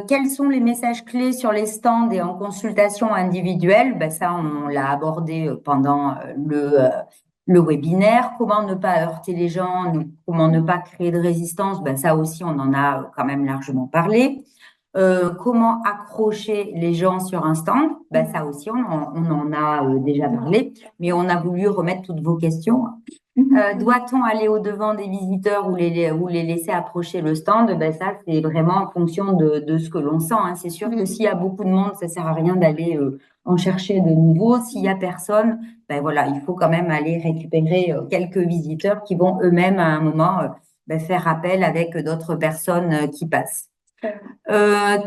Quels sont les messages clés sur les stands et en consultation individuelle? Ben ça, on l'a abordé pendant le webinaire. Comment ne pas heurter les gens, comment ne pas créer de résistance? Ben ça aussi, on en a quand même largement parlé. Comment accrocher les gens sur un stand? Ben ça aussi, on en a déjà parlé, mais on a voulu remettre toutes vos questions. Mm. Doit-on aller au-devant des visiteurs ou les laisser approcher le stand? Ben ça, c'est vraiment en fonction de ce que l'on sent, hein. C'est sûr que Mm. s'il y a beaucoup de monde, ça sert à rien d'aller en chercher de nouveaux. S'il y a personne, ben voilà, il faut quand même aller récupérer quelques visiteurs qui vont eux-mêmes à un moment ben, faire appel avec d'autres personnes qui passent.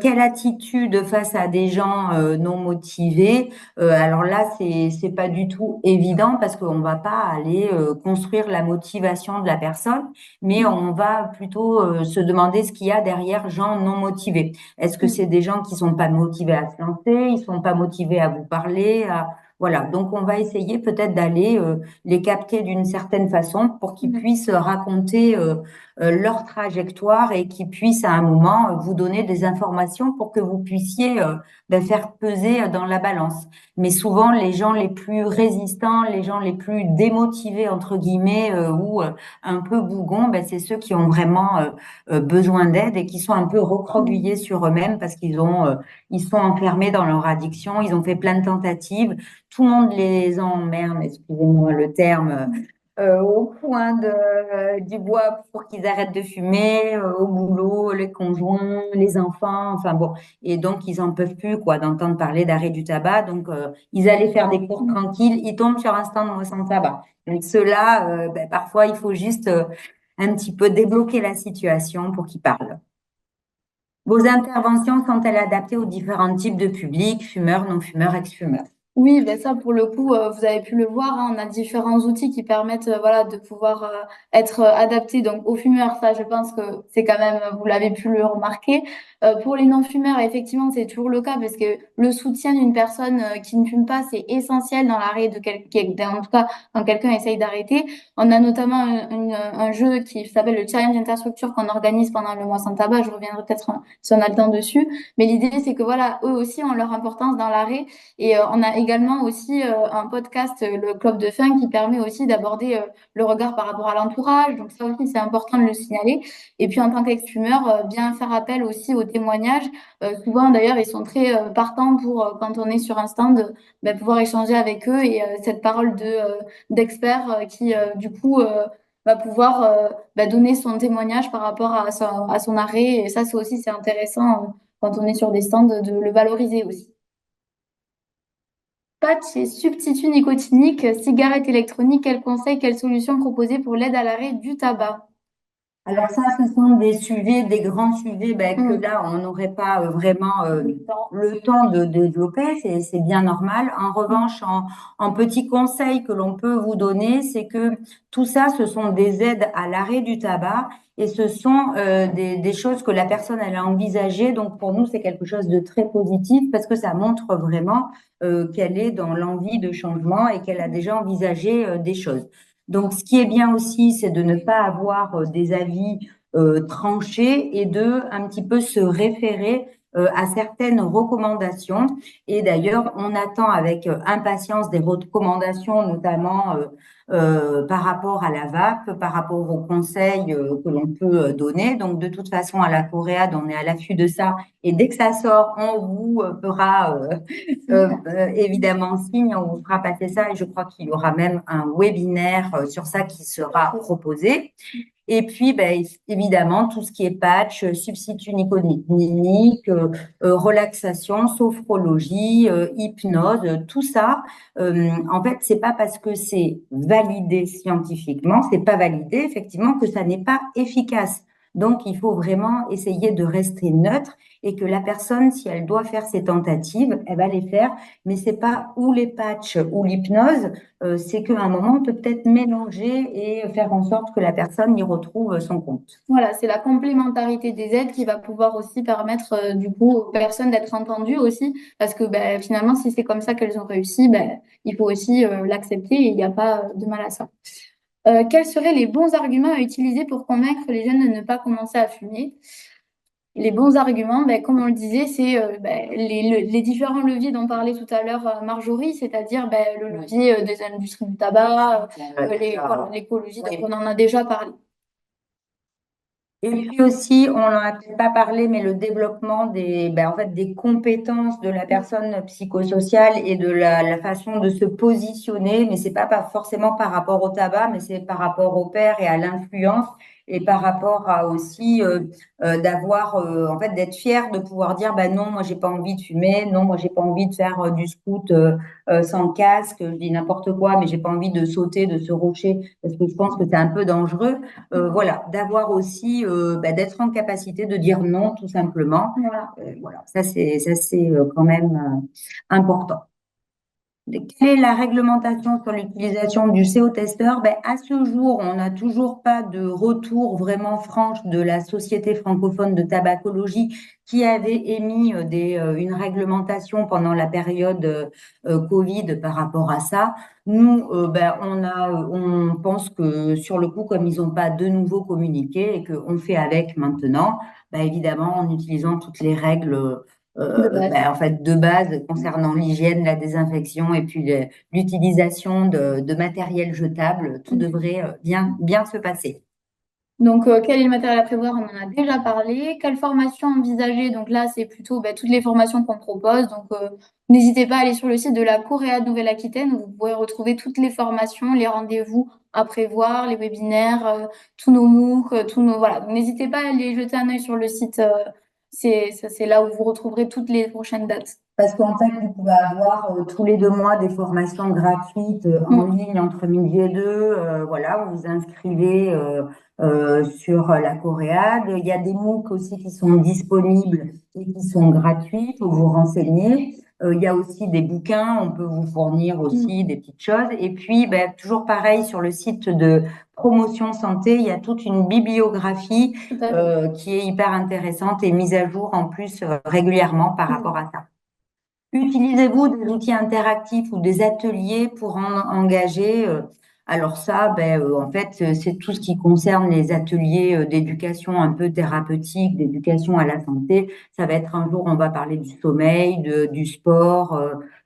Quelle attitude face à des gens non motivés? Alors là, c'est pas du tout évident parce qu'on va pas aller construire la motivation de la personne, mais on va plutôt se demander ce qu'il y a derrière gens non motivés. Est-ce que c'est Mm. des gens qui sont pas motivés à se lancer, ils sont pas motivés à vous parler, voilà. Donc on va essayer peut-être d'aller les capter d'une certaine façon pour qu'ils Mm. puissent raconter leur trajectoire et qui puissent à un moment vous donner des informations pour que vous puissiez ben, faire peser dans la balance. Mais souvent, les gens les plus résistants, les gens les plus démotivés, entre guillemets, ou un peu bougons, ben, c'est ceux qui ont vraiment besoin d'aide et qui sont un peu recroquevillés Mm. sur eux-mêmes parce ils sont enfermés dans leur addiction, ils ont fait plein de tentatives, tout le monde les emmerde, excusez-moi le terme, au point du bois pour qu'ils arrêtent de fumer, au boulot, les conjoints, les enfants, enfin bon. Et donc, ils en peuvent plus, quoi, d'entendre parler d'arrêt du tabac. Donc, ils allaient faire des courses Mm. tranquilles, ils tombent sur un stand moisson tabac. Donc, ceux-là, ben, parfois, il faut juste un petit peu débloquer la situation pour qu'ils parlent. Vos interventions sont-elles adaptées aux différents types de publics, fumeurs, non-fumeurs, ex-fumeurs? Oui, ben ça pour le coup, vous avez pu le voir, hein, on a différents outils qui permettent voilà, de pouvoir être adaptés donc, aux fumeurs. Ça, je pense que c'est quand même, vous l'avez pu le remarquer. Pour les non-fumeurs, effectivement, c'est toujours le cas parce que le soutien d'une personne qui ne fume pas, c'est essentiel dans l'arrêt de quelqu'un, en tout cas quand quelqu'un essaye d'arrêter. On a notamment un jeu qui s'appelle le Challenge Interstructure qu'on organise pendant le mois sans tabac. Je reviendrai peut-être si on a le temps dessus. Mais l'idée, c'est que voilà, eux aussi ont leur importance dans l'arrêt et on a également aussi un podcast, le Club de Fin, qui permet aussi d'aborder le regard par rapport à l'entourage. Donc ça aussi, c'est important de le signaler. Et puis en tant qu'ex-fumeur, bien faire appel aussi aux témoignages. Souvent, d'ailleurs, ils sont très partants pour, quand on est sur un stand, pouvoir échanger avec eux et cette parole d'expert qui, du coup, va pouvoir donner son témoignage par rapport à son arrêt. Et ça, c'est aussi, c'est intéressant quand on est sur des stands de le valoriser aussi. Patch et substituts nicotiniques, cigarettes électroniques, quels conseils, quelles solutions proposer pour l'aide à l'arrêt du tabac? Alors ça, ce sont des sujets, des grands sujets ben, que Mm. là, on n'aurait pas vraiment le temps de développer, c'est bien normal. En revanche, en petits conseils que l'on peut vous donner, c'est que tout ça, ce sont des aides à l'arrêt du tabac et ce sont des choses que la personne, elle a envisagées. Donc pour nous, c'est quelque chose de très positif parce que ça montre vraiment qu'elle est dans l'envie de changement et qu'elle a déjà envisagé des choses. Donc, ce qui est bien aussi, c'est de ne pas avoir des avis tranchés et de un petit peu se référer à certaines recommandations. Et d'ailleurs, on attend avec impatience des recommandations, notamment par rapport à la vape, par rapport aux conseils que l'on peut donner. Donc, de toute façon, à la Coréade, on est à l'affût de ça. Et dès que ça sort, on vous fera évidemment signe, on vous fera passer ça et je crois qu'il y aura même un webinaire sur ça qui sera proposé. Et puis, ben, évidemment, tout ce qui est patch, substitut nicotinique, relaxation, sophrologie, hypnose, tout ça, en fait, c'est pas parce que c'est validé scientifiquement, c'est pas validé effectivement que ça n'est pas efficace. Donc, il faut vraiment essayer de rester neutre et que la personne, si elle doit faire ses tentatives, elle va les faire. Mais c'est pas ou les patchs ou l'hypnose, c'est qu'à un moment, on peut peut-être mélanger et faire en sorte que la personne y retrouve son compte. Voilà, c'est la complémentarité des aides qui va pouvoir aussi permettre du coup aux personnes d'être entendues aussi, parce que ben, finalement, si c'est comme ça qu'elles ont réussi, ben, il faut aussi l'accepter et il n'y a pas de mal à ça. Quels seraient les bons arguments à utiliser pour convaincre les jeunes de ne pas commencer à fumer? Les bons arguments, ben, comme on le disait, c'est ben, les différents leviers dont parlait tout à l'heure Marjorie, c'est-à-dire ben, le levier des industries du tabac, voilà, l'écologie, donc on en a déjà parlé. Et puis aussi, on n'en a peut-être pas parlé, mais le développement en fait, des compétences de la personne psychosociale et de la façon de se positionner, mais c'est pas forcément par rapport au tabac, mais c'est par rapport au père et à l'influence et par rapport à aussi d'avoir, en fait, d'être fier de pouvoir dire, bah non, moi j'ai pas envie de fumer, non, moi j'ai pas envie de faire du scoot sans casque, je dis n'importe quoi, mais j'ai pas envie de sauter de ce rocher parce que je pense que c'est un peu dangereux. Voilà, d'avoir aussi, d'être en capacité de dire non, tout simplement. Voilà. Voilà, ça c'est quand même important. Quelle est la réglementation sur l'utilisation du CO-testeur? Ben, à ce jour, on n'a toujours pas de retour vraiment franche de la Société francophone de tabacologie qui avait émis une réglementation pendant la période Covid par rapport à ça. Nous, on pense que sur le coup, comme ils n'ont pas de nouveau communiqué et qu'on fait avec maintenant, ben, évidemment, en utilisant toutes les règles en fait, de base concernant l'hygiène, la désinfection et puis l'utilisation de matériel jetable, tout devrait bien se passer. Donc, quel est le matériel à prévoir? On en a déjà parlé. Quelle formation envisager? Donc là, c'est plutôt ben, toutes les formations qu'on propose. Donc, n'hésitez pas à aller sur le site de la Coréa de Nouvelle-Aquitaine où vous pourrez retrouver toutes les formations, les rendez-vous à prévoir, les webinaires, tous nos MOOC, tous nos voilà. Donc, n'hésitez pas à aller jeter un œil sur le site. C'est là où vous retrouverez toutes les prochaines dates. Parce qu'en fait, vous pouvez avoir tous les 2 mois des formations gratuites en ligne entre midi et deux. Voilà, vous vous inscrivez sur la Coréade. Il y a des MOOC aussi qui sont disponibles et qui sont gratuits pour vous renseigner. Il y a aussi des bouquins, on peut vous fournir aussi des petites choses. Et puis, ben, toujours pareil, sur le site de Promotion Santé, il y a toute une bibliographie qui est hyper intéressante et mise à jour en plus régulièrement par rapport à ça. Utilisez-vous des outils interactifs ou des ateliers pour engager alors ça, en fait, c'est tout ce qui concerne les ateliers d'éducation un peu thérapeutique, d'éducation à la santé. Ça va être un jour, on va parler du sommeil, du sport,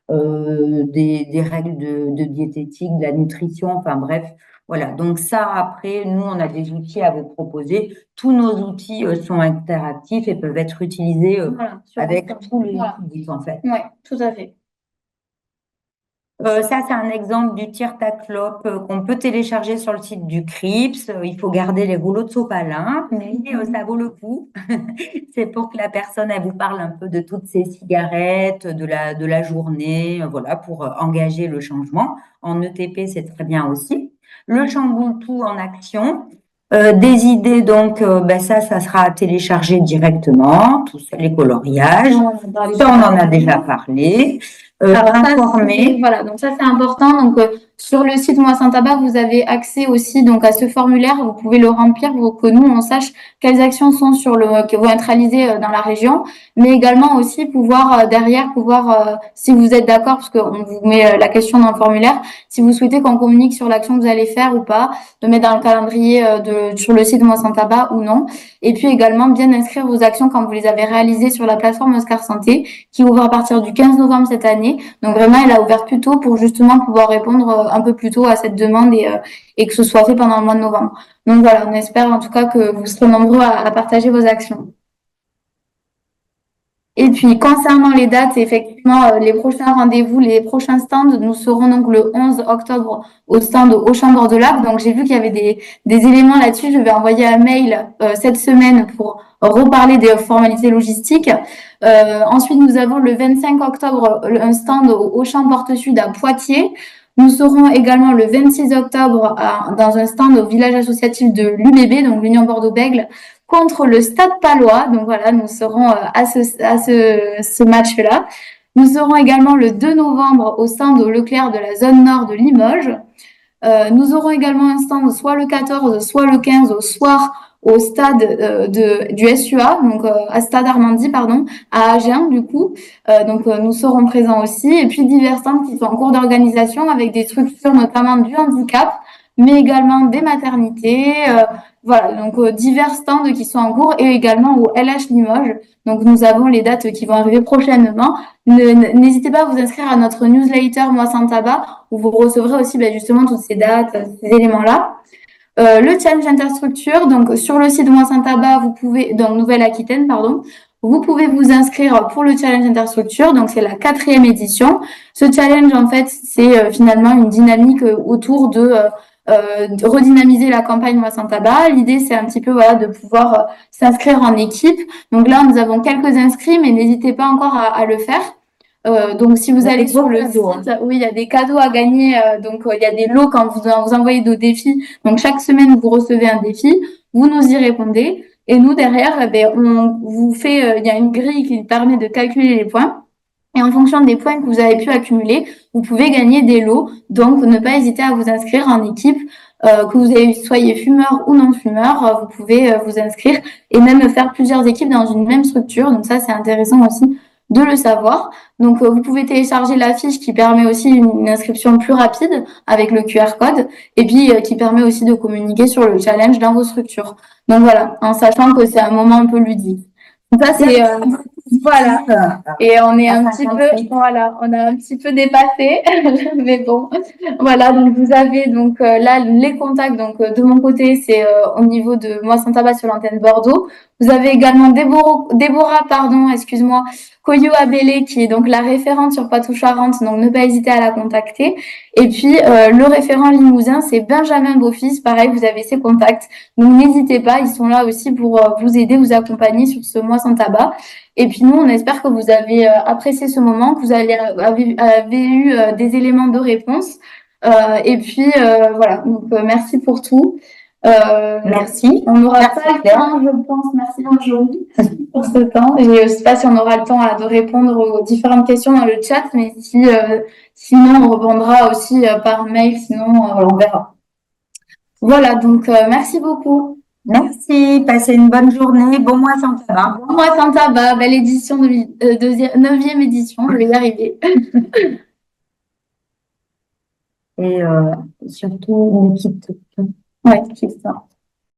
des règles de diététique, de la nutrition, enfin bref. Voilà, donc ça, après, nous, on a des outils à vous proposer. Tous nos outils sont interactifs et peuvent être utilisés voilà, avec tous les voilà. publics, en fait. Oui, tout à fait. Ça, c'est un exemple du tire-ta-clope qu'on peut télécharger sur le site du CRIPS. Il faut garder les rouleaux de sopalin, mais ça vaut le coup. C'est pour que la personne, elle vous parle un peu de toutes ses cigarettes, de la journée, voilà, pour engager le changement. En ETP, c'est très bien aussi. Le chamboule tout en action. Des idées, donc, ça sera à télécharger directement, tous les coloriages. Ça, on en a déjà parlé. Alors ça, Informer. voilà, donc ça c'est important. Donc sur le site Moi Sans Tabac, vous avez accès aussi donc à ce formulaire. Vous pouvez le remplir pour que nous on sache quelles actions sont qui vont être réalisées dans la région, mais également aussi pouvoir derrière si vous êtes d'accord, parce qu'on vous met la question dans le formulaire, si vous souhaitez qu'on communique sur l'action que vous allez faire ou pas, de mettre dans le calendrier sur le site Moi Sans Tabac ou non, et puis également bien inscrire vos actions quand vous les avez réalisées sur la plateforme Oscar Santé, qui ouvre à partir du 15 novembre cette année. Donc vraiment, elle a ouvert plus tôt pour justement pouvoir répondre un peu plus tôt à cette demande et que ce soit fait pendant le mois de novembre. Donc voilà, on espère en tout cas que vous serez nombreux à partager vos actions. Et puis, concernant les dates, effectivement, les prochains rendez-vous, les prochains stands, nous serons donc le 11 octobre au stand Auchan Bord de Lac. Donc, j'ai vu qu'il y avait des éléments là-dessus. Je vais envoyer un mail cette semaine pour reparler des formalités logistiques. Ensuite, nous avons le 25 octobre un stand au Auchan Porte Sud à Poitiers. Nous serons également le 26 octobre dans un stand au village associatif de l'UBB, donc l'Union Bordeaux-Bègles, contre le Stade Palois. Donc voilà, nous serons à ce match-là. Nous serons également le 2 novembre au stand au Leclerc de la zone nord de Limoges. Nous aurons également un stand soit le 14, soit le 15 au soir au stade du SUA, donc à Stade Armandie, pardon, à Agen du coup. Nous serons présents aussi. Et puis divers stands qui sont en cours d'organisation avec des structures notamment du handicap, mais également des maternités. Voilà, donc divers stands qui sont en cours et également au LH Limoges. Donc nous avons les dates qui vont arriver prochainement. N'hésitez pas à vous inscrire à notre newsletter Moi Sans Tabac où vous recevrez aussi justement toutes ces dates, ces éléments-là. Le challenge interstructure, donc sur le site de Moi Sans Tabac, vous pouvez, dans Nouvelle-Aquitaine, pardon, vous pouvez vous inscrire pour le challenge interstructure, donc c'est la 4e édition. Ce challenge, en fait, c'est finalement une dynamique autour de redynamiser la campagne Moi Sans Tabac. L'idée, c'est un petit peu voilà de pouvoir s'inscrire en équipe. Donc là, nous avons quelques inscrits, mais n'hésitez pas encore à le faire. Donc, si vous allez sur le site, oui, il y a des cadeaux à gagner. Il y a des lots quand vous envoyez nos défis. Donc, chaque semaine, vous recevez un défi. Vous nous y répondez. Et nous, derrière, on vous fait, il y a une grille qui permet de calculer les points. Et en fonction des points que vous avez pu accumuler, vous pouvez gagner des lots. Donc, ne pas hésiter à vous inscrire en équipe. Que vous soyez fumeur ou non fumeur, vous pouvez vous inscrire et même faire plusieurs équipes dans une même structure. Donc, ça, c'est intéressant aussi de le savoir. Donc, vous pouvez télécharger la fiche qui permet aussi une inscription plus rapide avec le QR code et puis qui permet aussi de communiquer sur le challenge dans vos structures. Donc, voilà, en sachant que c'est un moment un peu ludique. Donc, ça, c'est... voilà. Et on est un petit peu... Voilà, on a un petit peu dépassé. Mais bon, voilà. Donc, vous avez donc là les contacts. Donc, de mon côté, c'est au niveau de Moi Sans Tabac sur l'antenne Bordeaux. Vous avez également Déborah, pardon, excuse-moi, Coyo-Abélé, qui est donc la référente sur Poitou-Charentes, donc ne pas hésiter à la contacter. Et puis, le référent limousin, c'est Benjamin Beaufils, pareil, vous avez ses contacts. Donc, n'hésitez pas, ils sont là aussi pour vous aider, vous accompagner sur ce Mois Sans Tabac. Et puis, nous, on espère que vous avez apprécié ce moment, que vous avez eu des éléments de réponse. Et puis, voilà, donc merci pour tout. Merci. On n'aura pas le temps, je pense. Merci Marjorie pour ce temps. Je ne sais pas si on aura le temps de répondre aux différentes questions dans le chat, mais sinon on répondra aussi par mail, sinon on verra. Voilà, donc merci beaucoup. Merci, passez une bonne journée. Bon mois sans tabac. Bon mois sans tabac, belle édition, 9e édition, je vais y arriver. Et surtout, ne quitte pas. Ouais, c'est ça.